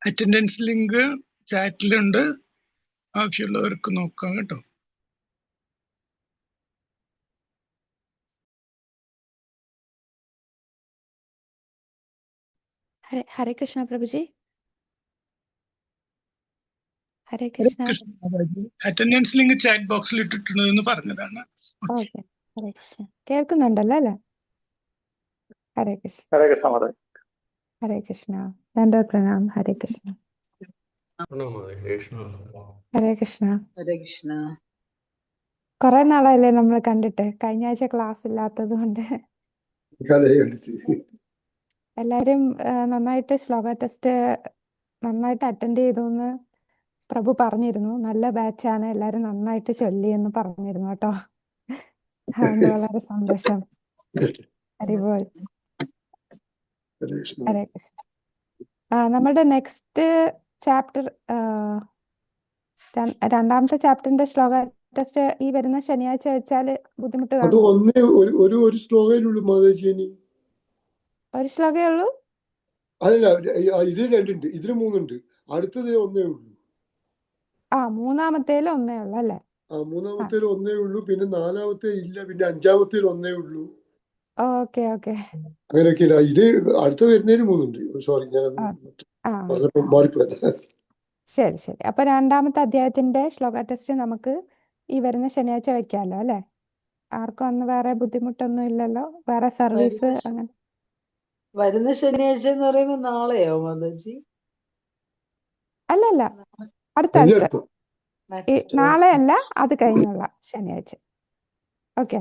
Attendance link ചാറ്റിലുണ്ട്, ആവശ്യമുള്ളവർക്ക് നോക്കാം കേട്ടോ. ഹരേ കൃഷ്ണ പ്രഭുജി. ഹരേ കൃഷ്ണ. അറ്റൻഡൻസ് ലിങ്ക് ചാറ്റ് ബോക്സിൽ ഇട്ടിട്ടുണ്ട് എന്ന് പറഞ്ഞതാണ്. ഓക്കെ, ഹരേ കൃഷ്ണ. കേൾക്കുന്നുണ്ടല്ലോ അല്ലേ? ഹരേ കൃഷ്ണ. ഹരേ കൃഷ്ണ മാതാജി. ഹരേ കൃഷ്ണ. ദണ്ഡവത് പ്രണാം. ഹരേ കൃഷ്ണ. ഹരേ കൃഷ്ണ. ഹരേ കൃഷ്ണ. കുറെ നാളായില്ലേ നമ്മൾ കണ്ടിട്ട്. കഴിഞ്ഞ ആഴ്ച ക്ലാസ് ഇല്ലാത്തത് കൊണ്ട് എല്ലാരും നന്നായിട്ട് ശ്ലോക ടെസ്റ്റ് നന്നായിട്ട് അറ്റൻഡ് ചെയ്തു എന്ന് പ്രഭു പറഞ്ഞിരുന്നു. നല്ല ബാച്ചാണ്, എല്ലാരും നന്നായിട്ട് ചൊല്ലിയെന്ന് പറഞ്ഞിരുന്നു കേട്ടോ. അതുകൊണ്ട് വളരെ സന്തോഷം. ഹരിബോൾ. ഹരേ കൃഷ്ണ. നമ്മുടെ നെക്സ്റ്റ് ചാപ്റ്റർ, രണ്ടാമത്തെ ചാപ്റ്ററിന്റെ ശ്ലോക ടെസ്റ്റ് ഈ വരുന്ന ശനിയാഴ്ച വെച്ചാല് ബുദ്ധിമുട്ട് അത് കാണുമോ? ഒരു ശ്ലോകയിലുള്ളൂ മാതാജി. ഒരു ശ്ലോകേ ഉള്ളൂ? അല്ലല്ല, ഇതിൽ രണ്ടുണ്ട്, ഇതിൽ മൂന്നുണ്ട്. അടുത്തത് ഒന്നേ ഉള്ളൂ. മൂന്നാമത്തേല് ഒന്നേ ഉള്ളൂ അല്ലേ? മൂന്നാമത്തേൽ ഒന്നേ ഉള്ളൂ, പിന്നെ നാലാമത്തെ ഇല്ല, പിന്നെ അഞ്ചാമത്തേൽ ഒന്നേ ഉള്ളൂ. Okay okay. അങ്ങനെയൊക്കെയില്ല. ഇത് അടുത്ത വരുന്നതിന് മൂന്നുണ്ട്. സോറി, ഞാനത് പറഞ്ഞപ്പോ മാറിപ്പോയത്. ശരി ശരി. അപ്പൊ രണ്ടാമത്തെ അധ്യായത്തിന്റെ ശ്ലോക ടെസ്റ്റ് നമുക്ക് ഈ വരുന്ന ശനിയാഴ്ച വെക്കാമല്ലോ അല്ലെ? ആർക്കും അന്ന് വേറെ ബുദ്ധിമുട്ടൊന്നും ഇല്ലല്ലോ? വേറെ സർവീസ് അങ്ങനെ? വരുന്ന ശനിയാഴ്ച എന്ന് പറയുമ്പോ നാളെയോ മാതാജി? അല്ലല്ല, അടുത്ത നാളെ അല്ല, അത് കഴിഞ്ഞുള്ള ശനിയാഴ്ച. ഓക്കെ.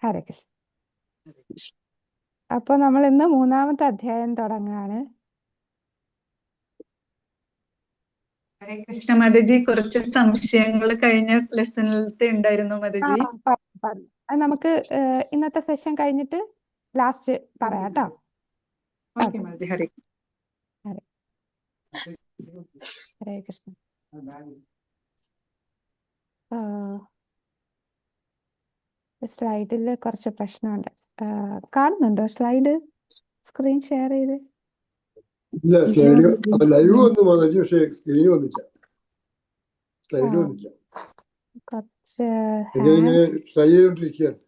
ഹരേ കൃഷ്ണ. അപ്പൊ നമ്മൾ ഇന്ന് മൂന്നാമത്തെ അധ്യായം തുടങ്ങുകയാണ്. ഹരേ കൃഷ്ണ മാതാജി. കുറച്ച് സംശയങ്ങൾ കഴിഞ്ഞ ലെസണിലത്തെ ഉണ്ടായിരുന്നു മാതാജി. അത് നമുക്ക് ഇന്നത്തെ സെഷൻ കഴിഞ്ഞിട്ട് ലാസ്റ്റ് പറയാം കേട്ടോ. ഓക്കെ മാതാജി. ഹരേ ഹരേ കൃഷ്ണ. സ്ലൈഡിൽ കുറച്ച് പ്രശ്നമുണ്ട്. കാണുന്നുണ്ടോ സ്ലൈഡ്? സ്ക്രീൻ ഷെയർ ചെയ്ത്? ഇല്ല, സ്ലൈഡ് ലൈവ് വന്നു മാതാജി, പക്ഷേ സ്ക്രീൻ വന്നില്ല, സ്ലൈഡ് വന്നില്ല. കുറച്ച് ഇങ്ങനെ ട്രൈ ചെയ്തോണ്ടിരിക്കുകയാണ്.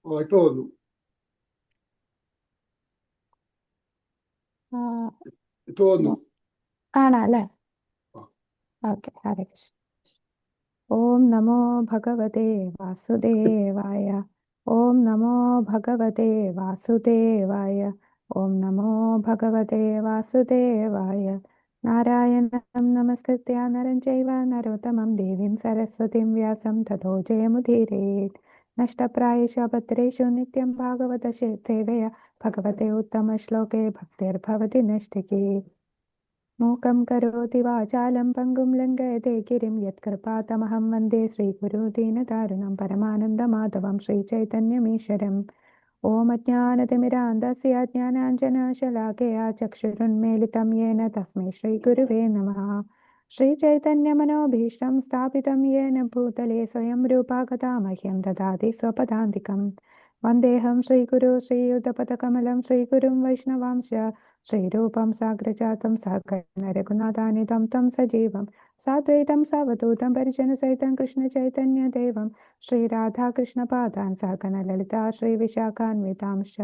ഇപ്പൊ വന്നു. ഇപ്പൊ വന്നു. കാണാം അല്ലേ? ഓക്കെ. ഹരേ കൃഷ്ണ. ഓം നമോ ഭഗവതേ വാസുദേവായ. ഓം നമോ ഭഗവതേ വാസുദേവായ. ഓം നമോ ഭഗവതേ വാസുദേവായ. നാരായണം നമസ്കൃത്യ നരം ചൈവ നരോത്തമം ദേവീം സരസ്വതീം വ്യാസം തതോ ജയമുദീരയേത്. നഷ്ടപ്രായേഷു അഭദ്രേഷു നിത്യം ഭാഗവത സേവയ. ഭഗവതേ ഉത്തമ ശ്ലോകേ ഭക്തിർഭവതി നൈഷ്ഠികീ. മൂകം കരോതി വാചാലം പങ്കും ലംഘയത്തെ ഗിരിം യത്കൃപാതമഹം വന്ദേ ശ്രീഗുരു ദീനതാരുണം പരമാനന്ദമാധവം ശ്രീചൈതന്യമീശ്വരം. ഓം അജ്ഞാനതിമിരാന്ധസ്യ ജ്ഞാനാഞ്ജനശലാകയാ ചക്ഷുരുന്മീലിതം യേന തസ്മൈ ശ്രീഗുരുവേ നമഃ. ശ്രീചൈതന്യമനോഭീഷ്ടം സ്ഥാപിതം യേന ഭൂതലേ സ്വയം രൂപാ ഗതാ മഹ്യം ദദാതി സ്വപദാന്തികം. വന്ദേഹം ശ്രീഗുരു ശ്രീയുതപദകമലം ശ്രീഗുരും വൈഷ്ണവാംശ. ശ്രീരൂപം സാഗ്രജാതം സഹഗണ രഘുനാഥാനിധം തം സജീവം സാദ്വൈതം സാവധൂതം പരിജനസഹിതം കൃഷ്ണ ചൈതന്യ ദേവം ശ്രീരാധാകൃഷ്ണ പാദാൻ സഹഗണ ലളിതാ ശ്രീവിശാഖാന്വിതാംശ.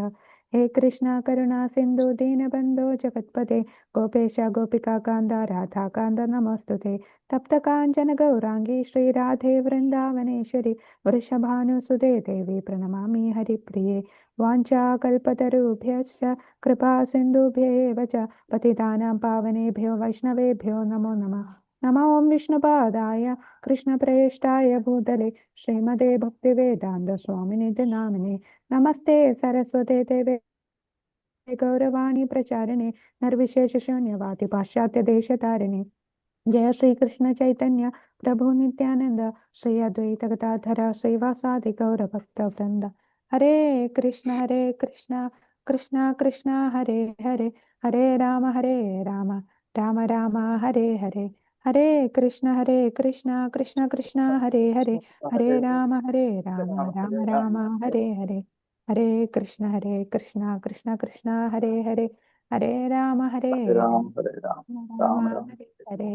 ഹേ കൃഷ്ണ കരുണാ സിന്ധു ദീനബന്ധോ ജഗത്പദേ ഗോപേശ ഗോപികാകാന്ത രാധാകാന്ത നമോസ്തുതേ. തപ്തകാഞ്ചന ഗൗരാംഗീ ശ്രീരാധേ വൃന്ദാവനേശ്വരി വൃഷഭാനുസുതേ ദേവി പ്രണമാമി ഹരിപ്രിയേ. വാഞ്ചാകൽപതരുഭ്യശ്ച കൃപാ സിന്ധുഭ്യൈവ ച പതിതാനാം പാവനേഭ്യോ വൈഷ്ണവേഭ്യോ നമോ നമഃ. നമോ ഓം വിഷ്ണുപാദായ കൃഷ്ണപ്രേഷ്ഠായ ഭൂതലേ ശ്രീമതേ ഭക്തിവേദാന്ത സ്വാമിനിധി നാമിനെ. നമസ്തേ സരസ്വതേ ദേവേ ഗൗരവാണി പ്രചാരിണേ നിർവിശേഷശൂന്യവാദി പാശ്ചാത്യ ദേശതാരിണേ. ജയ ശ്രീകൃഷ്ണ ചൈതന്യ പ്രഭു നിത്യാനന്ദ ശ്രീ അദ്വൈത ഗദാധര ശ്രീവാസാദി ഗൗരഭക്തവൃന്ദ. ഹരേ കൃഷ്ണ കൃഷ്ണ കൃഷ്ണ ഹരേ ഹരേ ഹരേ രാമ രാമ രാമ ഹരേ ഹരേ. ഹരേ കൃഷ്ണ കൃഷ്ണ കൃഷ്ണ ഹരേ ഹരേ ഹരേ രാമ രാമ രാമ ഹരേ ഹരേ. ഹരേ കൃഷ്ണ കൃഷ്ണ കൃഷ്ണ ഹരേ ഹരേ ഹരേ രാമ ഹരേ രാം ഹരേ രാം രാമ രാമ രാം ഹരേ ഹരേ.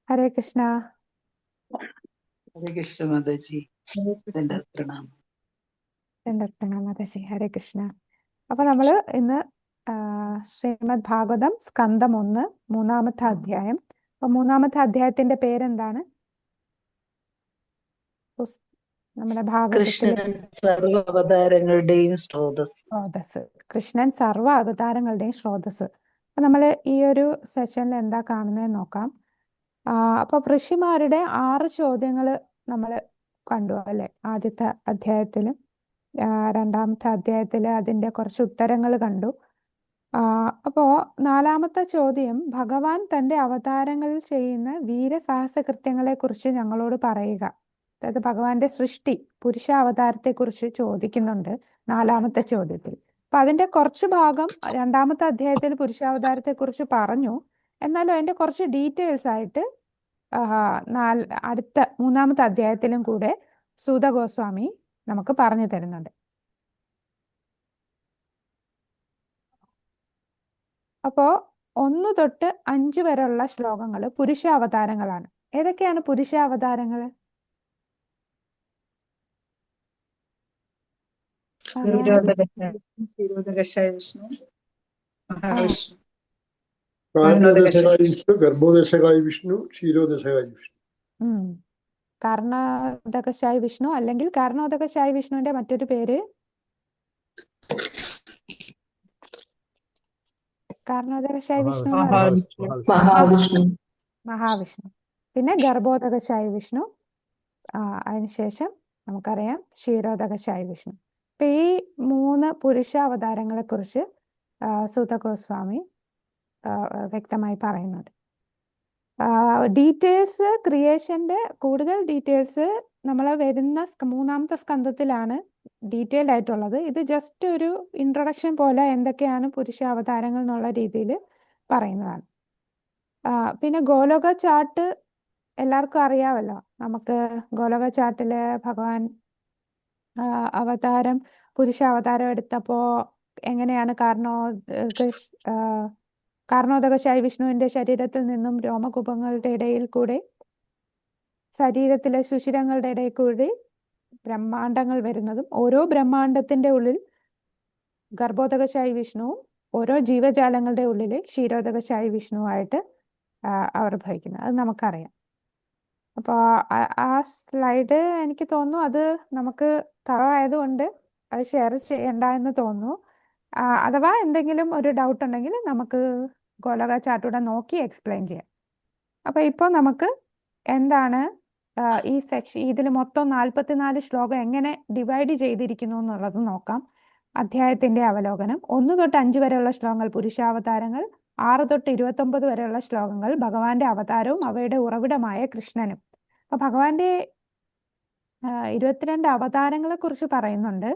ഹരേ കൃഷ്ണ. ഹരേ കൃഷ്ണ മാതാജി. എന്റെ പ്രണാമം. മാതാജി. ഹരേ കൃഷ്ണ. അപ്പൊ നമ്മള് ഇന്ന് ശ്രീമദ് ഭാഗവതം സ്കന്ധം 1 മൂന്നാമത്തെ അധ്യായം. അപ്പൊ മൂന്നാമത്തെ അധ്യായത്തിന്റെ പേരെന്താണ്? നമ്മുടെ ഭാഗവതത്തിലെ കൃഷ്ണൻ സർവ അവതാരങ്ങളുടെയും സ്രോതസ്. സ്രോതസ്. കൃഷ്ണൻ സർവ്വ അവതാരങ്ങളുടെയും സ്രോതസ്. അപ്പൊ നമ്മള് ഈ ഒരു സെഷനിൽ എന്താ കാണുന്നതെന്ന് നോക്കാം. അപ്പൊ ഋഷിമാരുടെ 6 ചോദ്യങ്ങൾ നമ്മൾ കണ്ടു അല്ലെ? ആദ്യത്തെ അധ്യായത്തില്, രണ്ടാമത്തെ അധ്യായത്തില് അതിന്റെ കുറച്ച് ഉത്തരങ്ങൾ കണ്ടു. അപ്പോ 4ാമത്തെ ചോദ്യം, ഭഗവാൻ തന്റെ അവതാരങ്ങളിൽ ചെയ്യുന്ന വീരസാഹസകൃത്യങ്ങളെ കുറിച്ച് ഞങ്ങളോട് പറയുക. അതായത് ഭഗവാന്റെ സൃഷ്ടി, പുരുഷാവതാരത്തെ കുറിച്ച് ചോദിക്കുന്നുണ്ട് 4ാമത്തെ ചോദ്യത്തിൽ. അപ്പൊ അതിന്റെ കുറച്ച് ഭാഗം 2ാമത്തെ അധ്യായത്തിൽ പുരുഷാവതാരത്തെ കുറിച്ച് പറഞ്ഞു. എന്നാലും അതിന്റെ കുറച്ച് ഡീറ്റെയിൽസ് ആയിട്ട് അടുത്ത 3ാമത്തെ അധ്യായത്തിലും കൂടെ സൂത ഗോസ്വാമി നമുക്ക് പറഞ്ഞു തരുന്നുണ്ട്. അപ്പോ 1 തൊട്ട് 5 വരെയുള്ള ശ്ലോകങ്ങൾ പുരുഷാവതാരങ്ങളാണ്. ഏതൊക്കെയാണ് പുരുഷാവതാരങ്ങൾ? ക്ഷീരോദകശായ വിഷ്ണു, മഹാവിഷ്ണു, കാരണോദശകായ വിഷ്ണു, ഗർഭോദശകായ വിഷ്ണു, ക്ഷീരോദശകായ വിഷ്ണു. കാരണോദകശായ വിഷ്ണു അല്ലെങ്കിൽ കാരണോദകശായ വിഷ്ണുവിന്റെ മറ്റൊരു പേര് കാരണോദകശായ വിഷ്ണു എന്ന് പറയുന്നത് മഹാവിഷ്ണു. മഹാവിഷ്ണു. പിന്നെ ഗർഭോദകശായ വിഷ്ണു, അതിനുശേഷം നമുക്കറിയാം ക്ഷീരോദകശായ വിഷ്ണു. അപ്പൊ ഈ 3 പുരുഷാവതാരങ്ങളെ കുറിച്ച് സൂത ഗോസ്വാമി വ്യക്തമായി പറയുന്നുണ്ട്. ഡീറ്റെയിൽസ്, ക്രിയേഷന്റെ കൂടുതൽ ഡീറ്റെയിൽസ് നമ്മൾ വരുന്ന 3ാമത്തെ സ്കന്ധത്തിലാണ് ഡീറ്റെയിൽഡ് ആയിട്ടുള്ളത്. ഇത് ജസ്റ്റ് ഒരു ഇൻട്രൊഡക്ഷൻ പോലെ എന്തൊക്കെയാണ് പുരുഷാവതാരങ്ങൾ എന്നുള്ള രീതിയിൽ പറയുന്നതാണ്. പിന്നെ ഗോലോക ചാർട്ട് എല്ലാവർക്കും അറിയാമല്ലോ. നമുക്ക് ഗോലോക ചാർട്ടില് ഭഗവാൻ അവതാരം, പുരുഷാവതാരം എടുത്തപ്പോ എങ്ങനെയാണ് കാരണോദകശായ വിഷ്ണുവിന്റെ ശരീരത്തിൽ നിന്നും രോമകൂപങ്ങളുടെ ഇടയിൽ കൂടെ, ശരീരത്തിലെ സുഷിരങ്ങളുടെ ഇടയിൽ കൂടി ബ്രഹ്മാണ്ടങ്ങൾ വരുന്നതും, ഓരോ ബ്രഹ്മാണ്ടത്തിന്റെ ഉള്ളിൽ ഗർഭോദകശായ വിഷ്ണുവും ഓരോ ജീവജാലങ്ങളുടെ ഉള്ളിൽ ക്ഷീരോദകശായ വിഷ്ണുവായിട്ട് ആവിർഭവിക്കുന്നത്. അത് നമുക്കറിയാം. അപ്പോൾ ആ സ്ലൈഡ് എനിക്ക് തോന്നുന്നു അത് നമുക്ക് തറവായതുകൊണ്ട് അത് ഷെയർ ചെയ്യണ്ട എന്ന് തോന്നുന്നു. അഥവാ എന്തെങ്കിലും ഒരു ഡൗട്ട് ഉണ്ടെങ്കിൽ നമുക്ക് ഗോലോക ചാർട്ടൂടെ നോക്കി എക്സ്പ്ലെയിൻ ചെയ്യാം. അപ്പൊ ഇപ്പോൾ നമുക്ക് എന്താണ് ഈ ഇതിൽ മൊത്തം 44 ശ്ലോകം എങ്ങനെ ഡിവൈഡ് ചെയ്തിരിക്കുന്നു എന്നുള്ളത് നോക്കാം. അധ്യായത്തിന്റെ അവലോകനം. 1 തൊട്ട് 5 വരെയുള്ള ശ്ലോകങ്ങൾ പുരുഷാവതാരങ്ങൾ, 6 തൊട്ട് 29 വരെയുള്ള ശ്ലോകങ്ങൾ ഭഗവാന്റെ അവതാരവും അവയുടെ ഉറവിടമായ കൃഷ്ണനും. അപ്പൊ ഭഗവാന്റെ 22 അവതാരങ്ങളെ കുറിച്ച് പറയുന്നുണ്ട്.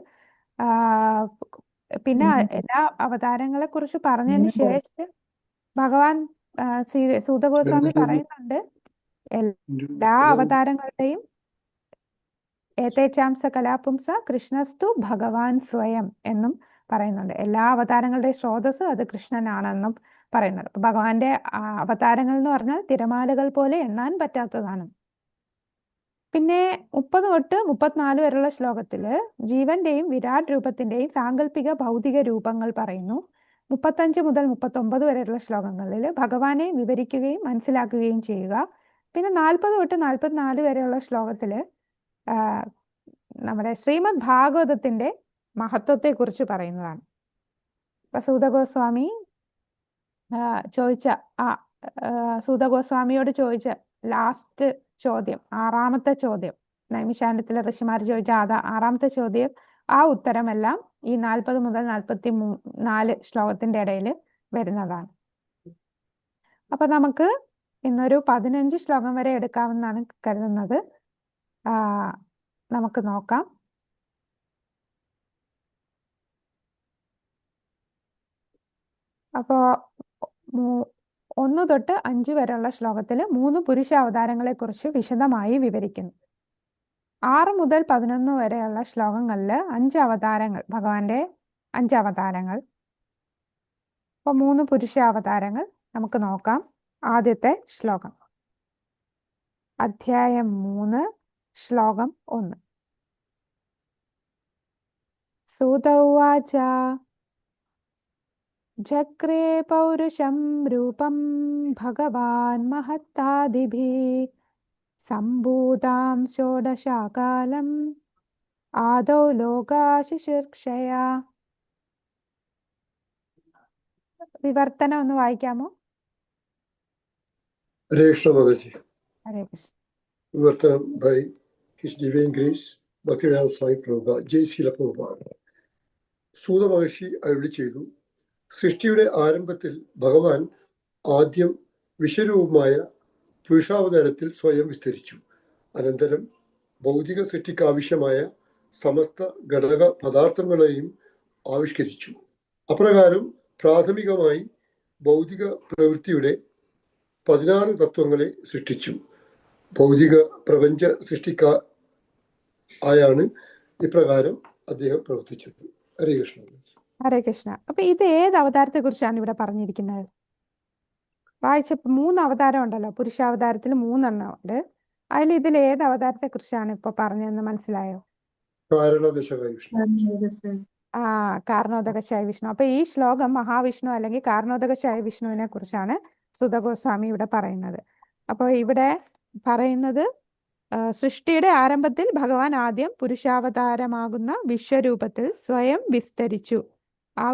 പിന്നെ എല്ലാ അവതാരങ്ങളെ കുറിച്ച് പറഞ്ഞതിന് ശേഷം ഭഗവാൻ സൂത ഗോസ്വാമി പറയുന്നുണ്ട് എല്ലാ അവതാരങ്ങളുടെയും ഏതേച്ചാംസ കലാപുംസ കൃഷ്ണസ്തു ഭഗവാൻ സ്വയം എന്നും പറയുന്നുണ്ട്. എല്ലാ അവതാരങ്ങളുടെയും സ്രോതസ് അത് കൃഷ്ണനാണെന്നും പറയുന്നുണ്ട്. അപ്പൊ ഭഗവാന്റെ അവതാരങ്ങൾ എന്ന് പറഞ്ഞാൽ തിരമാലകൾ പോലെ എണ്ണാൻ പറ്റാത്തതാണ്. പിന്നെ 30 തൊട്ട് 34 വരെയുള്ള ശ്ലോകത്തില് ജീവന്റെയും വിരാട് രൂപത്തിന്റെയും സാങ്കല്പിക ഭൗതിക രൂപങ്ങൾ പറയുന്നു. 35 മുതൽ 39 വരെയുള്ള ശ്ലോകങ്ങളിൽ ഭഗവാനെ വിവരിക്കുകയും മനസ്സിലാക്കുകയും ചെയ്യുക. പിന്നെ 40 തൊട്ട് 44 വരെയുള്ള ശ്ലോകത്തില് നമ്മുടെ ശ്രീമദ് ഭാഗവതത്തിന്റെ മഹത്വത്തെ കുറിച്ച് പറയുന്നതാണ്. സൂത ഗോസ്വാമി സൂത ഗോസ്വാമിയോട് ചോദിച്ച ലാസ്റ്റ് ചോദ്യം, 6ാമത്തെ ചോദ്യം, നൈമിഷാരണ്യത്തിലെ ഋഷിമാർ ചോദിച്ച 6ാമത്തെ ചോദ്യം, ആ ഉത്തരമെല്ലാം ഈ 40 മുതൽ 44 ശ്ലോകത്തിന്റെ ഇടയിൽ വരുന്നതാണ്. അപ്പൊ നമുക്ക് ഇന്നൊരു 15 ശ്ലോകം വരെ എടുക്കാമെന്നാണ് കരുതുന്നത്. നമുക്ക് നോക്കാം. അപ്പോ 1 തൊട്ട് 5 വരെയുള്ള ശ്ലോകത്തിൽ 3 പുരുഷ അവതാരങ്ങളെ കുറിച്ച് വിശദമായി വിവരിക്കുന്നു. 6 മുതൽ 11 വരെയുള്ള ശ്ലോകങ്ങളിൽ 5 അവതാരങ്ങൾ, ഭഗവാന്റെ 5 അവതാരങ്ങൾ. അപ്പോൾ 3 പുരുഷാവതാരങ്ങൾ നമുക്ക് നോക്കാം. ആദ്യത്തെ ശ്ലോകം, അധ്യായം 3, ശ്ലോകം 1. സൂത ഉവാച ജക്രേ പൗരുഷം രൂപം ഭഗവാൻ മഹത്താദിഭിः സംഭൂതാം ഷോഡശാകാലം ആദൗ ലോകാശിശിർക്ഷയാ. വിവർത്തനം ഒന്ന് വായിക്കാമോ? ഹരേ കൃഷ്ണ മാതാജി. ഹരേ കൃഷ്ണ. വിവർത്തനം by his divine grace Bhaktivedanta Swami Prabhupad. Jai Srila Prabhupad. സൂത മഹർഷി അരുളി ചെയ്തു, സൃഷ്ടിയുടെ ആരംഭത്തിൽ ഭഗവാൻ ആദ്യം വിശ്വരൂപമായ പുരുഷാവതാരത്തിൽ സ്വയം വിസ്തരിച്ചു. അനന്തരം ഭൗതിക സൃഷ്ടിക്കാവശ്യമായ സമസ്ത ഘടക പദാർത്ഥങ്ങളെയും ആവിഷ്കരിച്ചു. അപ്രകാരം പ്രാഥമികമായി ഭൗതിക പ്രവൃത്തിയുടെ 16 തത്വങ്ങളെ സൃഷ്ടിച്ചു. ഭൗതിക പ്രപഞ്ച സൃഷ്ടിക്കായാണ് ഇപ്രകാരം അദ്ദേഹം പ്രവർത്തിച്ചത്. ഹരേ കൃഷ്ണ. ഹരേ കൃഷ്ണ. അപ്പൊ ഇത് ഏത് അവതാരത്തെ കുറിച്ചാണ് ഇവിടെ പറഞ്ഞിരിക്കുന്നത്? വായിച്ചപ്പോ 3 അവതാരം ഉണ്ടല്ലോ, പുരുഷാവതാരത്തിൽ 3 എണ്ണം ഉണ്ട്. ഇതിൽ ഏത് അവതാരത്തെ കുറിച്ചാണ് ഇപ്പൊ പറഞ്ഞതെന്ന് മനസ്സിലായോ? കാരണോദശകായ വിഷ്ണു. കാരണോദകശായ വിഷ്ണു. അപ്പൊ ഈ ശ്ലോകം മഹാവിഷ്ണു അല്ലെങ്കിൽ കാരണോദകശായ വിഷ്ണുവിനെ കുറിച്ചാണ് സുത ഗോസ്വാമി ഇവിടെ പറയുന്നത്. അപ്പൊ ഇവിടെ പറയുന്നത് സൃഷ്ടിയുടെ ആരംഭത്തിൽ ഭഗവാൻ ആദ്യം പുരുഷാവതാരമാകുന്ന വിശ്വരൂപത്തിൽ സ്വയം വിസ്തരിച്ചു. ആ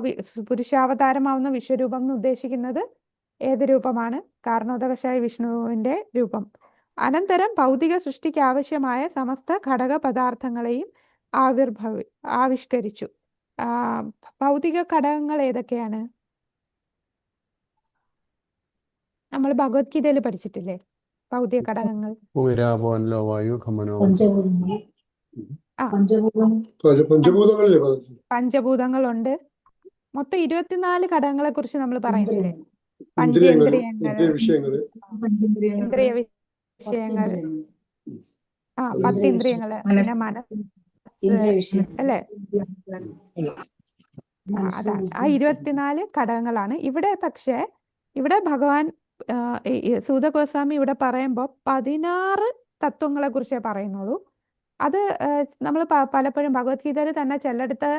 പുരുഷാവതാരമാവുന്ന വിശ്വരൂപം എന്ന് ഉദ്ദേശിക്കുന്നത് ഏത് രൂപമാണ്? കാരണോദകശായ വിഷ്ണുവിന്റെ രൂപം. അനന്തരം ഭൗതിക സൃഷ്ടിക്ക് ആവശ്യമായ സമസ്ത ഘടക പദാർത്ഥങ്ങളെയും ആവിഷ്കരിച്ചു. ഭൗതിക ഘടകങ്ങൾ ഏതൊക്കെയാണ്? നമ്മൾ ഭഗവത്ഗീതയിൽ പഠിച്ചിട്ടില്ലേ ഭൗതിക ഘടകങ്ങൾ? പഞ്ചഭൂതങ്ങളുണ്ട്. മൊത്തം 24 ഘടകങ്ങളെ കുറിച്ച് നമ്മൾ പറയുന്നില്ലേ? പഞ്ചേന്ദ്രിയങ്ങൾ, ഇന്ദ്രിയ വിഷയങ്ങൾ, 10 ഇന്ദ്രിയങ്ങള്, പിന്നെ മനസ്സ്, അല്ലേ? അതാണ് ആ 24 ഘടകങ്ങളാണ് ഇവിടെ. പക്ഷേ ഇവിടെ ഭഗവാൻ സൂത ഗോസ്വാമി ഇവിടെ പറയുമ്പോൾ 16 തത്വങ്ങളെ കുറിച്ചേ പറയുന്നുള്ളൂ. അത് നമ്മൾ പലപ്പോഴും ഭഗവത്ഗീതയിൽ തന്നെ ചിലടത്ത്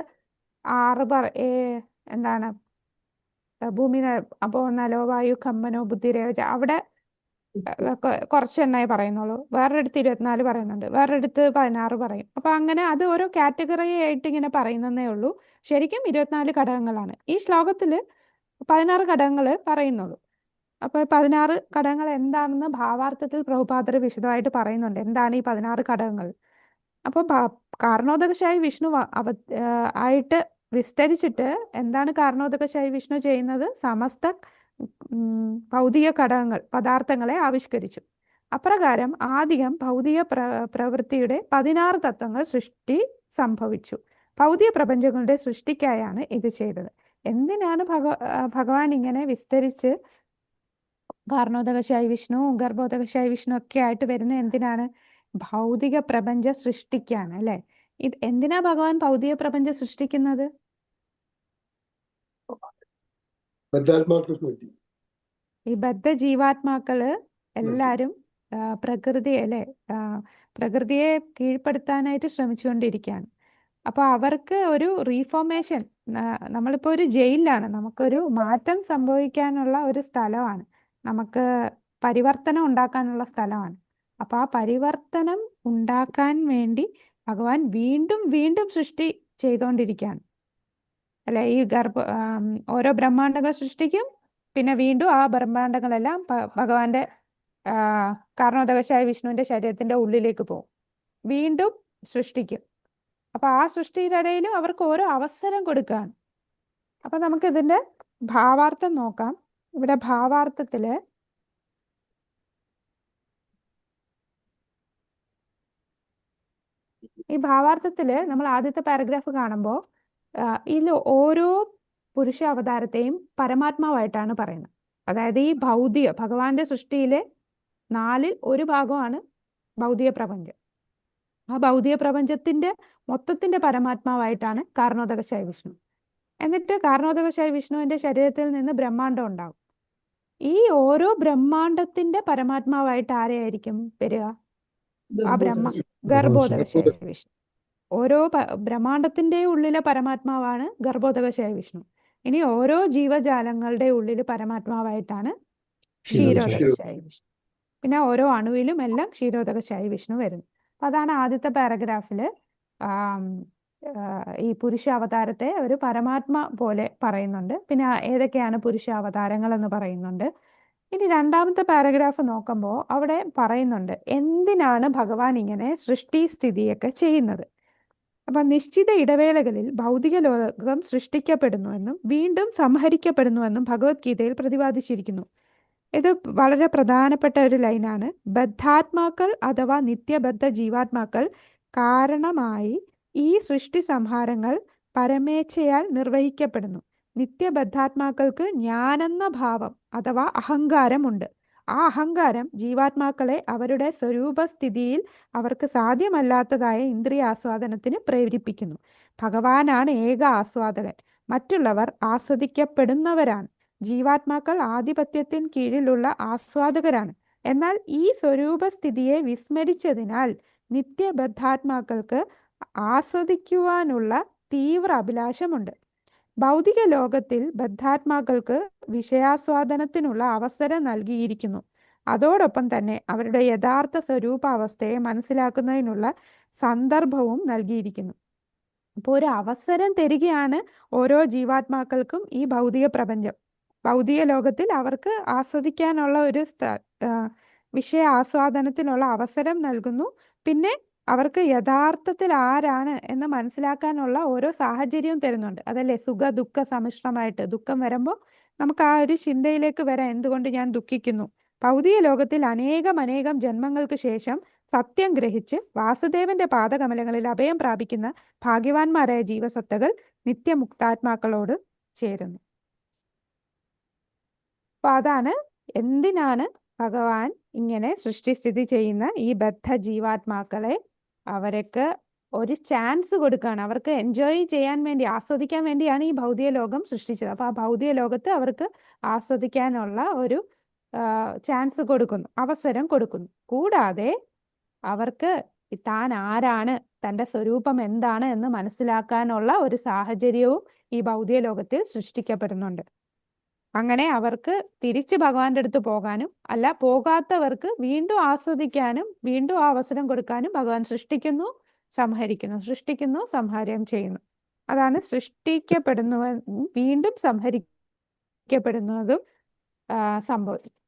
6 എന്താണ് ഭൂമി അപ്പോ നലോ വായു കമ്പനോ ബുദ്ധിരേവച, അവിടെ കുറച്ചെണ്ണേ പറയുന്നുള്ളൂ. വേറൊരിടത്ത് 24 പറയുന്നുണ്ട്, വേറൊരിടത്ത് 16 പറയും. അപ്പൊ അങ്ങനെ അത് ഓരോ കാറ്റഗറി ആയിട്ട് ഇങ്ങനെ പറയുന്നതേ ഉള്ളൂ. ശരിക്കും 24 ഘടകങ്ങളാണ്. ഈ ശ്ലോകത്തില് 16 ഘടകങ്ങൾ പറയുന്നുള്ളൂ. അപ്പൊ 16 ഘടകങ്ങൾ എന്താണെന്ന് ഭാവാർത്ഥത്തിൽ പ്രഭുപാദർ വിശദമായിട്ട് പറയുന്നുണ്ട്. എന്താണ് ഈ 16 ഘടകങ്ങൾ? അപ്പൊ കാരണോദകശായി വിഷ്ണു ആയിട്ട് വിസ്തരിച്ചിട്ട് എന്താണ് കാരണോദകശായി വിഷ്ണു ചെയ്യുന്നത്? സമസ്ത ഭൗതിക ഘടകങ്ങൾ പദാർത്ഥങ്ങളെ ആവിഷ്കരിച്ചു. അപ്രകാരം ആദ്യം ഭൗതിക പ്രവൃത്തിയുടെ 16 തത്വങ്ങൾ സൃഷ്ടി സംഭവിച്ചു. ഭൗതിക പ്രപഞ്ചങ്ങളുടെ സൃഷ്ടിക്കായാണ് ഇത് ചെയ്തത്. എന്തിനാണ് ഭഗവാൻ ഇങ്ങനെ വിസ്തരിച്ച് കാരണോദകശായി വിഷ്ണു, ഗർഭോദകശായി വിഷ്ണു ഒക്കെ ആയിട്ട് വരുന്നത് എന്തിനാണ്? ഭൗതിക പ്രപഞ്ച സൃഷ്ടിക്കാണ്, അല്ലെ? ഇത് എന്തിനാ ഭഗവാൻ ഭൗതിക പ്രപഞ്ചം സൃഷ്ടിക്കുന്നത്? ഈ ബദ്ധ ജീവാത്മാക്കള് എല്ലാരും പ്രകൃതിയെ കീഴ്പ്പെടുത്താനായിട്ട് ശ്രമിച്ചുകൊണ്ടിരിക്കുകയാണ്. അപ്പൊ അവർക്ക് ഒരു റീഫോർമേഷൻ, നമ്മളിപ്പോ ഒരു ജയിലിലാണ്, നമുക്കൊരു മാറ്റം സംഭവിക്കാനുള്ള ഒരു സ്ഥലമാണ്, നമുക്ക് പരിവർത്തനം ഉണ്ടാക്കാനുള്ള സ്ഥലമാണ്. അപ്പൊ ആ പരിവർത്തനം ഉണ്ടാക്കാൻ വേണ്ടി ഭഗവാൻ വീണ്ടും വീണ്ടും സൃഷ്ടി ചെയ്തുകൊണ്ടിരിക്കുകയാണ്, അല്ലെ? ഈ ഓരോ ബ്രഹ്മാണ്ടങ്ങൾ സൃഷ്ടിക്കും, പിന്നെ വീണ്ടും ആ ബ്രഹ്മാണ്ടങ്ങളെല്ലാം ഭഗവാന്റെ കാരണോദകശായ വിഷ്ണുവിന്റെ ശരീരത്തിന്റെ ഉള്ളിലേക്ക് പോകും, വീണ്ടും സൃഷ്ടിക്കും. അപ്പൊ ആ സൃഷ്ടിയുടെ ഇടയിലും അവർക്ക് ഓരോ അവസരം കൊടുക്കുകയാണ്. അപ്പൊ നമുക്ക് ഇതിന്റെ ഭാവാർത്ഥം നോക്കാം. ഇവിടെ ഭാവാർത്ഥത്തില് നമ്മൾ ആദ്യത്തെ പാരഗ്രാഫ് കാണുമ്പോൾ ഇതിൽ ഓരോ പുരുഷ അവതാരത്തെയും പരമാത്മാവായിട്ടാണ് പറയുന്നത്. അതായത് ഈ ഭഗവാന്റെ സൃഷ്ടിയിലെ 4ൽ 1 ഭാഗമാണ് ഭൗതിക പ്രപഞ്ചം. ആ ഭൗതിക പ്രപഞ്ചത്തിന്റെ മൊത്തത്തിന്റെ പരമാത്മാവായിട്ടാണ് കാരണോദകശായ വിഷ്ണു. എന്നിട്ട് കാരണോദകശായ വിഷ്ണുവിന്റെ ശരീരത്തിൽ നിന്ന് ബ്രഹ്മാണ്ടം ഉണ്ടാവും. ഈ ഓരോ ബ്രഹ്മാണ്ടത്തിന്റെ പരമാത്മാവായിട്ട് ആരെയായിരിക്കും വരിക? ആ ഗർഭോദകശായ വിഷ്ണു. ഓരോ ബ്രഹ്മാണ്ടത്തിന്റെ ഉള്ളിലെ പരമാത്മാവാണ് ഗർഭോദകശായ വിഷ്ണു. ഇനി ഓരോ ജീവജാലങ്ങളുടെ ഉള്ളിൽ പരമാത്മാവായിട്ടാണ് ക്ഷീരോദകശായ വിഷ്ണു. പിന്നെ ഓരോ അണുവിലും എല്ലാം ക്ഷീരോദകശായ വിഷ്ണു വരുന്നു. അപ്പൊ അതാണ് ആദ്യത്തെ പാരഗ്രാഫില് ഈ പുരുഷാവതാരത്തെ ഒരു പരമാത്മ പോലെ പറയുന്നുണ്ട്. പിന്നെ ഏതൊക്കെയാണ് പുരുഷാവതാരങ്ങൾ എന്ന് പറയുന്നുണ്ട്. ഇനി രണ്ടാമത്തെ പാരഗ്രാഫ് നോക്കുമ്പോൾ അവിടെ പറയുന്നുണ്ട് എന്തിനാണ് ഭഗവാൻ ഇങ്ങനെ സൃഷ്ടി സ്ഥിതിയൊക്കെ ചെയ്യുന്നത്. അപ്പൊ നിശ്ചിത ഇടവേളകളിൽ ഭൗതിക ലോകം സൃഷ്ടിക്കപ്പെടുന്നുവെന്നും വീണ്ടും സംഹരിക്കപ്പെടുന്നുവെന്നും ഭഗവത്ഗീതയിൽ പ്രതിപാദിച്ചിരിക്കുന്നു. ഇത് വളരെ പ്രധാനപ്പെട്ട ഒരു ലൈനാണ്. ബദ്ധാത്മാക്കൾ അഥവാ നിത്യബദ്ധ ജീവാത്മാക്കൾ കാരണമായി ഈ സൃഷ്ടി സംഹാരങ്ങൾ പരമേച്ഛയാൽ നിർവഹിക്കപ്പെടുന്നു. നിത്യബദ്ധാത്മാക്കൾക്ക് ഞാനെന്ന ഭാവം അഥവാ അഹങ്കാരമുണ്ട്. ആ അഹങ്കാരം ജീവാത്മാക്കളെ അവരുടെ സ്വരൂപസ്ഥിതിയിൽ അവർക്ക് സാധ്യമല്ലാത്തതായ ഇന്ദ്രിയാസ്വാദനത്തിന് പ്രേരിപ്പിക്കുന്നു. ഭഗവാനാണ് ഏക ആസ്വാദകൻ, മറ്റുള്ളവർ ആസ്വദിക്കപ്പെടുന്നവരാണ്. ജീവാത്മാക്കൾ ആധിപത്യത്തിന് കീഴിലുള്ള ആസ്വാദകരാണ്. എന്നാൽ ഈ സ്വരൂപസ്ഥിതിയെ വിസ്മരിച്ചതിനാൽ നിത്യബദ്ധാത്മാക്കൾക്ക് ആസ്വദിക്കുവാനുള്ള തീവ്ര അഭിലാഷമുണ്ട്. ഭൗതിക ലോകത്തിൽ ബദ്ധാത്മാക്കൾക്ക് വിഷയാസ്വാദനത്തിനുള്ള അവസരം നൽകിയിരിക്കുന്നു. അതോടൊപ്പം തന്നെ അവരുടെ യഥാർത്ഥ സ്വരൂപാവസ്ഥയെ മനസ്സിലാക്കുന്നതിനുള്ള സന്ദർഭവും നൽകിയിരിക്കുന്നു. അപ്പോൾ ഒരു അവസരം തരികയാണ് ഓരോ ജീവാത്മാക്കൾക്കും ഈ ഭൗതിക പ്രപഞ്ചം. ഭൗതിക ലോകത്തിൽ അവർക്ക് ആസ്വദിക്കാനുള്ള ഒരു വിഷയ ആസ്വാദനത്തിനുള്ള അവസരം നൽകുന്നു. പിന്നെ അവർക്ക് യഥാർത്ഥത്തിൽ ആരാണ് എന്ന് മനസ്സിലാക്കാനുള്ള ഓരോ സാഹചര്യവും തരുന്നുണ്ട്. അതല്ലേ സുഖ ദുഃഖ സമ്മിശ്രമായിട്ട്. ദുഃഖം വരുമ്പോൾ നമുക്ക് ആ ഒരു ചിന്തയിലേക്ക് വരാം, എന്തുകൊണ്ട് ഞാൻ ദുഃഖിക്കുന്നു. ഭൗതിക ലോകത്തിൽ അനേകം ജന്മങ്ങൾക്ക് ശേഷം സത്യം ഗ്രഹിച്ച് വാസുദേവന്റെ പാദകമലങ്ങളിൽ അഭയം പ്രാപിക്കുന്ന ഭാഗ്യവാന്മാരായ ജീവസത്തകൾ നിത്യമുക്താത്മാക്കളോട് ചേരുന്നു. അപ്പൊ അതാണ് എന്തിനാണ് ഭഗവാൻ ഇങ്ങനെ സൃഷ്ടിസ്ഥിതി ചെയ്യുന്ന ഈ ബദ്ധ ജീവാത്മാക്കളെ അവർക്ക് ഒരു ചാൻസ് കൊടുക്കുകയാണ്. അവർക്ക് എൻജോയ് ചെയ്യാൻ വേണ്ടി, ആസ്വദിക്കാൻ വേണ്ടിയാണ് ഈ ഭൗതിക ലോകം സൃഷ്ടിച്ചത്. അപ്പൊ ആ ഭൗതിക ലോകത്ത് അവർക്ക് ആസ്വദിക്കാനുള്ള ഒരു ചാൻസ് കൊടുക്കുന്നു, അവസരം കൊടുക്കുന്നു. കൂടാതെ അവർക്ക് താൻ ആരാണ്, തൻ്റെ സ്വരൂപം എന്താണ് എന്ന് മനസ്സിലാക്കാനുള്ള ഒരു സാഹചര്യവും ഈ ഭൗതിക ലോകത്തിൽ സൃഷ്ടിക്കപ്പെടുന്നുണ്ട്. അങ്ങനെ അവർക്ക് തിരിച്ച് ഭഗവാന്റെ അടുത്ത് പോകാനും, അല്ല പോകാത്തവർക്ക് വീണ്ടും ആസ്വദിക്കാനും വീണ്ടും ആ അവസരം കൊടുക്കാനും ഭഗവാൻ സൃഷ്ടിക്കുന്നു, സംഹരിക്കുന്നു, സൃഷ്ടിക്കുന്നു, സംഹാരം ചെയ്യുന്നു. അതാണ് സൃഷ്ടിക്കപ്പെടുന്നതും വീണ്ടും സംഹരിക്കപ്പെടുന്നതും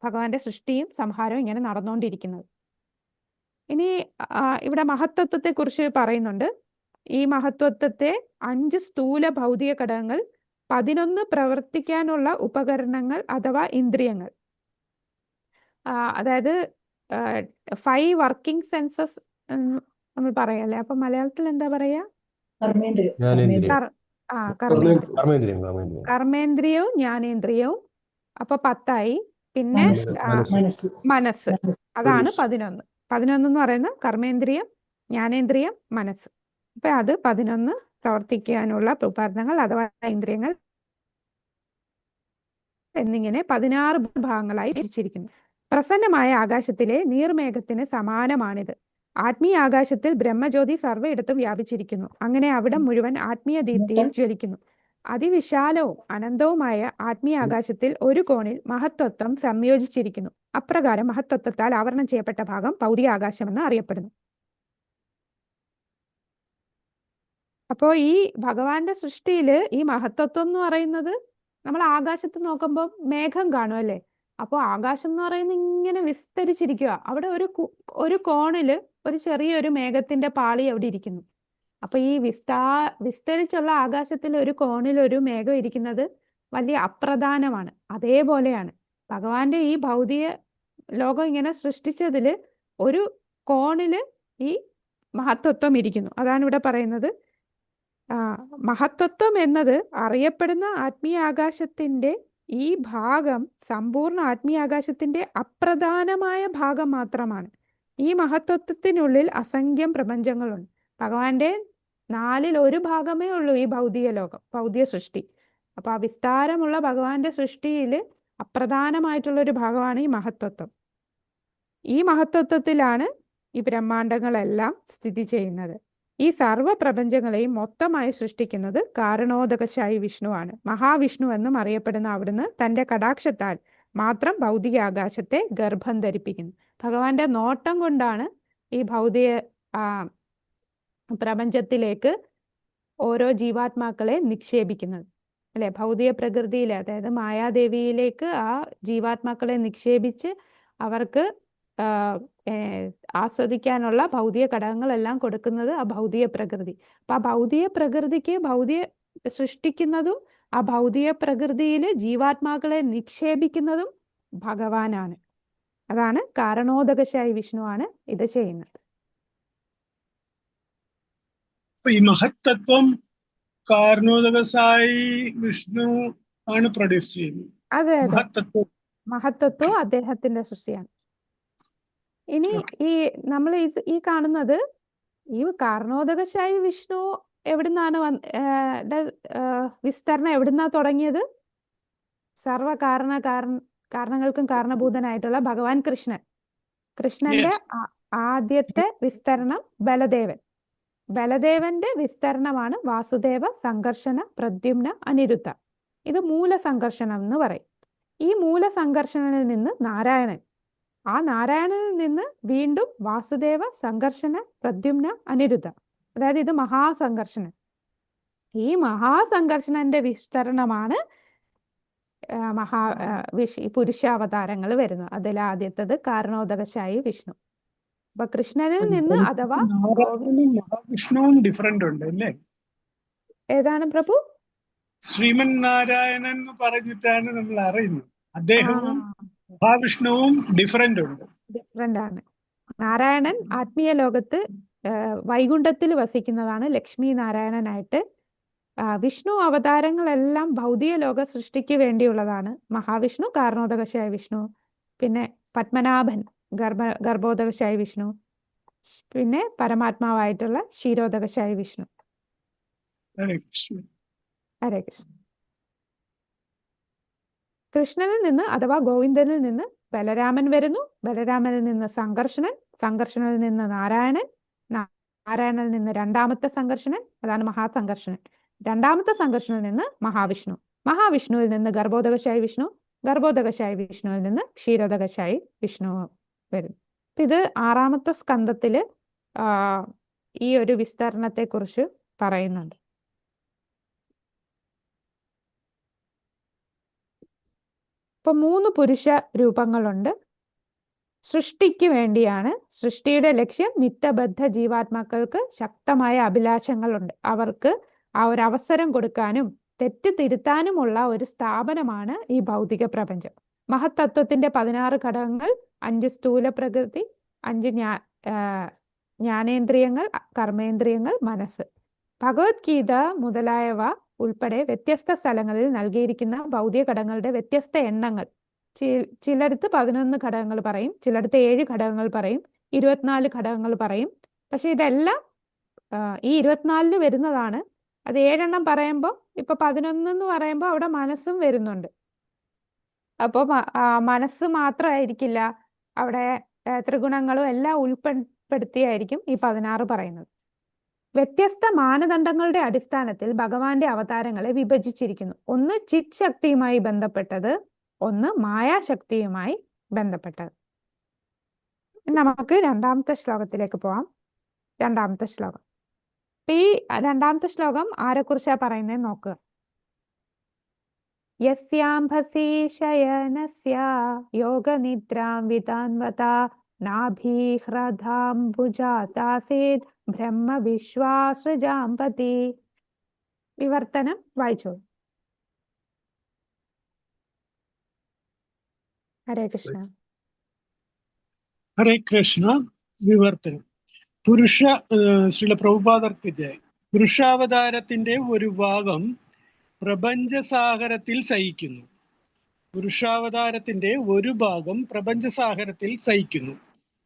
ഭഗവാന്റെ സൃഷ്ടിയും സംഹാരവും ഇങ്ങനെ നടന്നുകൊണ്ടിരിക്കുന്നത്. ഇനി ഇവിടെ മഹത്വത്തെ കുറിച്ച് പറയുന്നുണ്ട്. ഈ മഹത്വത്തെ 5 സ്ഥൂല ഭൗതിക ഘടകങ്ങൾ, 11 പ്രവർത്തിക്കാനുള്ള ഉപകരണങ്ങൾ അഥവാ ഇന്ദ്രിയങ്ങൾ, അതായത് 5 വർക്കിംഗ് സെൻസസ് നമ്മൾ പറയല്ലേ. അപ്പൊ മലയാളത്തിൽ എന്താ പറയാ? കർമ്മേന്ദ്രിയവും ജ്ഞാനേന്ദ്രിയവും. അപ്പൊ 10ആയി. പിന്നെ മനസ്സ്, അതാണ് 11. 11 എന്ന് പറയുന്നത് കർമ്മേന്ദ്രിയം, ജ്ഞാനേന്ദ്രിയം, മനസ്സ്. അപ്പൊ അത് 11 പ്രവർത്തിക്കാനുള്ള ഉപകരണങ്ങൾ അഥവാ ഇന്ദ്രിയങ്ങൾ എന്നിങ്ങനെ 16 ഭാഗങ്ങളായി തിരിച്ചിരിക്കുന്നു. പ്രസന്നമായ ആകാശത്തിലെ നീർമേഘത്തിന് സമാനമാണിത്. ആത്മീയ ആകാശത്തിൽ ബ്രഹ്മജ്യോതി സർവ്വയിടത്തും വ്യാപിച്ചിരിക്കുന്നു. അങ്ങനെ അവിടം മുഴുവൻ ആത്മീയ ദീപ്തിയിൽ ജ്വലിക്കുന്നു. അതിവിശാലവും അനന്തവുമായ ആത്മീയ ആകാശത്തിൽ ഒരു കോണിൽ മഹത്വത്വം സംയോജിച്ചിരിക്കുന്നു. അപ്രകാരം മഹത്വത്താൽ ആവരണം ചെയ്യപ്പെട്ട ഭാഗം ഭൗതിക ആകാശമെന്ന് അറിയപ്പെടുന്നു. അപ്പോൾ ഈ ഭഗവാന്റെ സൃഷ്ടിയിൽ ഈ മഹത്വത്വം എന്ന് പറയുന്നത്, നമ്മൾ ആകാശത്ത് നോക്കുമ്പോൾ മേഘം കാണും അല്ലേ. അപ്പോൾ ആകാശം എന്ന് പറയുന്നത് ഇങ്ങനെ വിസ്തരിച്ചിരിക്കുക. അവിടെ ഒരു കോണില് ഒരു ചെറിയൊരു മേഘത്തിന്റെ പാളി അവിടെ ഇരിക്കുന്നു. അപ്പൊ ഈ വിസ്തരിച്ചുള്ള ആകാശത്തിൽ ഒരു കോണിൽ ഒരു മേഘം ഇരിക്കുന്നത് വലിയ അപ്രധാനമാണ്. അതേപോലെയാണ് ഭഗവാന്റെ ഈ ഭൗതിക ലോകം ഇങ്ങനെ സൃഷ്ടിച്ചതിൽ ഒരു കോണില് ഈ മഹത്വത്വം ഇരിക്കുന്നു. അതാണ് ഇവിടെ പറയുന്നത്. മഹത്വത്വം എന്നത് അറിയപ്പെടുന്ന ആത്മീയ ആകാശത്തിന്റെ ഈ ഭാഗം സമ്പൂർണ്ണ ആത്മീയ ആകാശത്തിന്റെ അപ്രധാനമായ ഭാഗം മാത്രമാണ്. ഈ മഹത്വത്തിനുള്ളിൽ അസംഖ്യം പ്രപഞ്ചങ്ങളുണ്ട്. ഭഗവാന്റെ 1/4 ഭാഗമേ ഉള്ളൂ ഈ ഭൗതിക ലോകം, ഭൗതിക സൃഷ്ടി. അപ്പൊ ആ വിസ്താരമുള്ള ഭഗവാന്റെ സൃഷ്ടിയിൽ അപ്രധാനമായിട്ടുള്ള ഒരു ഭാഗമാണ് ഈ മഹത്വത്വം. ഈ മഹത്വത്വത്തിലാണ് ഈ ബ്രഹ്മാണ്ടങ്ങളെല്ലാം സ്ഥിതി ചെയ്യുന്നത്. ഈ സർവ്വ പ്രപഞ്ചങ്ങളെയും മൊത്തമായി സൃഷ്ടിക്കുന്നത് കാരണോദകശായി വിഷ്ണുവാണ്. മഹാവിഷ്ണു എന്നും അറിയപ്പെടുന്ന അവിടുന്ന് തന്റെ കടാക്ഷത്താൽ മാത്രം ഭൗതിക ആകാശത്തെ ഗർഭം ധരിപ്പിക്കുന്നു. ഭഗവാന്റെ നോട്ടം കൊണ്ടാണ് ഈ ഭൗതിക പ്രപഞ്ചത്തിലേക്ക് ഓരോ ജീവാത്മാക്കളെ നിക്ഷേപിക്കുന്നത്, അല്ലെ? ഭൗതിക പ്രകൃതിയിലെ, അതായത് മായാദേവിയിലേക്ക് ആ ജീവാത്മാക്കളെ നിക്ഷേപിച്ച് അവർക്ക് ആസ്വദിക്കാനുള്ള ഭൗതിക ഘടകങ്ങളെല്ലാം കൊടുക്കുന്നത് ആ ഭൗതിക പ്രകൃതി. അപ്പൊ ആ ഭൗതിക പ്രകൃതിക്ക് ഭൗതിക സൃഷ്ടിക്കുന്നതും ആ ഭൗതിക പ്രകൃതിയിൽ ജീവാത്മാക്കളെ നിക്ഷേപിക്കുന്നതും ഭഗവാനാണ്. അതാണ് കാരണോദകശായി വിഷ്ണുവാണ് ഇത് ചെയ്യുന്നത്. ഈ മഹത്തത്വം കാരണോദകശായി വിഷ്ണു ആണ് പ്രൊഡ്യൂസ് ചെയ്യുന്നത്. അതെ അതെ, മഹത്തത്വം മഹത്തത്വം അദ്ദേഹത്തിന്റെ സൃഷ്ടിയാണ്. ഇനി ഈ നമ്മൾ ഈ കാണുന്നത് ഈ കാരണോദകശായി വിഷ്ണു എവിടുന്നാണ് വിസ്തരണം എവിടുന്നാ തുടങ്ങിയത്? സർവ കാരണങ്ങൾക്കും കാരണഭൂതനായിട്ടുള്ള ഭഗവാൻ കൃഷ്ണന്റെ ആദ്യത്തെ വിസ്തരണം ബലദേവന്റെ വിസ്തരണമാണ് വാസുദേവ, സംഘർഷണ, പ്രദ്യുമ്ന, അനിരുദ്ധ. ഇത് മൂലസംഘർഷണം എന്ന് പറയും. ഈ മൂലസംഘർഷണനിൽ നിന്ന് നാരായണൻ, ആ നാരായണനിൽ നിന്ന് വീണ്ടും വാസുദേവ, സംഘർഷണ, പ്രദ്യുമ്ന, അനിരുദ്ധ. അതായത് ഇത് മഹാസംഘർഷണൻ. ഈ മഹാസംഘർഷണന്റെ വിസ്തരണമാണ് പുരുഷാവതാരങ്ങൾ വരുന്നത്. അതിലാദ്യത്തത് കാരണോദകശായി വിഷ്ണു. അപ്പൊ കൃഷ്ണനിൽ നിന്ന് അഥവാ മഹാവിഷ്ണുവും ഡിഫറെന്റ് ഉണ്ട് അല്ലേ? ഏതാണ് പ്രഭു? ശ്രീമൻ നാരായണൻ എന്ന് പറഞ്ഞിട്ടാണ് നമ്മൾ അറിയുന്നത്. അദ്ദേഹവും മഹാവിഷ്ണുവും ഡിഫറെന്റ് ഉണ്ട്. ഡിഫറെന്റ് ആണ്. നാരായണൻ ആത്മീയ ലോകത്ത് വൈകുണ്ഠത്തിൽ വസിക്കുന്നതാണ് ലക്ഷ്മി നാരായണനായിട്ട്. വിഷ്ണു അവതാരങ്ങളെല്ലാം ഭൗതിക ലോക സൃഷ്ടിക്ക് വേണ്ടിയുള്ളതാണ്. മഹാവിഷ്ണു കാരണോദകശായി വിഷ്ണു, പിന്നെ പത്മനാഭൻ ഗർഭോദകശായി വിഷ്ണു, പിന്നെ പരമാത്മാവായിട്ടുള്ള ക്ഷീരോദകശായി വിഷ്ണു. ഹരേ കൃഷ്ണ. കൃഷ്ണനിൽ നിന്ന് അഥവാ ഗോവിന്ദനിൽ നിന്ന് ബലരാമൻ വരുന്നു. ബലരാമനിൽ നിന്ന് സംഘർഷനിൽ നിന്ന് നാരായണനിൽ നിന്ന് രണ്ടാമത്തെ സംഘർഷണൻ, അതാണ് മഹാസംഘർഷണൻ. രണ്ടാമത്തെ സംഘർഷനിൽ നിന്ന് മഹാവിഷ്ണുവിൽ നിന്ന് ഗർഭോദകശായി വിഷ്ണുവിൽ നിന്ന് ക്ഷീരോദകശായി വിഷ്ണു വരുന്നു. ഇത് 6ാമത്തെ സ്കന്ധത്തില് ഈ ഒരു വിസ്തരണത്തെ കുറിച്ച് പറയുന്നുണ്ട്. ഇപ്പൊ 3 പുരുഷ രൂപങ്ങളുണ്ട്. സൃഷ്ടിക്ക് വേണ്ടിയാണ്. സൃഷ്ടിയുടെ ലക്ഷ്യം നിത്യബദ്ധ ജീവാത്മാക്കൾക്ക് ശക്തമായ അഭിലാഷങ്ങളുണ്ട്. അവർക്ക് ആ ഒരു അവസരം കൊടുക്കാനും തെറ്റ് തിരുത്താനുമുള്ള ഒരു സ്ഥാപനമാണ് ഈ ഭൗതിക പ്രപഞ്ചം. മഹത്തത്വത്തിന്റെ 16 ഘടകങ്ങൾ, 5 സ്ഥൂല പ്രകൃതി, 5 ജ്ഞാനേന്ദ്രിയങ്ങൾ, കർമ്മേന്ദ്രിയങ്ങൾ, മനസ്സ്. ഭഗവത്ഗീത മുതലായവ ഉൾപ്പെടെ വ്യത്യസ്ത സ്ഥലങ്ങളിൽ നൽകിയിരിക്കുന്ന ഭൗതിക ഘടകങ്ങളുടെ വ്യത്യസ്ത എണ്ണങ്ങൾ. ചിലടത്ത് 11 ഘടകങ്ങൾ പറയും, ചിലടത്ത് 7 ഘടകങ്ങൾ പറയും, 24 ഘടകങ്ങൾ പറയും. പക്ഷെ ഇതെല്ലാം ഈ 24 വരുന്നതാണ്. അത് 7 എണ്ണം പറയുമ്പോൾ ഇപ്പൊ 11 എന്ന് പറയുമ്പോൾ അവിടെ മനസ്സും വരുന്നുണ്ട്. അപ്പോൾ മനസ്സ് മാത്രമായിരിക്കില്ല, അവിടെ ത്രിഗുണങ്ങളും എല്ലാം ഉൾപ്പെടുത്തിയായിരിക്കും ഈ 16 പറയുന്നത്. വ്യത്യസ്ത മാനദണ്ഡങ്ങളുടെ അടിസ്ഥാനത്തിൽ ഭഗവാന്റെ അവതാരങ്ങളെ വിഭജിച്ചിരിക്കുന്നു. ഒന്ന് ചിത് ശക്തിയുമായി ബന്ധപ്പെട്ടത്, ഒന്ന് മായാശക്തിയുമായി ബന്ധപ്പെട്ടത്. നമുക്ക് 2ാമത്തെ ശ്ലോകത്തിലേക്ക് പോവാം. 2ാമത്തെ ശ്ലോകം. ഈ 2ാമത്തെ ശ്ലോകം ആരെക്കുറിച്ചാ പറയുന്നത് നോക്കുക. യസ്യാംഭസി ശയനസ്യ യോഗനിദ്രാം വിതാൻവതാ നാഭീഹ്രദാംബുജാതാസീത് ബ്രഹ്മ വിശ്വാസൃജാംപതി. വിവർത്തനം വായിച്ചോ. ഹരേ കൃഷ്ണ. ഹരേ കൃഷ്ണ. വിവർത്തനം. ശ്രീല പ്രഭുപാദർക്ക് ജയ്. പുരുഷാവതാരത്തിന്റെ ഒരു ഭാഗം പ്രപഞ്ചസാഗരത്തിൽ സഹിക്കുന്നു.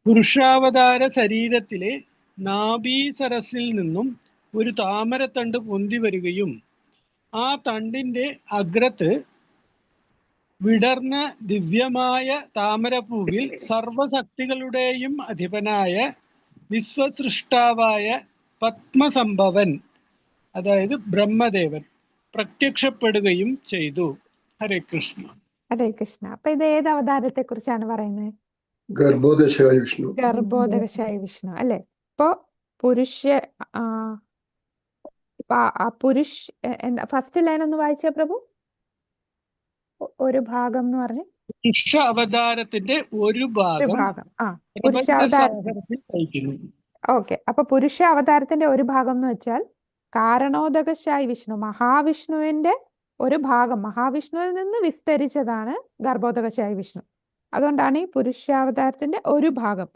പുരുഷാവതാര ശരീരത്തിലെ നാഭീസരസിൽ നിന്നും ഒരു താമരത്തണ്ട് പൊന്തി വരികയും ആ തണ്ടിന്റെ അഗ്രത്ത് വിടർന്ന ദിവ്യമായ താമരപ്പൂവിൽ സർവശക്തികളുടെയും അധിപനായ വിശ്വസൃഷ്ടാവായ പത്മസംഭവൻ, അതായത് ബ്രഹ്മദേവൻ പ്രത്യക്ഷപ്പെടുകയും ചെയ്തു. ഹരേ കൃഷ്ണ. ഹരേ കൃഷ്ണ. അപ്പൊ ഇത് ഏത് അവതാരത്തെ കുറിച്ചാണ് പറയുന്നത്? ഗർഭോദശായ വിഷ്ണു. ഗർഭോദകശായ വിഷ്ണു അല്ലെ. ഇപ്പോ പുരുഷ് ഫസ്റ്റ് ലൈൻ ഒന്ന് വായിച്ചേ പ്രഭു. ഒരു ഭാഗം എന്ന് പറഞ്ഞ് പുരുഷ അവതാരത്തിന്റെ ഒരു ഭാഗം പുരുഷാവതാരം. വഹിക്കുന്നു. ഓക്കെ, അപ്പൊ പുരുഷ അവതാരത്തിന്റെ ഒരു ഭാഗം എന്ന് വെച്ചാൽ കാരണോദകശായി വിഷ്ണു, മഹാവിഷ്ണുവിന്റെ ഒരു ഭാഗം, മഹാവിഷ്ണുവിൽ നിന്ന് വിസ്തരിച്ചതാണ് ഗർഭോദകശായി വിഷ്ണു. അതുകൊണ്ടാണ് ഈ പുരുഷാവതാരത്തിന്റെ ഒരു ഭാഗം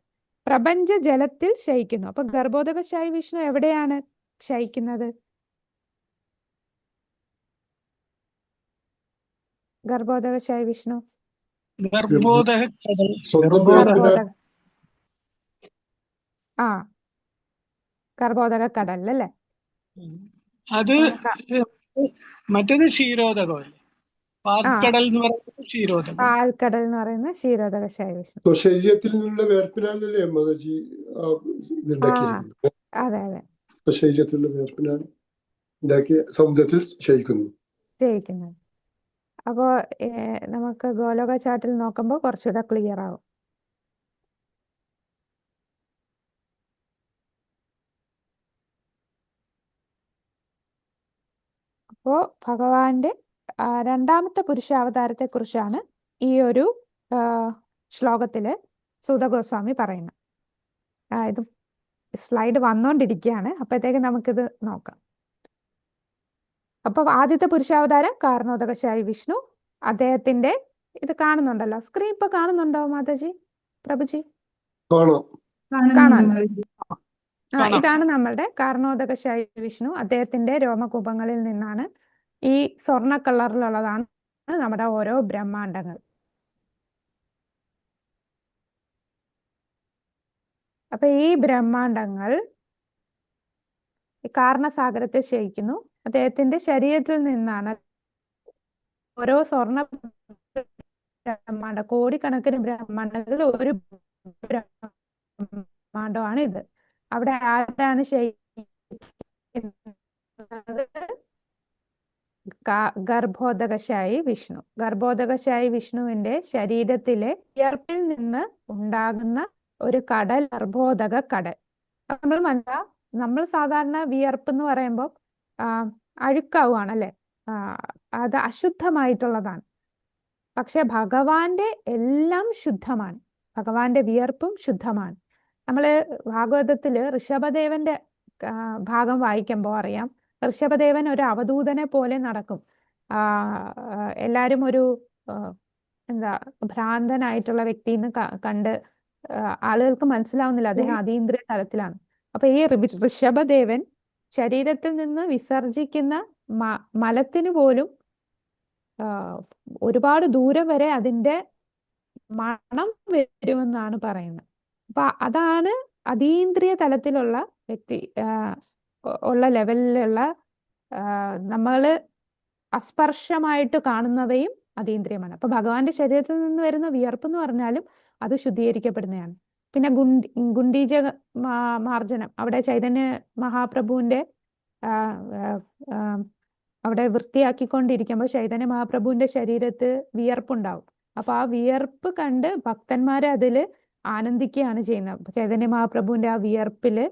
പ്രപഞ്ച ജലത്തിൽ ശയിക്കുന്നു. അപ്പൊ ഗർഭോദകശായി വിഷ്ണു എവിടെയാണ് ശയിക്കുന്നത്? ഗർഭോദകശായി വിഷ്ണു ഗർഭോദക സ്വന്തം ഗർഭോദക ഗർഭോദക കടലിലല്ലേ? അത് മറ്റേത് ക്ഷീരോദകമല്ലേ? പാൽക്കടൽ എന്ന് പറയുന്നത് ക്ഷീരോദകം. പാൽക്കടൽ എന്ന് പറയുന്നത് ക്ഷീരോദകശായി വിഷ്ണു. ശരീരത്തിൽ നിന്നുള്ള വേർപ്പിനാലല്ലേ മാതാജി ഇതുണ്ടാക്കിയിരിക്കുന്നത്? അതെ അതെ, ശരീരത്തിലുള്ള വേർപ്പിനാൽ ഉണ്ടാക്കിയ സമുദ്രത്തിൽ ശയിക്കുന്നു. ജയിക്കുന്നത്. അപ്പോൾ നമുക്ക് ഗോലോക ചാർട്ടിൽ നോക്കുമ്പോൾ കുറച്ചുകൂടെ ക്ലിയർ ആവും. അപ്പോൾ ഭഗവാന്റെ രണ്ടാമത്തെ പുരുഷാവതാരത്തെ കുറിച്ചാണ് ഈ ഒരു ശ്ലോകത്തില് സൂത ഗോസ്വാമി പറയുന്നത്. ഇത് സ്ലൈഡ് വന്നുകൊണ്ടിരിക്കുകയാണ്, അപ്പോഴത്തേക്ക് നമുക്കിത് നോക്കാം. അപ്പൊ ആദ്യത്തെ പുരുഷാവതാരം കാരണോദകശായി വിഷ്ണു. അദ്ദേഹത്തിന്റെ ഇത് കാണുന്നുണ്ടല്ലോ, സ്ക്രീൻ ഇപ്പൊ കാണുന്നുണ്ടോ മാതാജി, പ്രഭുജി? കാണാം. ഇതാണ് നമ്മളുടെ കാരണോദകശായി വിഷ്ണു. അദ്ദേഹത്തിന്റെ രോമകൂപങ്ങളിൽ നിന്നാണ് ഈ സ്വർണ്ണ കളറിലുള്ളതാണ് നമ്മുടെ ഓരോ ബ്രഹ്മാണ്ടങ്ങൾ. അപ്പൊ ഈ ബ്രഹ്മാണ്ടങ്ങൾ കാരണസാഗരത്തിൽ ശയിക്കുന്നു. അദ്ദേഹത്തിന്റെ ശരീരത്തിൽ നിന്നാണ് ഓരോ സ്വർണ്ണ ബ്രഹ്മാണ്ട, കോടിക്കണക്കിന് ബ്രഹ്മാണ്ടത്തിൽ ഒരു ബ്രഹ്മാണ്ടമാണ് ഇത്. അവിടെ ആരാണ് ശയിക്കുന്നത്? ഗർഭോദകശായി വിഷ്ണു. ഗർഭോദകശായി വിഷ്ണുവിന്റെ ശരീരത്തിലെ വിയർപ്പിൽ നിന്ന് ഉണ്ടാകുന്ന ഒരു കടൽ, ഗർഭോദക കടൽ. നമ്മൾ സാധാരണ വിയർപ്പ് എന്ന് പറയുമ്പോൾ അഴുക്കാവുകയാണല്ലേ, അത് അശുദ്ധമായിട്ടുള്ളതാണ്. പക്ഷെ ഭഗവാന്റെ എല്ലാം ശുദ്ധമാണ്, ഭഗവാന്റെ വിയർപ്പും ശുദ്ധമാണ്. നമ്മള് ഭാഗവതത്തില് ഋഷഭദേവന്റെ ഭാഗം വായിക്കുമ്പോൾ അറിയാം, ഋഷഭദേവൻ ഒരു അവധൂതനെ പോലെ നടക്കും. എല്ലാരും ഒരു ഭ്രാന്തനായിട്ടുള്ള വ്യക്തിന്ന് കണ്ട് ആളുകൾക്ക് മനസ്സിലാവുന്നില്ല അദ്ദേഹം അതീന്ദ്രിയ തലത്തിലാണ്. അപ്പൊ ഈ ഋഷഭദേവൻ ശരീരത്തിൽ നിന്ന് വിസർജിക്കുന്ന മലത്തിന് പോലും ഒരുപാട് ദൂരം വരെ അതിന്റെ മണം വരുമെന്നാണ് പറയുന്നത്. അപ്പൊ അതാണ് അതീന്ദ്രിയ തലത്തിലുള്ള വ്യക്തി ഉള്ള ലെവലിലുള്ള നമ്മള് അസ്പർശമായിട്ട് കാണുന്നവയും അതീന്ദ്രിയമാണ്. അപ്പൊ ഭഗവാന്റെ ശരീരത്തിൽ നിന്ന് വരുന്ന വിയർപ്പ് എന്ന് പറഞ്ഞാലും അത് ശുദ്ധീകരിക്കപ്പെടുന്നതാണ്. പിന്നെ ഗുണ്ടീജ മാർജനം, അവിടെ ചൈതന്യ മഹാപ്രഭുവിന്റെ അവിടെ വൃത്തിയാക്കിക്കൊണ്ടിരിക്കുമ്പോൾ ചൈതന്യ മഹാപ്രഭുവിന്റെ ശരീരത്ത് വിയർപ്പുണ്ടാവും. അപ്പൊ ആ വിയർപ്പ് കണ്ട് ഭക്തന്മാരെ അതില് ആനന്ദിക്കുകയാണ് ചെയ്യുന്നത്. ചൈതന്യ മഹാപ്രഭുവിന്റെ ആ വിയർപ്പില്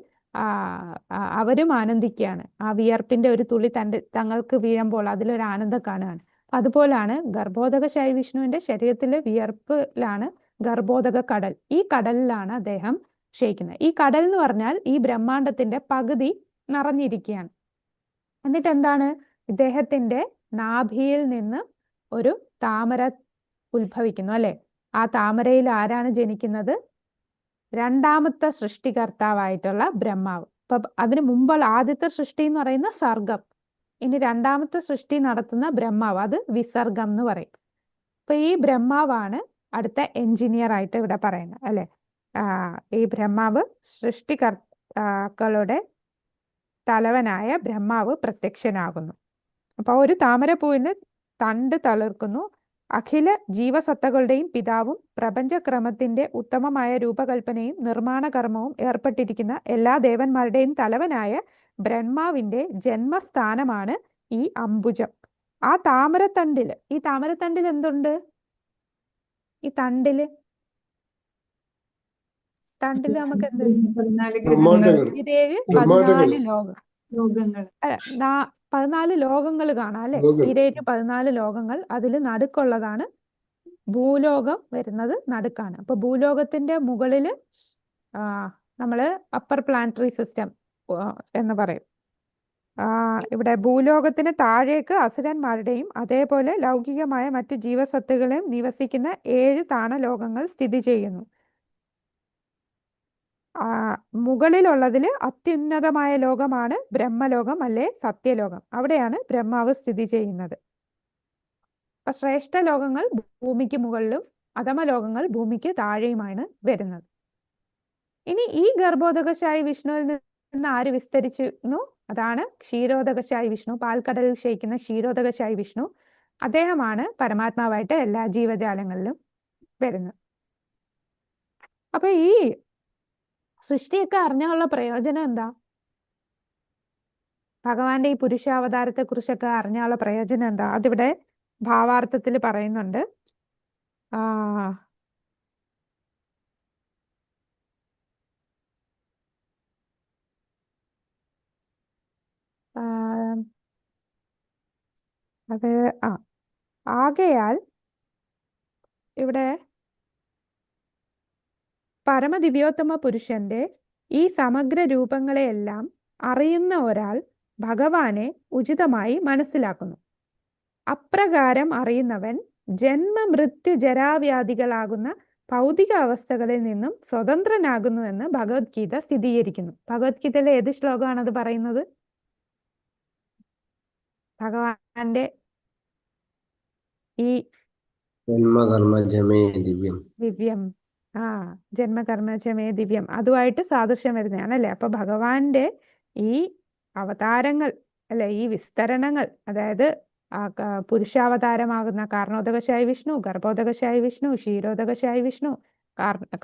അവരും ആനന്ദിക്കുകയാണ്. ആ വിയർപ്പിന്റെ ഒരു തുള്ളി തങ്ങൾക്ക് വീഴുമ്പോൾ അതിലൊരു ആനന്ദം കാണുകയാണ്. അതുപോലാണ് ഗർഭോദകശായി വിഷ്ണുവിന്റെ ശരീരത്തിലെ വിയർപ്പിലാണ് ഗർഭോദക കടൽ. ഈ കടലിലാണ് അദ്ദേഹം ക്ഷയിക്കുന്നത്. ഈ കടൽ എന്ന് പറഞ്ഞാൽ ഈ ബ്രഹ്മാണ്ടത്തിന്റെ പകുതി നിറഞ്ഞിരിക്കുകയാണ്. എന്നിട്ട് എന്താണ്, ഇദ്ദേഹത്തിന്റെ നാഭിയിൽ നിന്ന് ഒരു താമര ഉത്ഭവിക്കുന്നു അല്ലെ. ആ താമരയിൽ ആരാണ് ജനിക്കുന്നത്? രണ്ടാമത്തെ സൃഷ്ടികർത്താവായിട്ടുള്ള ബ്രഹ്മാവ്. അപ്പൊ അതിനു മുമ്പുള്ള ആദ്യത്തെ സൃഷ്ടി എന്ന് പറയുന്ന സർഗം, ഇനി രണ്ടാമത്തെ സൃഷ്ടി നടത്തുന്ന ബ്രഹ്മാവ്, അത് വിസർഗം എന്ന് പറയും. അപ്പൊ ഈ ബ്രഹ്മാവാണ് അടുത്ത എഞ്ചിനീയർ ആയിട്ട് ഇവിടെ പറയുന്നത് അല്ലെ. ഈ ബ്രഹ്മാവ് സൃഷ്ടികർത്താക്കളുടെ തലവനായ ബ്രഹ്മാവ് പ്രത്യക്ഷനാകുന്നു. അപ്പൊ ഒരു താമരപ്പൂവിന് തണ്ട് തളിർക്കുന്നു. അഖില ജീവസത്തകളുടെയും പിതാവും പ്രപഞ്ചക്രമത്തിന്റെ ഉത്തമമായ രൂപകൽപ്പനയും നിർമ്മാണ കർമ്മവും ഏർപ്പെട്ടിരിക്കുന്ന എല്ലാ ദേവന്മാരുടെയും തലവനായ ബ്രഹ്മാവിന്റെ ജന്മസ്ഥാനമാണ് ഈ അംബുജം. ഈ താമരത്തണ്ടിൽ എന്തുണ്ട്? ഈ തണ്ടില് നമുക്ക് എന്ത്? 14 ബ്രഹ്മാണ്ടങ്ങൾ 14 ലോകം. ലോകങ്ങൾ. 14 ലോകങ്ങൾ കാണാം അല്ലെ? ലോകങ്ങൾ. 14 ലോകങ്ങൾ. അതിൽ നടുക്കുള്ളതാണ് ഭൂലോകം വരുന്നത് നടുക്കാണ്. അപ്പൊ ഭൂലോകത്തിന്റെ മുകളില് നമ്മള് അപ്പർ പ്ലാനറ്ററി സിസ്റ്റം എന്ന് പറയും. ഇവിടെ ഭൂലോകത്തിന് താഴേക്ക് അസുരന്മാരുടെയും അതേപോലെ ലൗകികമായ മറ്റ് ജീവസത്തുകളെയും നിവസിക്കുന്ന 7 താണലോകങ്ങൾ സ്ഥിതി ചെയ്യുന്നു. മുകളിലുള്ളതിൽ അത്യുന്നതമായ ലോകമാണ് ബ്രഹ്മലോകം അല്ലെ സത്യലോകം. അവിടെയാണ് ബ്രഹ്മാവ് സ്ഥിതി ചെയ്യുന്നത്. അപ്പൊ ശ്രേഷ്ഠ ലോകങ്ങൾ ഭൂമിക്ക് മുകളിലും അധമലോകങ്ങൾ ഭൂമിക്ക് താഴെയുമാണ് വരുന്നത്. ഇനി ഈ ഗർഭോദകശായി വിഷ്ണുവിൽ നിന്ന് ആര് വിസ്തരിച്ചിരുന്നു? അതാണ് ക്ഷീരോദകശായി വിഷ്ണു. പാൽക്കടലിൽ ശയിക്കുന്ന ക്ഷീരോദകശായി വിഷ്ണു. അദ്ദേഹമാണ് പരമാത്മാവായിട്ട് എല്ലാ ജീവജാലങ്ങളിലും വരുന്നത്. അപ്പൊ ഈ സൃഷ്ടിയൊക്കെ അറിഞ്ഞുള്ള പ്രയോജനം എന്താ? ഭഗവാന്റെ ഈ പുരുഷാവതാരത്തെ കുറിച്ചൊക്കെ അറിഞ്ഞുള്ള പ്രയോജനം എന്താ? അതിവിടെ ഭാവാർത്ഥത്തിൽ പറയുന്നുണ്ട്. അത് ആകയാൽ ഇവിടെ പരമദിവ്യോത്തമ പുരുഷന്റെ ഈ സമഗ്ര രൂപങ്ങളെയെല്ലാം അറിയുന്ന ഒരാൾ ഭഗവാനെ ഉചിതമായി മനസ്സിലാക്കുന്നു. അപ്രകാരം അറിയുന്നവൻ ജന്മമൃത്യു ജരാവ്യാധികളാകുന്ന ഭൗതിക അവസ്ഥകളിൽ നിന്നും സ്വതന്ത്രനാകുന്നുവെന്ന് ഭഗവത്ഗീത സ്ഥിരീകരിക്കുന്നു. ഭഗവത്ഗീതയിലെ ഏത് ശ്ലോകമാണത് പറയുന്നത്? ഭഗവാന്റെ ഈ ജന്മകർമ്മജമേ ദിവ്യം ജന്മകർമ്മജമേ ദിവ്യം അതുമായിട്ട് സാദൃശ്യം വരുന്നതാണ് അല്ലെ? അപ്പൊ ഭഗവാന്റെ ഈ അവതാരങ്ങൾ അല്ലെ, ഈ വിസ്തരണങ്ങൾ, അതായത് പുരുഷാവതാരമാകുന്ന കാരണോദകശായി വിഷ്ണു, ഗർഭോദകശായി വിഷ്ണു, ക്ഷീരോദകശായി വിഷ്ണു.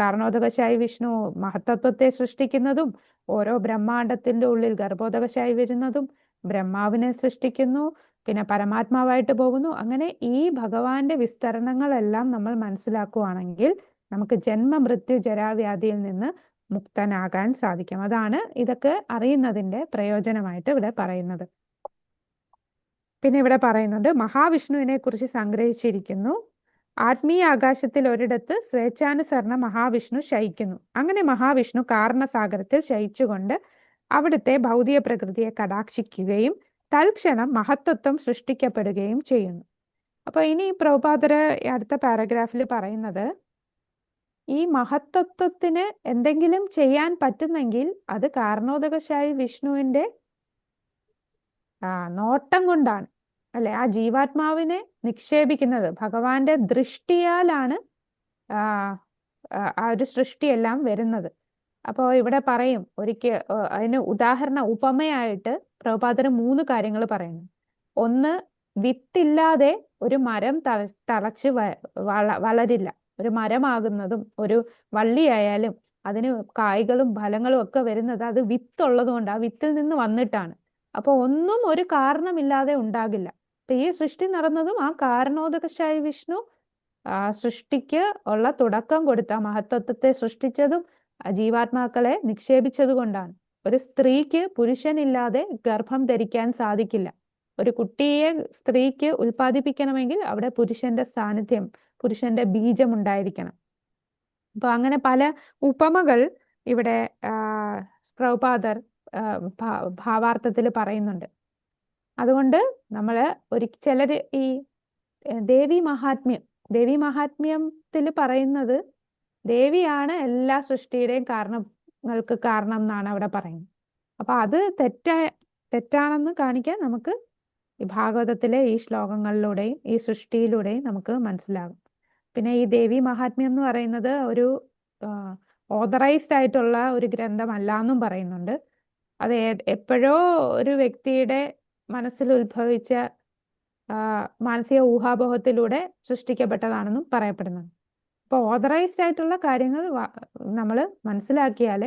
കാരണോദകശായി വിഷ്ണു മഹത്തത്വത്തെ സൃഷ്ടിക്കുന്നതും ഓരോ ബ്രഹ്മാണ്ടത്തിന്റെ ഉള്ളിൽ ഗർഭോദകശായി വരുന്നതും ബ്രഹ്മാവിനെ സൃഷ്ടിക്കുന്നു, പിന്നെ പരമാത്മാവായിട്ട് പോകുന്നു. അങ്ങനെ ഈ ഭഗവാന്റെ വിസ്തരണങ്ങളെല്ലാം നമ്മൾ മനസ്സിലാക്കുകയാണെങ്കിൽ നമുക്ക് ജന്മമൃത്യു ജരാവ്യാധിയിൽ നിന്ന് മുക്തനാകാൻ സാധിക്കും. അതാണ് ഇതൊക്കെ അറിയുന്നതിന്റെ പ്രയോജനമായിട്ട് ഇവിടെ പറയുന്നത്. പിന്നെ ഇവിടെ പറയുന്നുണ്ട് മഹാവിഷ്ണുവിനെ കുറിച്ച് സംഗ്രഹിച്ചിരിക്കുന്നു. ആത്മീയ ആകാശത്തിൽ ഒരിടത്ത് സ്വേച്ഛാനുസരണം മഹാവിഷ്ണു ശയിക്കുന്നു. അങ്ങനെ മഹാവിഷ്ണു കാരണസാഗരത്തിൽ ശയിച്ചുകൊണ്ട് അവിടുത്തെ ഭൗതിക പ്രകൃതിയെ കടാക്ഷിക്കുകയും തൽക്ഷണം മഹത്വത്വം സൃഷ്ടിക്കപ്പെടുകയും ചെയ്യുന്നു. അപ്പൊ ഇനി പ്രഭുപാദർ അടുത്ത പാരഗ്രാഫിൽ പറയുന്നത്, ഈ മഹത്തത്വത്തിന് എന്തെങ്കിലും ചെയ്യാൻ പറ്റുന്നെങ്കിൽ അത് കാരണോദകശായി വിഷ്ണുവിന്റെ നോട്ടം കൊണ്ടാണ് അല്ലെ? ആ ജീവാത്മാവിനെ നിക്ഷേപിക്കുന്നത് ഭഗവാന്റെ ദൃഷ്ടിയാലാണ് ആ ഒരു സൃഷ്ടിയെല്ലാം വരുന്നത്. അപ്പോൾ ഇവിടെ പറയും അതിന് ഉപമയായിട്ട് പ്രഭുപാദർ 3 കാര്യങ്ങൾ പറയുന്നു. ഒന്ന്, വിത്തില്ലാതെ ഒരു മരം തളച്ച് വളരില്ല. ഒരു മരമാകുന്നതും ഒരു വള്ളിയായാലും അതിന് കായ്കളും ഫലങ്ങളും ഒക്കെ വരുന്നത് അത് വിത്തുള്ളത് കൊണ്ട്, ആ വിത്തിൽ നിന്ന് വന്നിട്ടാണ്. അപ്പൊ ഒന്നും ഒരു കാരണമില്ലാതെ ഉണ്ടാകില്ല. അപ്പൊ ഈ സൃഷ്ടി നടന്നതും ആ കാരണോദകശായി വിഷ്ണു സൃഷ്ടിക്ക് ഉള്ള തുടക്കം കൊടുത്ത മഹത്വത്തെ സൃഷ്ടിച്ചതും ജീവാത്മാക്കളെ നിക്ഷേപിച്ചത് കൊണ്ടാണ്. ഒരു സ്ത്രീക്ക് പുരുഷനില്ലാതെ ഗർഭം ധരിക്കാൻ സാധിക്കില്ല. ഒരു കുട്ടിയെ സ്ത്രീക്ക് ഉൽപ്പാദിപ്പിക്കണമെങ്കിൽ അവിടെ പുരുഷന്റെ സാന്നിധ്യം, പുരുഷന്റെ ബീജം ഉണ്ടായിരിക്കണം. അപ്പൊ അങ്ങനെ പല ഉപമകൾ ഇവിടെ പ്രഭുപാദർ ഭാവാർത്ഥത്തിൽ പറയുന്നുണ്ട്. അതുകൊണ്ട് ചിലര് ഈ ദേവി മഹാത്മ്യത്തിൽ പറയുന്നത് ദേവിയാണ് എല്ലാ സൃഷ്ടിയുടെയും കാരണങ്ങൾക്ക് കാരണം എന്നാണ് അവിടെ പറയുന്നത്. അപ്പൊ അത് തെറ്റാണെന്ന് കാണിക്കാൻ നമുക്ക് ഈ ഭാഗവതത്തിലെ ഈ ശ്ലോകങ്ങളിലൂടെയും ഈ സൃഷ്ടിയിലൂടെയും നമുക്ക് മനസ്സിലാകും. പിന്നെ ഈ ദേവി മഹാത്മ്യം എന്ന് പറയുന്നത് ഓതറൈസ്ഡ് ആയിട്ടുള്ള ഒരു ഗ്രന്ഥമല്ല എന്നും പറയുന്നുണ്ട്. അത് എപ്പോഴോ ഒരു വ്യക്തിയുടെ മനസ്സിൽ ഉത്ഭവിച്ച മാനസിക ഊഹാപോഹത്തിലൂടെ സൃഷ്ടിക്കപ്പെട്ടതാണെന്നും പറയപ്പെടുന്നുണ്ട്. അപ്പോൾ ഓതറൈസ്ഡ് ആയിട്ടുള്ള കാര്യങ്ങൾ നമ്മൾ മനസ്സിലാക്കിയാൽ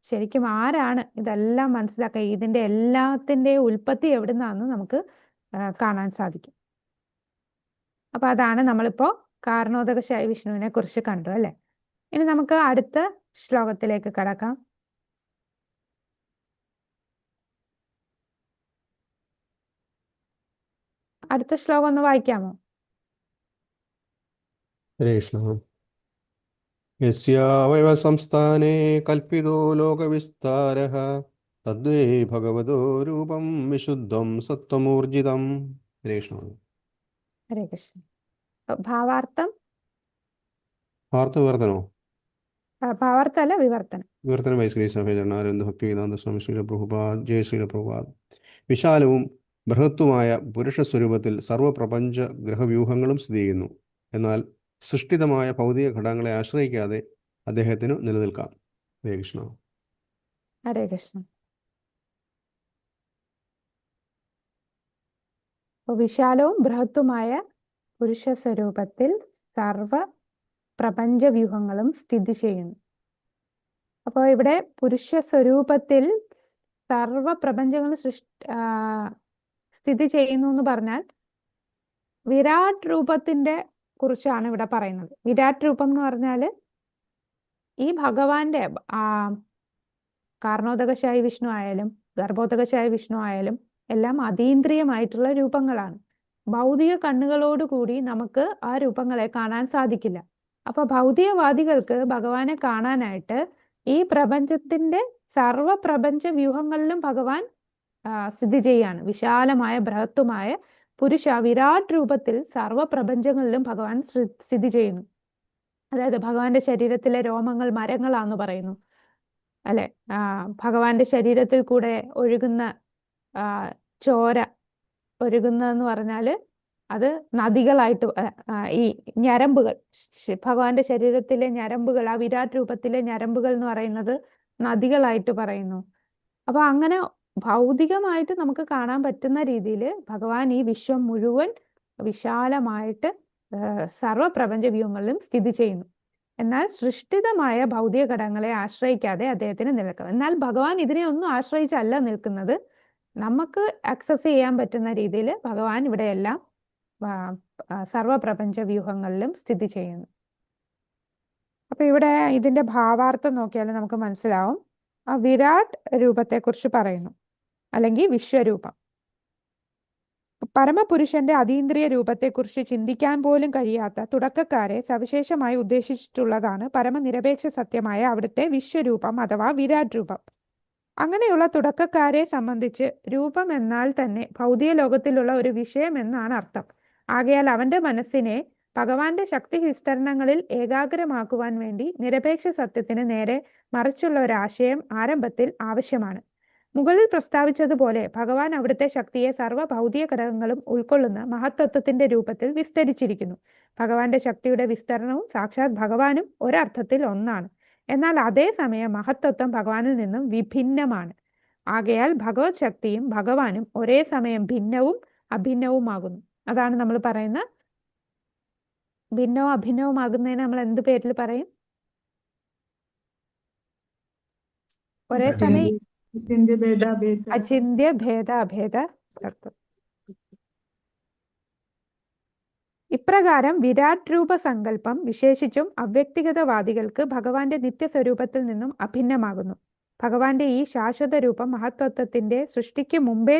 ശരിക്കും ആരാണ് ഇതെല്ലാം മനസ്സിലാക്കുക, ഇതിൻ്റെ എല്ലാത്തിൻ്റെയും ഉൽപ്പത്തി എവിടുന്നാന്ന് നമുക്ക് കാണാൻ സാധിക്കും. അപ്പോൾ അതാണ് നമ്മളിപ്പോൾ കാരണോദക ശൈവിഷ്ണുവിനെ കുറിച്ച് കണ്ടു അല്ലേ. ഇനി നമുക്ക് അടുത്ത ശ്ലോകത്തിലേക്ക് കടക്കാം. അടുത്ത ശ്ലോകം ഒന്ന് വായിക്കാമോ? ഹരേ കൃഷ്ണ. യസ്യാവയവ സംസ്ഥാനേ കൽപ്പിതോ ലോകവിസ്താരഃ തദ്വേ ഭഗവതോ രൂപം വിശുദ്ധം സത്വമൂർജിതം. ഹരേ കൃഷ്ണ. ഹരേ കൃഷ്ണ. ഭാവാർത്ഥം? വാർത്തവിവർത്തനോ? ഭാവാർത്ഥമല്ല, വിവർത്തനം. വിവർത്തനമായി ശ്രീ സഭേജനാനന്ദ ഭക്തിവേദാന്ത സ്വാമി ശ്രീല പ്രഭുപാദ്. ജയ ശ്രീല പ്രഭുപാദ്. വിശാലവും ബൃഹത്തുമായ പുരുഷ സ്വരൂപത്തിൽ സർവപ്രപഞ്ച ഗ്രഹവ്യൂഹങ്ങളും സ്ഥിതി ചെയ്യുന്നു. എന്നാൽ സൃഷ്ടിതമായ ഭൗതിക ഘടകങ്ങളെ ആശ്രയിക്കാതെ അദ്ദേഹത്തിന് നിലനിൽക്കാം. ഹരേ കൃഷ്ണ. ഹരേ കൃഷ്ണ. വിശാലവും ബൃഹത്തുമായ പുരുഷ സ്വരൂപത്തിൽ സർവ പ്രപഞ്ച വ്യൂഹങ്ങളും സ്ഥിതി ചെയ്യുന്നു. അപ്പോൾ ഇവിടെ പുരുഷ സ്വരൂപത്തിൽ സർവ പ്രപഞ്ചങ്ങളും സ്ഥിതി ചെയ്യുന്നു എന്ന് പറഞ്ഞാൽ വിരാട് രൂപത്തിന്റെ കുറിച്ചാണ് ഇവിടെ പറയുന്നത്. വിരാട് രൂപം എന്ന് പറഞ്ഞാൽ ഈ ഭഗവാന്റെ കാരണോദകശായി വിഷ്ണു ആയാലും ഗർഭോദകശായി വിഷ്ണു ആയാലും എല്ലാം അതീന്ദ്രിയമായിട്ടുള്ള രൂപങ്ങളാണ്. ഭൗതിക കണ്ണുകളോടുകൂടി നമുക്ക് ആ രൂപങ്ങളെ കാണാൻ സാധിക്കില്ല. അപ്പൊ ഭൗതികവാദികൾക്ക് ഭഗവാനെ കാണാനായിട്ട് ഈ പ്രപഞ്ചത്തിന്റെ സർവ പ്രപഞ്ച വ്യൂഹങ്ങളിലും ഭഗവാൻ സ്ഥിതി ചെയ്യാണ്. വിശാലമായ ബൃഹത്തുമായ പുരുഷ വിരാട് രൂപത്തിൽ സർവ പ്രപഞ്ചങ്ങളിലും ഭഗവാൻ സ്ഥിതി ചെയ്യുന്നു. അതായത് ഭഗവാന്റെ ശരീരത്തിലെ രോമങ്ങൾ മരങ്ങളാന്ന് പറയുന്നു അല്ലെ. ഭഗവാന്റെ ശരീരത്തിൽ കൂടെ ഒഴുകുന്ന ചോര ഒഴുകുന്നതെന്ന് പറഞ്ഞാൽ അത് നദികളായിട്ട്, ഈ ഞരമ്പുകൾ, ഭഗവാന്റെ ശരീരത്തിലെ ഞരമ്പുകൾ, ആ വിരാട് രൂപത്തിലെ ഞരമ്പുകൾ എന്ന് പറയുന്നത് നദികളായിട്ട് പറയുന്നു. അപ്പൊ അങ്ങനെ ഭൗതികമായിട്ട് നമുക്ക് കാണാൻ പറ്റുന്ന രീതിയിൽ ഭഗവാൻ ഈ വിശ്വം മുഴുവൻ വിശാലമായിട്ട് സർവപ്രപഞ്ച വ്യൂഹങ്ങളിലും സ്ഥിതി ചെയ്യുന്നു. എന്നാൽ സൃഷ്ടിതമായ ഭൗതിക ഘടകങ്ങളെ ആശ്രയിക്കാതെ അദ്ദേഹത്തിന് നിൽക്കാം. എന്നാൽ ഭഗവാൻ ഇതിനെ ഒന്നും ആശ്രയിച്ചല്ല നിൽക്കുന്നത്. നമുക്ക് ആക്സസ് ചെയ്യാൻ പറ്റുന്ന രീതിയിൽ ഭഗവാൻ ഇവിടെയെല്ലാം സർവപ്രപഞ്ച വ്യൂഹങ്ങളിലും സ്ഥിതി ചെയ്യുന്നു. അപ്പൊ ഇവിടെ ഇതിന്റെ ഭാവാർത്ഥം നോക്കിയാൽ നമുക്ക് മനസ്സിലാവും. ആ വിരാട് രൂപത്തെക്കുറിച്ച് പറയുന്നു, അല്ലെങ്കിൽ വിശ്വരൂപം. പരമപുരുഷന്റെ അതീന്ദ്രിയ രൂപത്തെക്കുറിച്ച് ചിന്തിക്കാൻ പോലും കഴിയാത്ത തുടക്കക്കാരെ സവിശേഷമായി ഉദ്ദേശിച്ചിട്ടുള്ളതാണ് പരമനിരപേക്ഷ സത്യമായ അവിടുത്തെ വിശ്വരൂപം അഥവാ വിരാട് രൂപം. അങ്ങനെയുള്ള തുടക്കക്കാരെ സംബന്ധിച്ച് രൂപം എന്നാൽ തന്നെ ഭൗതിക ലോകത്തിലുള്ള ഒരു വിഷയം എന്നാണ് അർത്ഥം. ആകയാൽ അവന്റെ മനസ്സിനെ ഭഗവാന്റെ ശക്തി വിസ്തരണങ്ങളിൽ ഏകാഗ്രമാക്കുവാൻ വേണ്ടി നിരപേക്ഷ സത്യത്തിന് നേരെ മറിച്ചുള്ള ഒരു ആശയം ആരംഭത്തിൽ ആവശ്യമാണ്. മുകളിൽ പ്രസ്താവിച്ചതുപോലെ ഭഗവാൻ അവിടുത്തെ ശക്തിയെ സർവ്വ ഭൗതിക ഘടകങ്ങളും ഉൾക്കൊള്ളുന്ന മഹത്തത്വത്തിന്റെ രൂപത്തിൽ വിസ്തരിച്ചിരിക്കുന്നു. ഭഗവാന്റെ ശക്തിയുടെ വിസ്തരണവും സാക്ഷാത് ഭഗവാനും ഒരർത്ഥത്തിൽ ഒന്നാണ്. എന്നാൽ അതേസമയം മഹത്തത്വം ഭഗവാനിൽ നിന്നും വിഭിന്നമാണ്. ആകയാൽ ഭഗവത് ശക്തിയും ഭഗവാനും ഒരേ സമയം ഭിന്നവും അഭിന്നവുമാകുന്നു. അതാണ് നമ്മൾ പറയുന്ന ഭിന്നവും അഭിന്നവുമാകുന്നതിന് നമ്മൾ എന്ത് പേരിൽ പറയും? ഒരേ സമയം അചിന്ത്യ ഭേദ അഭേദ തത്വം. ഇപ്രകാരം വിരാട് രൂപ സങ്കല്പം വിശേഷിച്ചും അവ്യക്തിഗതവാദികൾക്ക് ഭഗവാന്റെ നിത്യസ്വരൂപത്തിൽ നിന്നും അഭിന്നമാകുന്നു. ഭഗവാന്റെ ഈ ശാശ്വത രൂപം മഹത്വത്വത്തിന്റെ സൃഷ്ടിക്ക് മുമ്പേ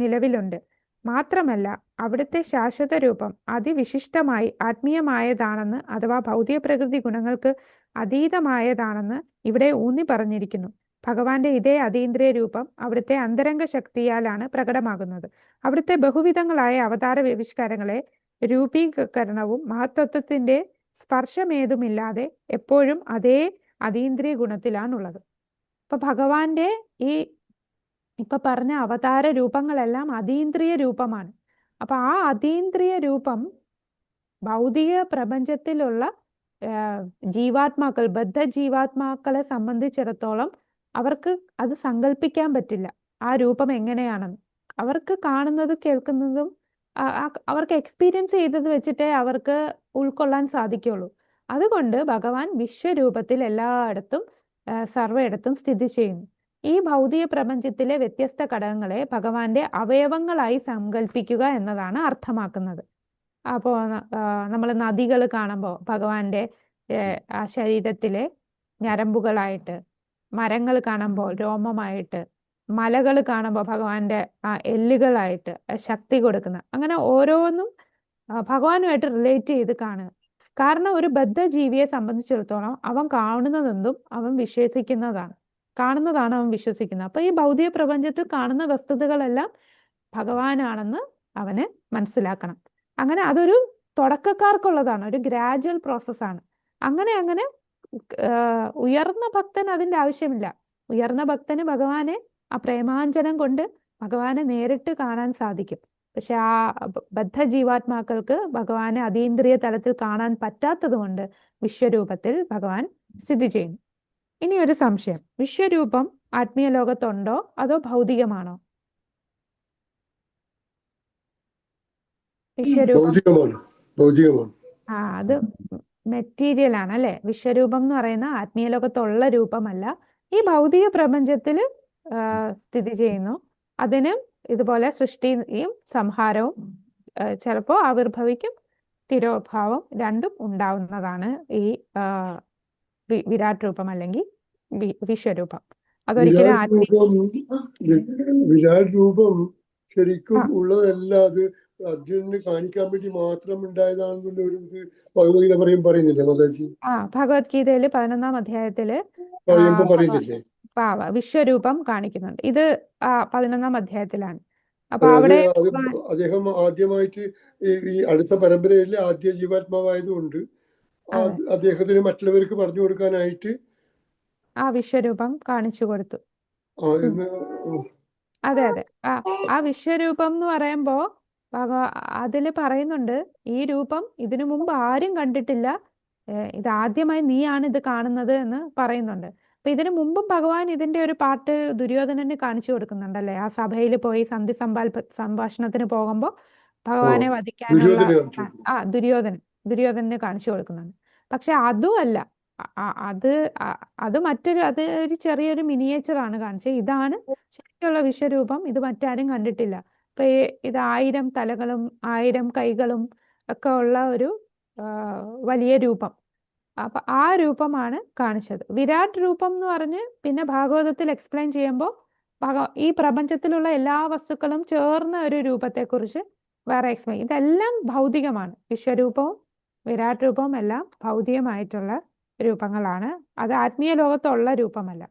നിലവിലുണ്ട്. മാത്രമല്ല അവിടുത്തെ ശാശ്വത രൂപം അതിവിശിഷ്ടമായി ആത്മീയമായതാണെന്ന് അഥവാ ഭൗതിക പ്രകൃതി ഗുണങ്ങൾക്ക് അതീതമായതാണെന്ന് ഇവിടെ ഊന്നി പറഞ്ഞിരിക്കുന്നു. ഭഗവാന്റെ ഇതേ അതീന്ദ്രിയ രൂപം അവിടുത്തെ അന്തരംഗ ശക്തിയാലാണ് പ്രകടമാകുന്നത്. അവിടുത്തെ ബഹുവിധങ്ങളായ അവതാര വ്യവിഷ്കാരങ്ങളെ രൂപീകരണവും മഹത്വത്വത്തിന്റെ സ്പർശമേതുമില്ലാതെ എപ്പോഴും അതേ അതീന്ദ്രിയ ഗുണത്തിലാണുള്ളത്. അപ്പൊ ഭഗവാന്റെ ഈ ഇപ്പൊ പറഞ്ഞ അവതാര രൂപങ്ങളെല്ലാം അതീന്ദ്രിയ രൂപമാണ്. അപ്പൊ ആ അതീന്ദ്രിയ രൂപം ഭൗതിക പ്രപഞ്ചത്തിലുള്ള ജീവാത്മാക്കൾ, ബദ്ധ ജീവാത്മാക്കളെ സംബന്ധിച്ചിടത്തോളം അവർക്ക് അത് സങ്കല്പിക്കാൻ പറ്റില്ല ആ രൂപം എങ്ങനെയാണെന്ന്. അവർക്ക് കാണുന്നത് കേൾക്കുന്നതും അവർക്ക് എക്സ്പീരിയൻസ് ചെയ്തത് വെച്ചിട്ടേ അവർക്ക് ഉൾക്കൊള്ളാൻ സാധിക്കുള്ളൂ. അതുകൊണ്ട് ഭഗവാൻ വിശ്വരൂപത്തിൽ എല്ലായിടത്തും സർവ്വയിടത്തും സ്ഥിതി ചെയ്യുന്നു. ഈ ഭൗതിക പ്രപഞ്ചത്തിലെ വ്യത്യസ്ത ഘടകങ്ങളെ ഭഗവാന്റെ അവയവങ്ങളായി സങ്കല്പിക്കുക എന്നതാണ് അർത്ഥമാക്കുന്നത്. അപ്പോൾ നമ്മൾ നദികൾ കാണുമ്പോൾ ഭഗവാന്റെ ആ ശരീരത്തിലെ ഞരമ്പുകളായിട്ട്, മരങ്ങൾ കാണുമ്പോൾ രോമമായിട്ട്, മലകൾ കാണുമ്പോൾ ഭഗവാന്റെ ആ എല്ലുകളായിട്ട് ശക്തി കൊടുക്കുന്ന, അങ്ങനെ ഓരോന്നും ഭഗവാനുമായിട്ട് റിലേറ്റ് ചെയ്ത് കാണുക. കാരണം ഒരു ബദ്ധജീവിയെ സംബന്ധിച്ചിടത്തോളം അവൻ കാണുന്നതെന്തും അവൻ വിശ്വസിക്കുന്നതാണ്, കാണുന്നതാണ് അവൻ വിശ്വസിക്കുന്നത്. അപ്പൊ ഈ ഭൗതിക പ്രപഞ്ചത്തിൽ കാണുന്ന വസ്തുതകളെല്ലാം ഭഗവാനാണെന്ന് അവന് മനസ്സിലാക്കണം. അങ്ങനെ അതൊരു തുടക്കക്കാർക്കുള്ളതാണ്, ഒരു ഗ്രാജുവൽ പ്രോസസ്സാണ്. അങ്ങനെ അങ്ങനെ ഉയർന്ന ഭക്തൻ അതിൻ്റെ ആവശ്യമില്ല. ഉയർന്ന ഭക്തന് ഭഗവാനെ ആ പ്രേമാഞ്ജനം കൊണ്ട് ഭഗവാനെ നേരിട്ട് കാണാൻ സാധിക്കും. പക്ഷെ ആ ബദ്ധജീവാത്മാക്കൾക്ക് ഭഗവാനെ അതീന്ദ്രിയ തലത്തിൽ കാണാൻ പറ്റാത്തത് കൊണ്ട് വിശ്വരൂപത്തിൽ ഭഗവാൻ സ്ഥിതി ചെയ്യുന്നു. ഇനി ഒരു സംശയം, വിശ്വരൂപം ആത്മീയ ലോകത്തുണ്ടോ അതോ ഭൗതികമാണോ? വിശ്വരൂപം ഭൗതികമാണ്. അത് മെറ്റീരിയൽ ആണ് അല്ലെ? വിശ്വരൂപം എന്ന് പറയുന്ന ആത്മീയ ലോകത്തുള്ള രൂപമല്ല, ഈ ഭൗതിക പ്രപഞ്ചത്തിൽ സ്ഥിതി ചെയ്യുന്നു. അതിനും ഇതുപോലെ സൃഷ്ടിയും സംഹാരവും ചിലപ്പോൾ ആവിർഭവിക്കും, തിരോഭാവം രണ്ടും ഉണ്ടാവുന്നതാണ് ഈ വിരാട് രൂപം അല്ലെങ്കിൽ വിശ്വരൂപം. അതൊരിക്കലും വിരാട് രൂപം ശരിക്കും ഉള്ളതല്ല, അത് അർജുനന് കാണിക്കാൻ വേണ്ടി മാത്രം ഉണ്ടായതാണെന്നുള്ള ഒരു ഭഗവത്ഗീത പറയുന്നില്ലേ മാതാജി? ഭഗവത്ഗീതയില് 11-ാം അധ്യായത്തില് പറയുന്നില്ലേ വിശ്വരൂപം കാണിക്കുന്നുണ്ട്. ഇത് 11-ാം അധ്യായത്തിലാണ്. അപ്പൊ അവിടെ അദ്ദേഹം ആദ്യമായിട്ട് ഈ അടുത്ത പരമ്പരയിലെ ആദ്യ ജീവാത്മാവായതുകൊണ്ട് അദ്ദേഹത്തിന് മറ്റുള്ളവർക്ക് പറഞ്ഞു കൊടുക്കാനായിട്ട് ആ വിശ്വരൂപം കാണിച്ചു കൊടുത്തു. അതെ അതെ, ആ വിശ്വരൂപം എന്ന് പറയുമ്പോ അതില് പറയുന്നുണ്ട്, ഈ രൂപം ഇതിനു മുമ്പ് ആരും കണ്ടിട്ടില്ല, ഇത് ആദ്യമായി നീയാണ് ഇത് കാണുന്നത് എന്ന് പറയുന്നുണ്ട്. അപ്പൊ ഇതിനു മുമ്പും ഭഗവാൻ ഇതിന്റെ ഒരു പാട്ട് ദുര്യോധനന് കാണിച്ചു കൊടുക്കുന്നുണ്ടല്ലേ? ആ സഭയിൽ പോയി സന്ധി സംഭാഷണത്തിന് പോകുമ്പോ ഭഗവാനെ വധിക്കാനുള്ള ദുര്യോധനന് കാണിച്ചു കൊടുക്കുന്നുണ്ട്. പക്ഷെ അതുമല്ല, അത് ഒരു ചെറിയൊരു മിനിയേച്ചറാണ് കാണിച്ചത്. ഇതാണ് ശരിക്കുള്ള വിശ്വരൂപം. ഇത് മറ്റാരും കണ്ടിട്ടില്ല. ഇപ്പൊ ഇത് 1000 തലകളും 1000 കൈകളും ഒക്കെ ഉള്ള ഒരു വലിയ രൂപം. അപ്പൊ ആ രൂപമാണ് കാണിച്ചത്. വിരാട് രൂപം എന്ന് പറഞ്ഞ് പിന്നെ ഭാഗവതത്തിൽ എക്സ്പ്ലെയിൻ ചെയ്യുമ്പോൾ ഈ പ്രപഞ്ചത്തിലുള്ള എല്ലാ വസ്തുക്കളും ചേർന്ന ഒരു രൂപത്തെക്കുറിച്ച് വേറെ എക്സ്പ്ലെയിൻ. ഇതെല്ലാം ഭൗതികമാണ്. വിശ്വരൂപവും വിരാട് രൂപവും എല്ലാം ഭൗതികമായിട്ടുള്ള രൂപങ്ങളാണ്. അത് ആത്മീയ ലോകത്തുള്ള രൂപമല്ല.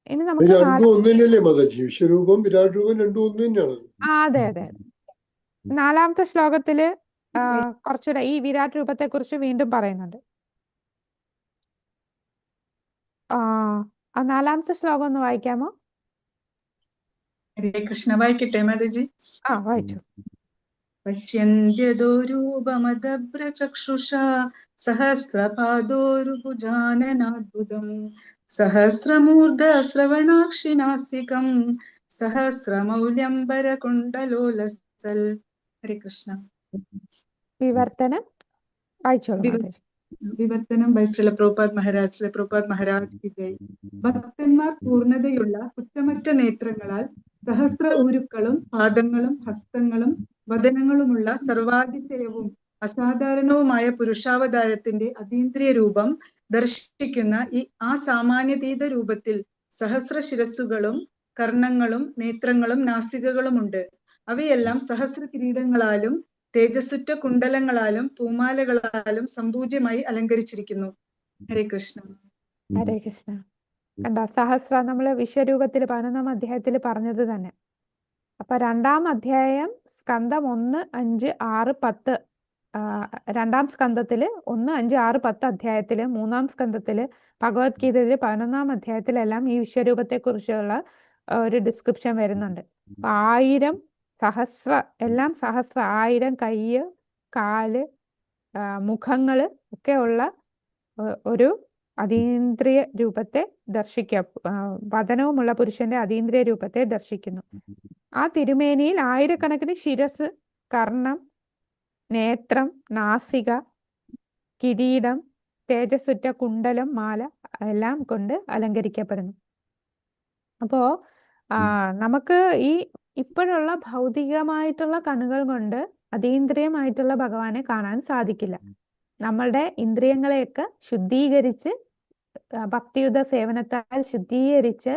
ഇനി നമുക്ക് വിശ്വരൂപം വിരാട് രൂപം രണ്ടും ഒന്ന് തന്നെയാണ്. അതെ അതെ, 4-ാമത്തെ ശ്ലോകത്തില് കുറച്ചുകൂടെ ഈ വിരാട് രൂപത്തെ കുറിച്ച് വീണ്ടും പറയുന്നുണ്ട്. 4-ാമത്തെ ശ്ലോകം ഒന്ന് വായിക്കാമോ? ഹരേ കൃഷ്ണ, വായിക്കട്ടെ മാതാജി? വായിച്ചു. പശ്യന്ത്യദോ രൂപമദഭ്രചക്ഷുഷാ സഹസ്രപാദോരുഭുജാനനാദ്ഭുതം സഹസ്രമൂർധ ശ്രവണാക്ഷിനാസികം സഹസ്രമൗല്യംബരകുണ്ടലോലസൽ. ഹരേ കൃഷ്ണ. വിവർത്തനം വായിച്ചോളൂ മാതാജി. വിവർത്തനം ബൈ ശ്രീല പ്രഭുപാദ് മഹാരാജ്. ശ്രീല പ്രഭുപാദ് മഹാരാജ് കി ജയ്. ഭക്തന്മാർ പൂർണ്ണതയുള്ള കുറ്റമറ്റ നേത്രങ്ങളാൽ സഹസ്ര ഊരുക്കളും പാദങ്ങളും ഹസ്തങ്ങളും വദനങ്ങളുമുള്ള സർവാതിശയവും അസാധാരണവുമായ പുരുഷാവതാരത്തിന്റെ അതീന്ദ്രിയ രൂപം ദർശിക്കുന്ന ആ സാമാന്യതീത രൂപത്തിൽ സഹസ്ര ശിരസ്സുകളും കർണങ്ങളും നേത്രങ്ങളും നാസികകളുമുണ്ട്. അവയെല്ലാം സഹസ്ര കിരീടങ്ങളാലും തേജസ്സുറ്റ കുണ്ടലങ്ങളാലും പൂമാലകളാലും സമ്പൂജ്യമായി അലങ്കരിച്ചിരിക്കുന്നു. ഹരേ കൃഷ്ണ. ഹരേ കൃഷ്ണ. കണ്ടോ, സഹസ്ര നമ്മള് വിശ്വരൂപത്തിൽ 11-ാം അധ്യായത്തിൽ പറഞ്ഞത് തന്നെ. അപ്പൊ 2-ാം അധ്യായം സ്കന്ധം 1, 5, 6, 10 2-ാം സ്കന്ധത്തില് 1, 5, 6, 10 അധ്യായത്തില് 3-ാം സ്കന്ധത്തില് ഭഗവത്ഗീതയില് 11-ാം അധ്യായത്തിലെല്ലാം ഈ വിശ്വരൂപത്തെ കുറിച്ചുള്ള ഒരു ഡിസ്ക്രിപ്ഷൻ വരുന്നുണ്ട്. 1000 സഹസ്ര, എല്ലാം സഹസ്ര, 1000 കയ്യ്, കാല്, മുഖങ്ങള് ഒക്കെ ഉള്ള ഒരു അതീന്ദ്രിയ രൂപത്തെ വദനവുമുള്ള പുരുഷന്റെ അതീന്ദ്രിയ രൂപത്തെ ദർശിക്കുന്നു. ആ തിരുമേനിയിൽ ആയിരക്കണക്കിന് ശിരസ്, കർണം, നേത്രം, നാസിക, കിരീടം, തേജസ്സുറ്റ കുണ്ടലം, മാല എല്ലാം കൊണ്ട് അലങ്കരിക്കപ്പെടുന്നു. അപ്പോ നമുക്ക് ഈ ഇപ്പോഴുള്ള ഭൗതികമായിട്ടുള്ള കണ്ണുകൾ കൊണ്ട് അതീന്ദ്രിയമായിട്ടുള്ള ഭഗവാനെ കാണാൻ സാധിക്കില്ല. നമ്മളുടെ ഇന്ദ്രിയങ്ങളെയൊക്കെ ശുദ്ധീകരിച്ച്, ഭക്തിയുത സേവനത്താൽ ശുദ്ധീകരിച്ച്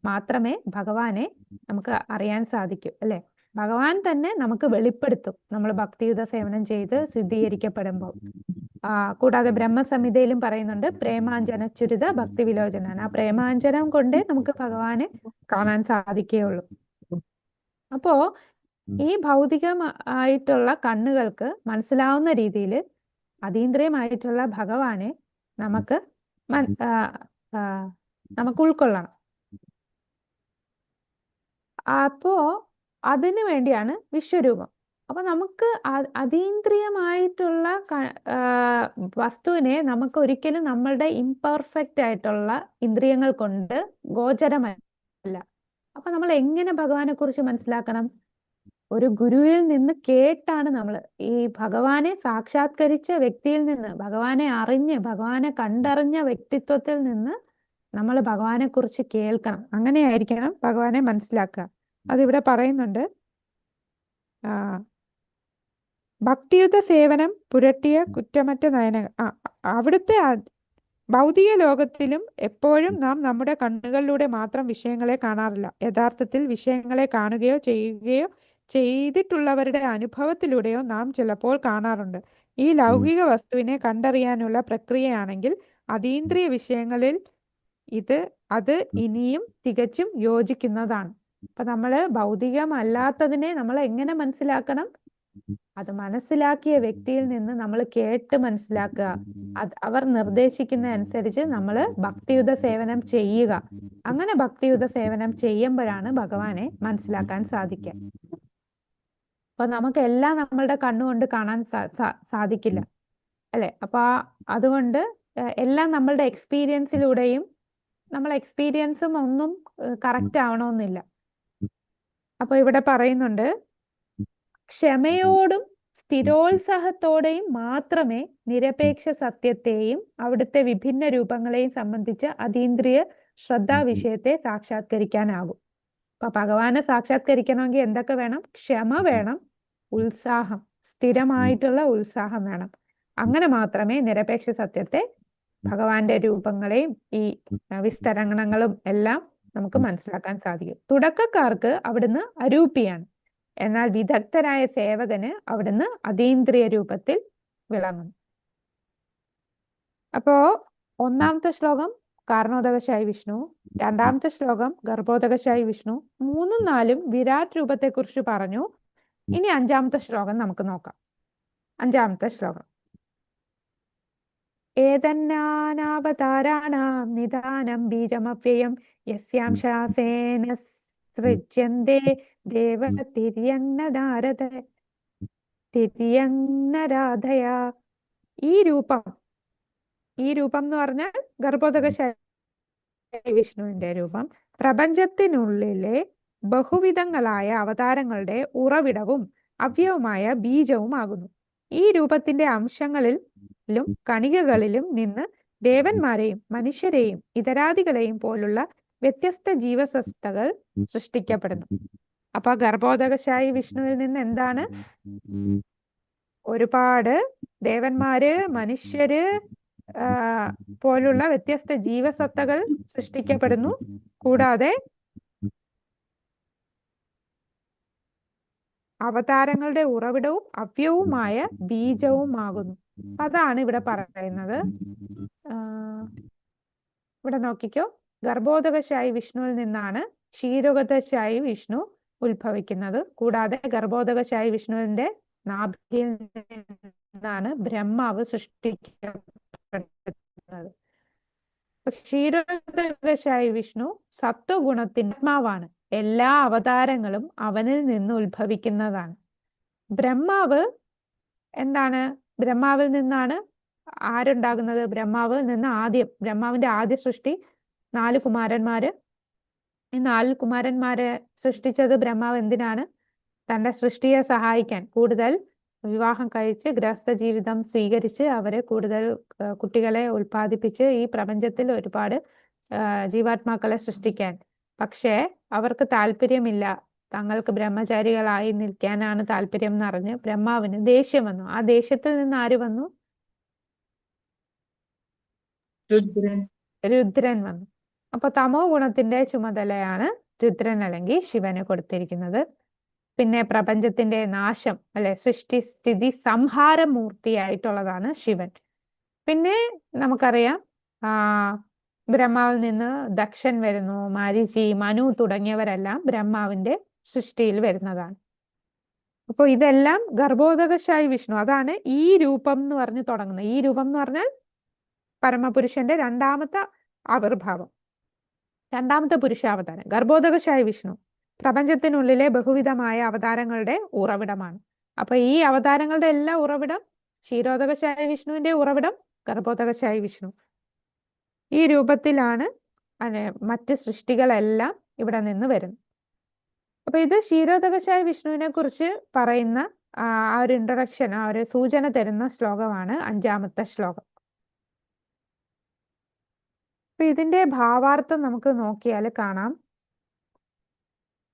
മാത്രമേ ഭഗവാനെ നമുക്ക് അറിയാൻ സാധിക്കൂ, അല്ലെ? ഭഗവാൻ തന്നെ നമുക്ക് വെളിപ്പെടുത്തും നമ്മൾ ഭക്തിയുത സേവനം ചെയ്ത് ശുദ്ധീകരിക്കപ്പെടുമ്പോൾ. കൂടാതെ ബ്രഹ്മസംഹിതയിലും പറയുന്നുണ്ട്, പ്രേമാഞ്ജനച്ചുരിത ഭക്തി വിലോചന. ആ പ്രേമാഞ്ജനം കൊണ്ടേ നമുക്ക് ഭഗവാനെ കാണാൻ സാധിക്കുകയുള്ളൂ. അപ്പോ ഈ ഭൗതികമായിട്ടുള്ള കണ്ണുകൾക്ക് മനസ്സിലാവുന്ന രീതിയിൽ അതീന്ദ്രിയമായിട്ടുള്ള ഭഗവാനെ നമുക്ക് ഉൾക്കൊള്ളണം. അപ്പോ അതിനു വേണ്ടിയാണ് വിശ്വരൂപം. അപ്പൊ നമുക്ക് അതീന്ദ്രിയമായിട്ടുള്ള വസ്തുവിനെ നമുക്ക് ഒരിക്കലും നമ്മളുടെ ഇംപെർഫെക്റ്റ് ആയിട്ടുള്ള ഇന്ദ്രിയങ്ങൾ കൊണ്ട് ഗോചരമല്ല. അപ്പൊ നമ്മൾ എങ്ങനെ ഭഗവാനെ കുറിച്ച് മനസ്സിലാക്കണം? ഒരു ഗുരുവിൽ നിന്ന് കേട്ടാണ് നമ്മൾ ഈ ഭഗവാനെ സാക്ഷാത്കരിച്ച വ്യക്തിയിൽ നിന്ന്, ഭഗവാനെ അറിഞ്ഞ് ഭഗവാനെ കണ്ടറിഞ്ഞ വ്യക്തിത്വത്തിൽ നിന്ന് നമ്മൾ ഭഗവാനെ കുറിച്ച് കേൾക്കണം. അങ്ങനെയായിരിക്കണം ഭഗവാനെ മനസ്സിലാക്കുക. അതിവിടെ പറയുന്നുണ്ട്. ഭക്തിയുത സേവനം പുരട്ടിയ കുറ്റമറ്റ നയനങ്ങൾ. അവിടുത്തെ ഭൗതിക ലോകത്തിലും എപ്പോഴും നാം നമ്മുടെ കണ്ണുകളിലൂടെ മാത്രം വിഷയങ്ങളെ കാണാറില്ല. യഥാർത്ഥത്തിൽ വിഷയങ്ങളെ കാണുകയോ ചെയ്യുകയോ ചെയ്തിട്ടുള്ളവരുടെ അനുഭവത്തിലൂടെയോ നാം ചിലപ്പോൾ കാണാറുണ്ട്. ഈ ലൗകിക വസ്തുവിനെ കണ്ടറിയാനുള്ള പ്രക്രിയയാണെങ്കിൽ അതീന്ദ്രിയ വിഷയങ്ങളിൽ അത് ഇനിയും തികച്ചും യോജിക്കുന്നതാണ്. അപ്പൊ നമ്മള് ഭൗതികമല്ലാത്തതിനെ നമ്മൾ എങ്ങനെ മനസ്സിലാക്കണം? അത് മനസ്സിലാക്കിയ വ്യക്തിയിൽ നിന്ന് നമ്മൾ കേട്ട് മനസ്സിലാക്കുക. അവർ നിർദ്ദേശിക്കുന്ന അനുസരിച്ച് നമ്മൾ ഭക്തിയുത സേവനം ചെയ്യുക. അങ്ങനെ ഭക്തിയുത സേവനം ചെയ്യുമ്പോഴാണ് ഭഗവാനെ മനസ്സിലാക്കാൻ സാധിക്കുക. അപ്പൊ നമുക്ക് എല്ലാം നമ്മളുടെ കണ്ണുകൊണ്ട് കാണാൻ സാധിക്കില്ല, അല്ലെ? അപ്പൊ അതുകൊണ്ട് എല്ലാം നമ്മളുടെ എക്സ്പീരിയൻസിലൂടെയും, നമ്മളെ എക്സ്പീരിയൻസും ഒന്നും കറക്റ്റ് ആവണമെന്നില്ല. അപ്പൊ ഇവിടെ പറയുന്നുണ്ട്, ക്ഷമയോടും സ്ഥിരോത്സാഹത്തോടെയും മാത്രമേ നിരപേക്ഷ സത്യത്തെയും അവിടുത്തെ വിഭിന്ന രൂപങ്ങളെയും സംബന്ധിച്ച അതീന്ദ്രിയ ശ്രദ്ധാ വിഷയത്തെ സാക്ഷാത്കരിക്കാനാകും. അപ്പൊ ഭഗവാനെ സാക്ഷാത്കരിക്കണമെങ്കിൽ എന്തൊക്കെ വേണം? ക്ഷമ വേണം, ഉത്സാഹം, സ്ഥിരമായിട്ടുള്ള ഉത്സാഹം വേണം. അങ്ങനെ മാത്രമേ നിരപേക്ഷ സത്യത്തെ, ഭഗവാന്റെ രൂപങ്ങളെയും ഈ വിസ്തരണങ്ങളും എല്ലാം നമുക്ക് മനസ്സിലാക്കാൻ സാധിക്കും. തുടക്കക്കാർക്ക് അവിടുന്ന് അരൂപിയാണ്, എന്നാൽ വിദഗ്ധരായ സേവകന് അവിടുന്ന് അതീന്ദ്രിയ രൂപത്തിൽ വിളങ്ങുന്നു. അപ്പോ ഒന്നാമത്തെ ശ്ലോകം കാരണോദകശായി വിഷ്ണു, രണ്ടാമത്തെ ശ്ലോകം ഗർഭോദകശായി വിഷ്ണു, 3ഉം 4ഉം വിരാട് രൂപത്തെ കുറിച്ച് പറഞ്ഞു. ഇനി 5ാമത്തെ ശ്ലോകം നമുക്ക് നോക്കാം. 5ാമത്തെ ശ്ലോകം, ഏതന്നാനാവതാരാണാം നിദാനം ബീജമവ്യയം യസ്യാം ശാസേന സൃജ്യന്തേ ദേവ തിര്യന്നരാധയ. ഈ രൂപം എന്ന് പറഞ്ഞാൽ ഗർഭോദകശായി വിഷ്ണുവിന്റെ രൂപം പ്രപഞ്ചത്തിനുള്ളിലെ ബഹുവിധങ്ങളായ അവതാരങ്ങളുടെ ഉറവിടവും അവ്യവുമായ ബീജവുമാകുന്നു. ഈ രൂപത്തിന്റെ അംശങ്ങളിലും കണികകളിലും നിന്ന് ദേവന്മാരെയും മനുഷ്യരെയും ഇതരാദികളെയും പോലുള്ള വ്യത്യസ്ത ജീവസത്തകൾ സൃഷ്ടിക്കപ്പെടുന്നു. അപ്പൊ ഗർഭോദകശായി വിഷ്ണുവിൽ നിന്ന് എന്താണ്? ഒരുപാട് ദേവന്മാര്, മനുഷ്യര് പോലുള്ള വ്യത്യസ്ത ജീവസത്തകൾ സൃഷ്ടിക്കപ്പെടുന്നു. കൂടാതെ അവതാരങ്ങളുടെ ഉറവിടവും അവ്യവുമായ ബീജവുമാകുന്നു. അതാണ് ഇവിടെ പറയുന്നത്. ഇവിടെ നോക്കിക്കോ, ഗർഭോദകശായി വിഷ്ണുവിൽ നിന്നാണ് ക്ഷീരോദകശായി വിഷ്ണു ഉത്ഭവിക്കുന്നത്. കൂടാതെ ഗർഭോദകശായി വിഷ്ണുവിന്റെ നാഭിയിൽ നിന്നാണ് ബ്രഹ്മാവ് സൃഷ്ടിക്കപ്പെടുന്നത്. ക്ഷീരോദകശായി വിഷ്ണു സത്വഗുണത്തിന്റെ ആത്മാവാണ്. എല്ലാ അവതാരങ്ങളും അവനിൽ നിന്ന് ഉത്ഭവിക്കുന്നതാണ്. ബ്രഹ്മാവ് എന്താണ്? ബ്രഹ്മാവിൽ നിന്നാണ് ആരുണ്ടാകുന്നത്? ബ്രഹ്മാവിൽ നിന്ന് ബ്രഹ്മാവിന്റെ ആദ്യ സൃഷ്ടി 4 കുമാരന്മാര്. ഈ 4 കുമാരന്മാരെ സൃഷ്ടിച്ചത് ബ്രഹ്മാവ് എന്തിനാണ്? തന്റെ സൃഷ്ടിയെ സഹായിക്കാൻ, കൂടുതൽ വിവാഹം കഴിച്ച് ഗൃഹസ്ഥ ജീവിതം സ്വീകരിച്ച് അവരെ കൂടുതൽ കുട്ടികളെ ഉൽപ്പാദിപ്പിച്ച് ഈ പ്രപഞ്ചത്തിൽ ഒരുപാട് ജീവാത്മാക്കളെ സൃഷ്ടിക്കാൻ. പക്ഷേ അവർക്ക് താല്പര്യമില്ല, തങ്ങൾക്ക് ബ്രഹ്മചാരികളായി നിൽക്കാനാണ് താല്പര്യം എന്നറിഞ്ഞ് ബ്രഹ്മാവിന് ദേഷ്യം വന്നു. ആ ദേഷ്യത്തിൽ നിന്ന് ആര് വന്നു? രുദ്രൻ വന്നു. അപ്പൊ തമോ ഗുണത്തിന്റെ ചുമതലയാണ് രുദ്രൻ അല്ലെങ്കിൽ ശിവന് കൊടുത്തിരിക്കുന്നത്. പിന്നെ പ്രപഞ്ചത്തിന്റെ നാശം അല്ലെ, സൃഷ്ടി സ്ഥിതി സംഹാരമൂർത്തിയായിട്ടുള്ളതാണ് ശിവൻ. പിന്നെ നമുക്കറിയാം ബ്രഹ്മാവിൽ നിന്ന് ദക്ഷൻ വരുന്നു, മരീചി, മനു തുടങ്ങിയവരെല്ലാം ബ്രഹ്മാവിന്റെ സൃഷ്ടിയിൽ വരുന്നതാണ്. അപ്പോൾ ഇതെല്ലാം ഗർഭോദകശായി വിഷ്ണു, അതാണ് ഈ രൂപം എന്ന് പറഞ്ഞ് തുടങ്ങുന്നത്. ഈ രൂപം എന്ന് പറഞ്ഞാൽ പരമപുരുഷന്റെ രണ്ടാമത്തെ ആവിർഭാവം, രണ്ടാമത്തെ പുരുഷാവതാരം. ഗർഭോദകശായി വിഷ്ണു പ്രപഞ്ചത്തിനുള്ളിലെ ബഹുവിധമായ അവതാരങ്ങളുടെ ഉറവിടമാണ്. അപ്പൊ ഈ അവതാരങ്ങളുടെ എല്ലാ ഉറവിടം, ക്ഷീരോദകശായി വിഷ്ണുവിന്റെ ഉറവിടം ഗർഭോദകശായി വിഷ്ണു. ഈ രൂപത്തിലാണ് മറ്റ് സൃഷ്ടികളെല്ലാം ഇവിടെ നിന്ന് വരുന്നത്. അപ്പൊ ഇത് ക്ഷീരോദകശായി വിഷ്ണുവിനെ കുറിച്ച് പറയുന്ന ആ ഒരു ഇൻട്രൊഡക്ഷൻ, ആ ഒരു സൂചന തരുന്ന ശ്ലോകമാണ് 5ാമത്തെ ശ്ലോകം. അപ്പൊ ഇതിന്റെ ഭാവാർത്ഥം നമുക്ക് നോക്കിയാൽ കാണാം.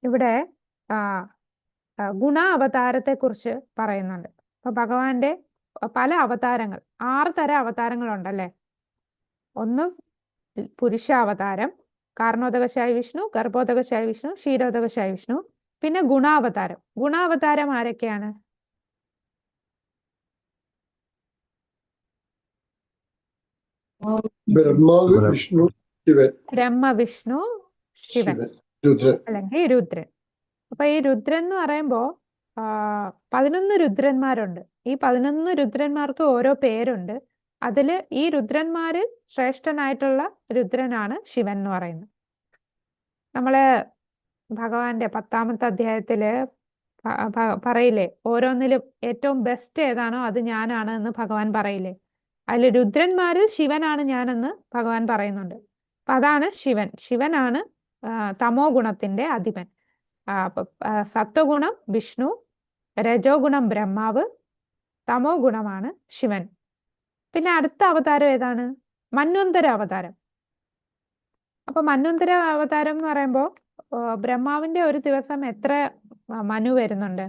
ഇവിടെ ഗുണ അവതാരത്തെ കുറിച്ച് പറയുന്നുണ്ട്. അപ്പൊ ഭഗവാന്റെ പല അവതാരങ്ങൾ, 6 തരം അവതാരങ്ങളുണ്ടല്ലേ. ഒന്ന് പുരുഷാവതാരം, കാരണോദകശായി വിഷ്ണു, ഗർഭോദകശായി വിഷ്ണു, ക്ഷീരോദകശായി വിഷ്ണു. പിന്നെ ഗുണാവതാരം. ഗുണാവതാരം ആരൊക്കെയാണ്? ബ്രഹ്മാവ്, വിഷ്ണു, ശിവൻ. ബ്രഹ്മ, വിഷ്ണു, ശിവൻ അല്ലെങ്കിൽ രുദ്രൻ. അപ്പൊ ഈ രുദ്രൻ എന്ന് പറയുമ്പോ 11 രുദ്രന്മാരുണ്ട്. ഈ 11 രുദ്രന്മാർക്ക് ഓരോ പേരുണ്ട്. അതില് ഈ രുദ്രന്മാര് ശ്രേഷ്ഠനായിട്ടുള്ള രുദ്രനാണ് ശിവൻ എന്ന് പറയുന്നത്. നമ്മള് ഭഗവാന്റെ 10ാമത്തെ അധ്യായത്തില് പറയില്ലേ, ഓരോന്നിലും ഏറ്റവും ബെസ്റ്റ് ഏതാണോ അത് ഞാനാണ് എന്ന് ഭഗവാൻ പറയില്ലേ. അതിൽ രുദ്രന്മാരിൽ ശിവനാണ് ഞാനെന്ന് ഭഗവാൻ പറയുന്നുണ്ട്. അപ്പൊ അതാണ് ശിവൻ. ശിവനാണ് തമോ ഗുണത്തിന്റെ അധിപൻ. സത്വഗുണം വിഷ്ണു, രജോ ഗുണം ബ്രഹ്മാവ്, തമോ ഗുണമാണ് ശിവൻ. പിന്നെ അടുത്ത അവതാരം ഏതാണ്? മന്വന്തര അവതാരം. അപ്പൊ മന്വന്തര അവതാരം എന്ന് പറയുമ്പോ ബ്രഹ്മാവിന്റെ ഒരു ദിവസം എത്ര മനു വരുന്നുണ്ട്?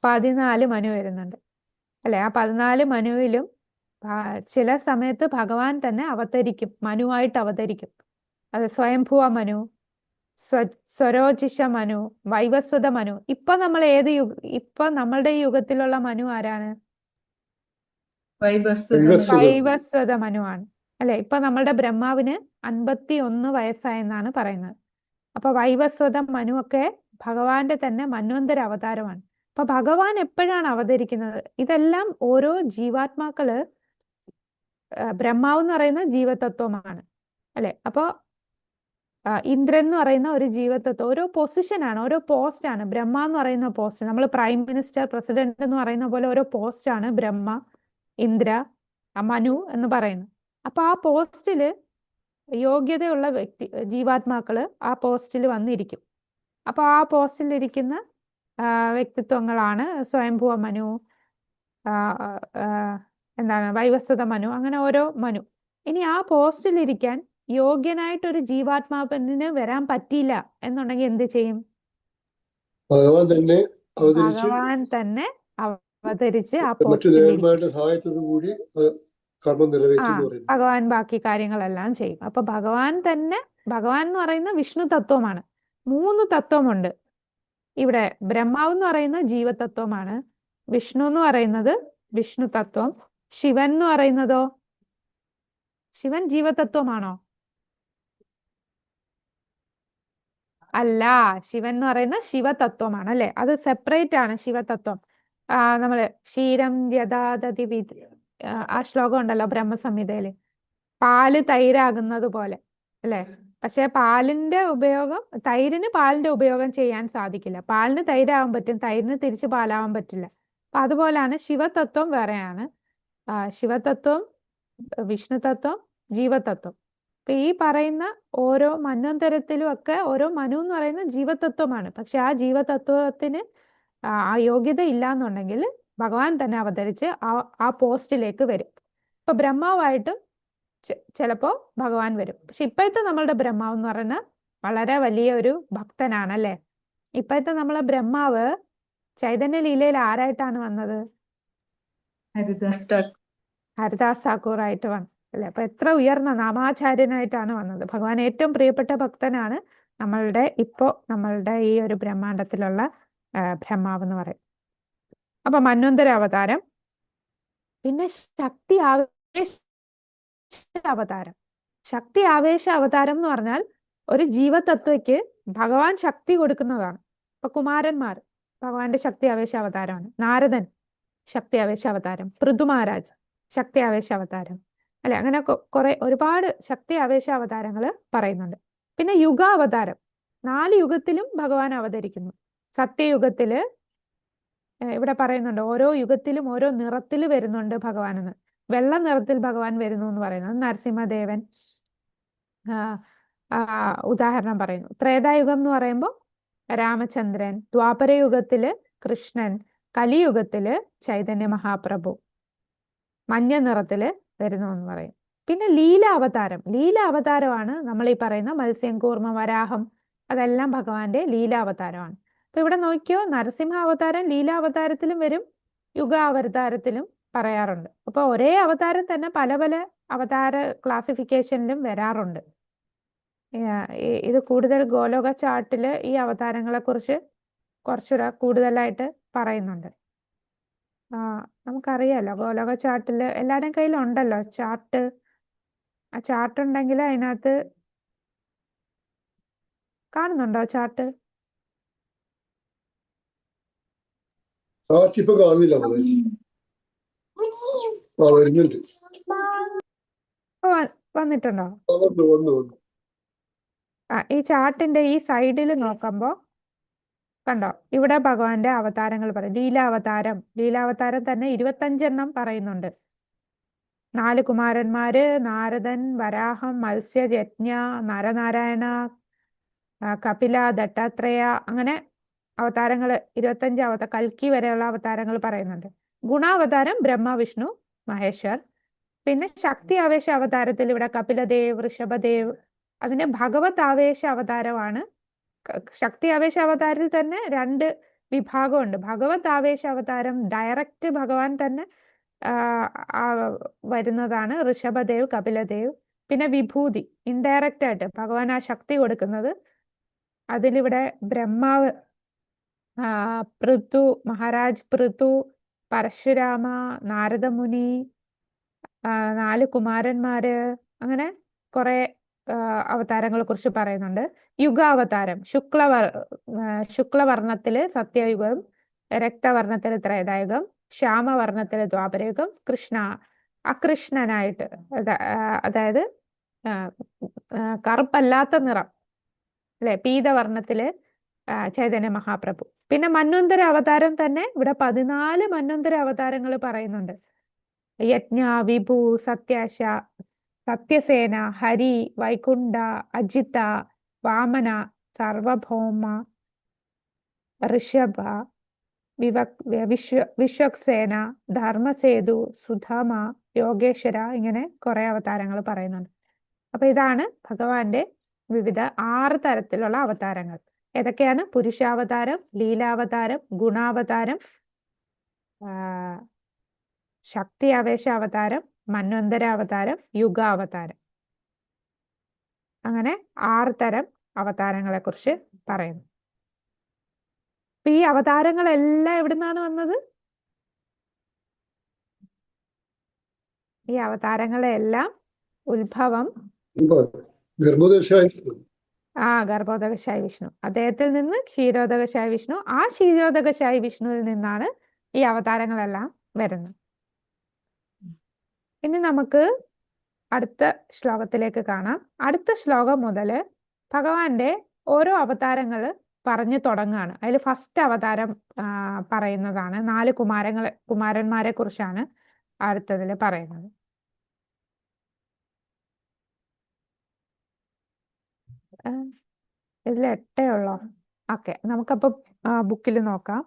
14 മനു വരുന്നുണ്ട് അല്ലെ. ആ 14 മനുവിലും ചില സമയത്ത് ഭഗവാൻ തന്നെ അവതരിക്കും, മനുവായിട്ട് അവതരിക്കും. അത് സ്വയംഭുവ മനു, സ്വരോചിഷ മനു, വൈവസ്വത മനു. ഇപ്പൊ നമ്മൾ ഇപ്പൊ നമ്മളുടെ യുഗത്തിലുള്ള മനു ആരാണ്? വൈവസ്വത മനുവാണ് അല്ലെ. ഇപ്പൊ നമ്മളുടെ ബ്രഹ്മാവിന് 51 വയസ്സായെന്നാണ് പറയുന്നത്. അപ്പൊ വൈവസ്വത മനു ഒക്കെ ഭഗവാന്റെ തന്നെ മന്വന്തര അവതാരമാണ്. അപ്പൊ ഭഗവാൻ എപ്പോഴാണ് അവതരിക്കുന്നത്? ഇതെല്ലാം ഓരോ ജീവാത്മാക്കള്, ബ്രഹ്മാവ് എന്ന് പറയുന്ന ജീവതത്വമാണ് അല്ലെ. അപ്പൊ ഇന്ദ്രൻ എന്ന് പറയുന്ന ഒരു ജീവതത്വം, ഓരോ പൊസിഷനാണ്, ഓരോ പോസ്റ്റാണ്. ബ്രഹ്മ എന്ന് പറയുന്ന പോസ്റ്റ്, നമ്മൾ പ്രൈം മിനിസ്റ്റർ, പ്രസിഡന്റ് എന്ന് പറയുന്ന പോലെ ഓരോ പോസ്റ്റാണ് ബ്രഹ്മ, ഇന്ദ്ര, മനു എന്ന് പറയുന്നത്. അപ്പൊ ആ പോസ്റ്റില് യോഗ്യതയുള്ള ജീവാത്മാക്കള് ആ പോസ്റ്റിൽ വന്നിരിക്കും. അപ്പൊ ആ പോസ്റ്റിലിരിക്കുന്ന വ്യക്തിത്വങ്ങളാണ് സ്വയംഭുവ മനു, എന്താണ് വൈവസ്വത മനു, അങ്ങനെ ഓരോ മനു. ഇനി ആ പോസ്റ്റിലിരിക്കാൻ യോഗ്യനായിട്ടൊരു ജീവാത്മാവിന് വരാൻ പറ്റിയില്ല എന്നുണ്ടെങ്കിൽ എന്ത് ചെയ്യും? ഭഗവാൻ തന്നെ അവതരിച്ച് ആ പോസ്റ്റിൽ ഭഗവാൻ ബാക്കി കാര്യങ്ങളെല്ലാം ചെയ്യും. അപ്പൊ ഭഗവാൻ എന്ന് പറയുന്ന വിഷ്ണു തത്വമാണ്. 3 തത്വമുണ്ട് ഇവിടെ. ബ്രഹ്മാവ് എന്ന് പറയുന്ന ജീവതത്വമാണ്, വിഷ്ണു എന്ന് പറയുന്നത് വിഷ്ണു തത്വം, ശിവൻ എന്ന് പറയുന്നതോ? ശിവൻ ജീവതത്വമാണോ? അല്ല, ശിവൻ എന്ന് പറയുന്ന ശിവതത്വമാണ് അല്ലെ. അത് സെപ്പറേറ്റ് ആണ് ശിവതത്വം. നമ്മള് ക്ഷീരം യഥാദതി വിധി, ആ ശ്ലോകം ഉണ്ടല്ലോ ബ്രഹ്മസംഹിതയില്, പാല് തൈരാകുന്നത് പോലെ അല്ലെ. പക്ഷെ പാലിന്റെ ഉപയോഗം, തൈരിന് പാലിന്റെ ഉപയോഗം ചെയ്യാൻ സാധിക്കില്ല. പാലിന് തൈരാവാൻ പറ്റും, തൈരിന് തിരിച്ച് പാലാവാൻ പറ്റില്ല. അപ്പൊ അതുപോലാണ് ശിവതത്വം വേറെയാണ്. ശിവതത്വം, വിഷ്ണുതത്വം, ജീവതത്വം. അപ്പൊ ഈ പറയുന്ന ഓരോ മന്വന്തരത്തിലും ഒക്കെ ഓരോ മനു എന്ന് പറയുന്ന ജീവതത്വമാണ്. പക്ഷെ ആ ജീവതത്വത്തിന് ആ യോഗ്യത ഇല്ലാന്നുണ്ടെങ്കിൽ ഭഗവാൻ തന്നെ അവതരിച്ച് ആ പോസ്റ്റിലേക്ക് വരും. ഇപ്പൊ ബ്രഹ്മാവായിട്ടും ചിലപ്പോ ഭഗവാൻ വരും. പക്ഷെ ഇപ്പോഴത്തെ നമ്മളുടെ ബ്രഹ്മാവ് എന്ന് പറയുന്ന വളരെ വലിയ ഒരു ഭക്തനാണ് അല്ലെ. ഇപ്പോഴത്തെ നമ്മളെ ബ്രഹ്മാവ് ചൈതന്യ ലീലയിൽ ആരായിട്ടാണ് വന്നത്? ഹരിദാസ് ഠാക്കൂർ ആയിട്ട് വന്നു അല്ലെ. അപ്പൊ എത്ര ഉയർന്ന നാമാചാര്യനായിട്ടാണ് വന്നത്. ഭഗവാൻ ഏറ്റവും പ്രിയപ്പെട്ട ഭക്തനാണ് നമ്മളുടെ ഈ ഒരു ബ്രഹ്മാണ്ടത്തിലുള്ള ബ്രഹ്മാവ് എന്ന് പറയും. അപ്പൊ മന്വന്തര അവതാരം, പിന്നെ ശക്തി ആവേശ അവതാരം. ശക്തി ആവേശ അവതാരം എന്ന് പറഞ്ഞാൽ ഒരു ജീവതത്വയ്ക്ക് ഭഗവാൻ ശക്തി കൊടുക്കുന്നതാണ്. ഇപ്പൊ കുമാരന്മാർ ഭഗവാന്റെ ശക്തി ആവേശ അവതാരമാണ്. നാരദൻ ശക്തി ആവേശ അവതാരം, പൃഥു മഹാരാജ് ശക്തി ആവേശ അവതാരം അല്ലെ. അങ്ങനെ ഒരുപാട് ശക്തി ആവേശ അവതാരങ്ങൾ പറയുന്നുണ്ട്. പിന്നെ യുഗാവതാരം, 4 യുഗത്തിലും ഭഗവാൻ അവതരിക്കുന്നു. സത്യയുഗത്തില് ഇവിടെ പറയുന്നുണ്ട് ഓരോ യുഗത്തിലും ഓരോ നിറത്തിൽ വരുന്നുണ്ട് ഭഗവാൻ എന്ന്. വെള്ള നിറത്തിൽ ഭഗവാൻ വരുന്നു എന്ന് പറയുന്നത് നരസിംഹദേവൻ ഉദാഹരണം പറയുന്നു. ത്രേതായുഗം എന്ന് പറയുമ്പോൾ രാമചന്ദ്രൻ, ദ്വാപരയുഗത്തില് കൃഷ്ണൻ, കലിയുഗത്തില് ചൈതന്യ മഹാപ്രഭു മഞ്ഞ നിറത്തില് വരുന്നു എന്ന് പറയും. പിന്നെ ലീലാവതാരം, ലീലാവതാരമാണ് നമ്മൾ ഈ പറയുന്ന മത്സ്യം, കൂർമ്മ, വരാഹം, അതെല്ലാം ഭഗവാന്റെ ലീലാവതാരമാണ്. അപ്പൊ ഇവിടെ നോക്കിയോ, നരസിംഹ അവതാരം ലീലാവതാരത്തിലും വരും, യുഗാവതാരത്തിലും പറയാറുണ്ട്. അപ്പൊ ഒരേ അവതാരം തന്നെ പല പല അവതാര ക്ലാസിഫിക്കേഷനിലും വരാറുണ്ട്. ഇത് കൂടുതൽ ഗോലോക ചാർട്ടില് ഈ അവതാരങ്ങളെ കുറിച്ച് കുറച്ചുകൂടെ കൂടുതലായിട്ട് പറയുന്നുണ്ട്. നമുക്കറിയാലോ ഗോലോക ചാർട്ടില് എല്ലാവരുടെയും കയ്യിലുണ്ടല്ലോ ചാർട്ട്. ആ ചാർട്ട് ഉണ്ടെങ്കിൽ അതിനകത്ത് കാണുന്നുണ്ടോ ചാർട്ട്? ഇപ്പൊ കാണുന്നില്ല മാതാജി. വരുന്നുണ്ട്. വന്നിട്ടുണ്ടോ? വന്നു. ഈ ചാർട്ടിന്റെ ഈ സൈഡിൽ നോക്കുമ്പോ കണ്ടോ, ഇവിടെ ഭഗവാന്റെ അവതാരങ്ങൾ പറയും. ലീലാവതാരം തന്നെ 25 പറയുന്നുണ്ട്. 4 കുമാരന്മാര്, നാരദൻ, വരാഹം, മത്സ്യ, യജ്ഞ, നരനാരായണ, കപില, ദത്താത്രേയ, അങ്ങനെ അവതാരങ്ങൾ 25 കൽക്കി വരെയുള്ള അവതാരങ്ങൾ പറയുന്നുണ്ട്. ഗുണാവതാരം ബ്രഹ്മ, വിഷ്ണു, മഹേശ്വർ. പിന്നെ ശക്തി ആവേശ അവതാരത്തിൽ ഇവിടെ കപിലദേവ്, ഋഷഭദേവ്. അതിന് ഭഗവത് ആവേശ അവതാരമാണ്. ശക്തി ആവേശ അവതാരത്തിൽ തന്നെ 2 വിഭാഗമുണ്ട്. ഭഗവത് ആവേശ അവതാരം ഡയറക്റ്റ് ഭഗവാൻ തന്നെ വരുന്നതാണ് ഋഷഭദേവ്, കപിലദേവ്. പിന്നെ വിഭൂതി, ഇൻഡയറക്റ്റ് ആയിട്ട് ഭഗവാൻ ആ ശക്തി കൊടുക്കുന്നത്. അതിലിവിടെ ബ്രഹ്മാവ്, പൃഥു മഹാരാജ്, പൃഥു, പരശുരാമ, നാരദമുനി, 4 കുമാരന്മാര്, അങ്ങനെ കുറെ അവതാരങ്ങളെ കുറിച്ച് പറയുന്നുണ്ട്. യുഗാവതാരം, ശുക്ലവർണ്ണത്തില് സത്യയുഗം, രക്തവർണ്ണത്തില് ത്രേതായുഗം, ശ്യാമവർണ്ണത്തില് ദ്വാപരയുഗം, അകൃഷ്ണനായിട്ട് അതായത് കറുപ്പല്ലാത്ത നിറം അല്ലെ, പീതവർണ്ണത്തില് ചൈതന്യ മഹാപ്രഭു. പിന്നെ മന്വന്തര അവതാരം തന്നെ ഇവിടെ 14 മന്വന്തര അവതാരങ്ങൾ പറയുന്നുണ്ട്. യജ്ഞ, വിഭു, സത്യസേന, ഹരി, വൈകുണ്ഠ, അജിത, വാമന, സർവഭൗമ, ഋഷഭ, വിശ്വക്സേന, ധർമ്മസേതു, സുധാമ, യോഗേശ്വര, ഇങ്ങനെ കുറെ അവതാരങ്ങൾ പറയുന്നുണ്ട്. അപ്പൊ ഇതാണ് ഭഗവാന്റെ വിവിധ 6 തരത്തിലുള്ള അവതാരങ്ങൾ. ഏതൊക്കെയാണ്? പുരുഷാവതാരം, ലീലാവതാരം, ഗുണാവതാരം, ശക്തി ആവേശ അവതാരം, മന്വന്തര അവതാരം, യുഗാവതാരം. അങ്ങനെ 6 തരം അവതാരങ്ങളെ കുറിച്ച് പറയുന്നു. അപ്പൊ ഈ അവതാരങ്ങളെല്ലാം എവിടുന്നാണ് വന്നത്? ഈ അവതാരങ്ങളെല്ലാം ഉത്ഭവം ഗർഭോദകശായി വിഷ്ണു, അദ്ദേഹത്തിൽ നിന്ന് ക്ഷീരോദകശായി വിഷ്ണു, ആ ക്ഷീരോദകശായി വിഷ്ണുവിൽ നിന്നാണ് ഈ അവതാരങ്ങളെല്ലാം വരുന്നത്. ഇനി നമുക്ക് അടുത്ത ശ്ലോകത്തിലേക്ക് കാണാം. അടുത്ത ശ്ലോകം മുതൽ ഭഗവാന്റെ ഓരോ അവതാരങ്ങൾ പറഞ്ഞു തുടങ്ങുകയാണ്. അതിൽ ഫസ്റ്റ് അവതാരം പറയുന്നതാണ് 4 കുമാരന്മാരെ കുറിച്ചാണ് അടുത്തതിൽ പറയുന്നത്. ഇതിൽ 8 ഉള്ളോ? ഓക്കെ, നമുക്കപ്പോൾ ബുക്കിൽ നോക്കാം.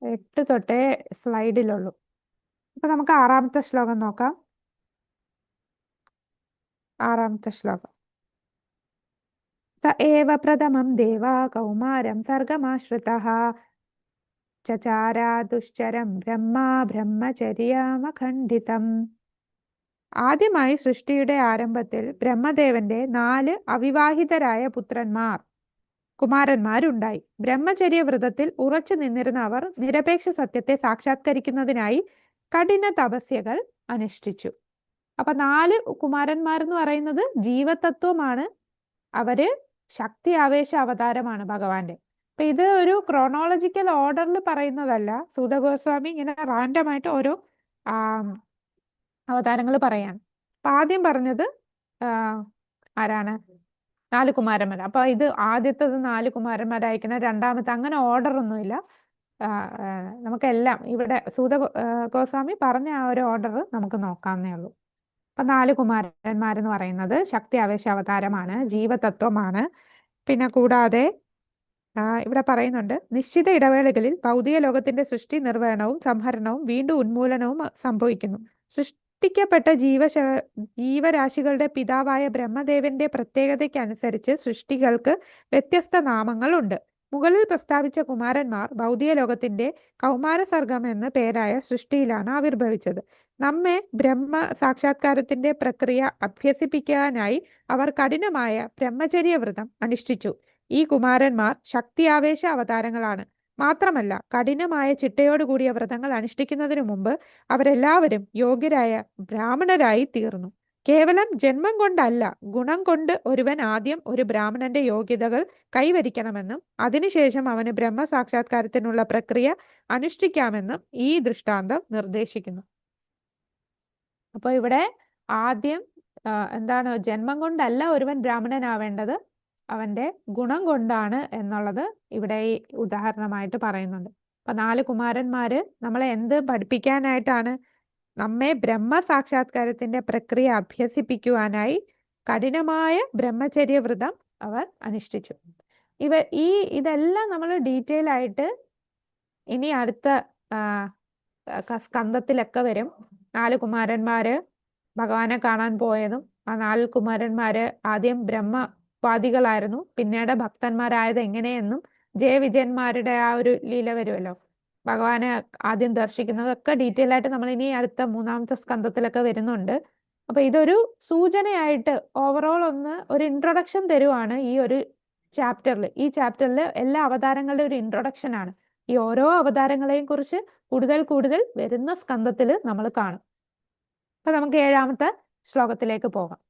8 തൊട്ടേ സ്ലൈഡിലുള്ളൂ. അപ്പൊ നമുക്ക് 6-ാമത്തെ ശ്ലോകം നോക്കാം. 6-ാമത്തെ ശ്ലോകം. സ ഏവ പ്രഥമം ദേവ കൗമാരം സർഗമാശ്രിതഃ ചചാര ദുശ്ചരം ബ്രഹ്മചര്യമഖണ്ഡിതം. ആദ്യമായി സൃഷ്ടിയുടെ ആരംഭത്തിൽ ബ്രഹ്മദേവന്റെ 4 അവിവാഹിതരായ കുമാരന്മാരുണ്ടായി. ബ്രഹ്മചര്യ വ്രതത്തിൽ ഉറച്ചു നിന്നിരുന്ന അവർ നിരപേക്ഷ സത്യത്തെ സാക്ഷാത്കരിക്കുന്നതിനായി കഠിന തപസ്യകൾ അനുഷ്ഠിച്ചു. അപ്പൊ 4 കുമാരന്മാരെന്ന് പറയുന്നത് ജീവതത്വമാണ്. അവര് ശക്തി ആവേശ അവതാരമാണ് ഭഗവാന്റെ. അപ്പൊ ഇത് ഒരു ക്രോണോളജിക്കൽ ഓർഡറിൽ പറയുന്നതല്ല. സൂത ഗോസ്വാമി ഇങ്ങനെ റാൻഡമായിട്ട് ഓരോ അവതാരങ്ങൾ പറയാണ്. അപ്പൊ ആദ്യം പറഞ്ഞത് ആരാണ്? 4 കുമാരന്മാർ. അപ്പൊ ഇത് ആദ്യത്തത് 4 കുമാരന്മാരായിരിക്കണം, രണ്ടാമത്തെ അങ്ങനെ ഓർഡർ ഒന്നുമില്ല. നമുക്കെല്ലാം ഇവിടെ സൂത ഗോസ്വാമി പറഞ്ഞ ആ ഒരു ഓർഡർ നമുക്ക് നോക്കാവുന്നേ ഉള്ളൂ. അപ്പൊ 4 കുമാരന്മാരെന്ന് പറയുന്നത് ശക്തി ആവേശ അവതാരമാണ്, ജീവതത്വമാണ്. പിന്നെ കൂടാതെ ഇവിടെ പറയുന്നുണ്ട്, നിശ്ചിത ഇടവേളകളിൽ ഭൗതിക ലോകത്തിന്റെ സൃഷ്ടി, നിർവഹണവും സംഹരണവും വീണ്ടും ഉന്മൂലനവും സംഭവിക്കുന്നു. സൃഷ്ടിക്കപ്പെട്ട ജീവരാശികളുടെ പിതാവായ ബ്രഹ്മദേവന്റെ പ്രത്യേകതയ്ക്കനുസരിച്ച് സൃഷ്ടികൾക്ക് വ്യത്യസ്ത നാമങ്ങളുണ്ട്. മുകളിൽ പ്രസ്താവിച്ച കുമാരന്മാർ ഭൗതിക ലോകത്തിന്റെ കൗമാരസർഗം എന്ന പേരായ സൃഷ്ടിയിലാണ് ആവിർഭവിച്ചത്. നമ്മെ ബ്രഹ്മ സാക്ഷാത്കാരത്തിന്റെ പ്രക്രിയ അഭ്യസിപ്പിക്കാനായി അവർ കഠിനമായ ബ്രഹ്മചര്യ വ്രതം അനുഷ്ഠിച്ചു. ഈ കുമാരന്മാർ ശക്തിയാവേശ അവതാരങ്ങളാണ്. മാത്രമല്ല, കഠിനമായ ചിട്ടയോടുകൂടിയ വ്രതങ്ങൾ അനുഷ്ഠിക്കുന്നതിനു മുമ്പ് അവരെല്ലാവരും യോഗ്യരായ ബ്രാഹ്മണരായി തീർന്നു. കേവലം ജന്മം കൊണ്ടല്ല, ഗുണം കൊണ്ട് ഒരുവൻ ആദ്യം ഒരു ബ്രാഹ്മണന്റെ യോഗ്യതകൾ കൈവരിക്കണമെന്നും അതിനുശേഷം അവന് ബ്രഹ്മസാക്ഷാത്കാരത്തിനുള്ള പ്രക്രിയ അനുഷ്ഠിക്കാമെന്നും ഈ ദൃഷ്ടാന്തം നിർദ്ദേശിക്കുന്നു. അപ്പോൾ ഇവിടെ ആദ്യം എന്താണ്, ജന്മം കൊണ്ടല്ല ഒരുവൻ ബ്രാഹ്മണനാവേണ്ടത്, അവന്റെ ഗുണം കൊണ്ടാണ് എന്നുള്ളത് ഇവിടെ ഈ ഉദാഹരണമായിട്ട് പറയുന്നുണ്ട്. അപ്പൊ 4 കുമാരന്മാര് നമ്മളെ എന്ത് പഠിപ്പിക്കാനായിട്ടാണ്? നമ്മെ ബ്രഹ്മസാക്ഷാത്കാരത്തിന്റെ പ്രക്രിയ അഭ്യസിപ്പിക്കുവാനായി കഠിനമായ ബ്രഹ്മചര്യ വ്രതം അവർ അനുഷ്ഠിച്ചു. ഇതെല്ലാം നമ്മൾ ഡീറ്റെയിൽ ആയിട്ട് ഇനി അടുത്ത സ്കന്ധത്തിലൊക്കെ വരും. 4 കുമാരന്മാര് ഭഗവാനെ കാണാൻ പോയതും ആ 4 കുമാരന്മാര് ആദ്യം ബ്രഹ്മവാദികളായിരുന്നു, പിന്നീട് ഭക്തന്മാരായത് എങ്ങനെയെന്നും ജയവിജയന്മാരുടെ ആ ഒരു ലീല വരുമല്ലോ, ഭഗവാനെ ആദ്യം ദർശിക്കുന്നതൊക്കെ ഡീറ്റെയിൽ ആയിട്ട് നമ്മൾ ഇനി അടുത്ത 3-ാമത്തെ സ്കന്ധത്തിലൊക്കെ വരുന്നുണ്ട്. അപ്പൊ ഇതൊരു സൂചനയായിട്ട് ഓവറോൾ ഒരു ഇൻട്രൊഡക്ഷൻ തരുവാണ് ഈ ഒരു ചാപ്റ്ററിൽ. ഈ ചാപ്റ്ററിൽ എല്ലാ അവതാരങ്ങളുടെ ഒരു ഇൻട്രൊഡക്ഷൻ ആണ്. ഈ ഓരോ അവതാരങ്ങളെയും കുറിച്ച് കൂടുതൽ വരുന്ന സ്കന്ധത്തിൽ നമ്മൾ കാണും. അപ്പൊ നമുക്ക് 7-ാമത്തെ ശ്ലോകത്തിലേക്ക് പോകാം.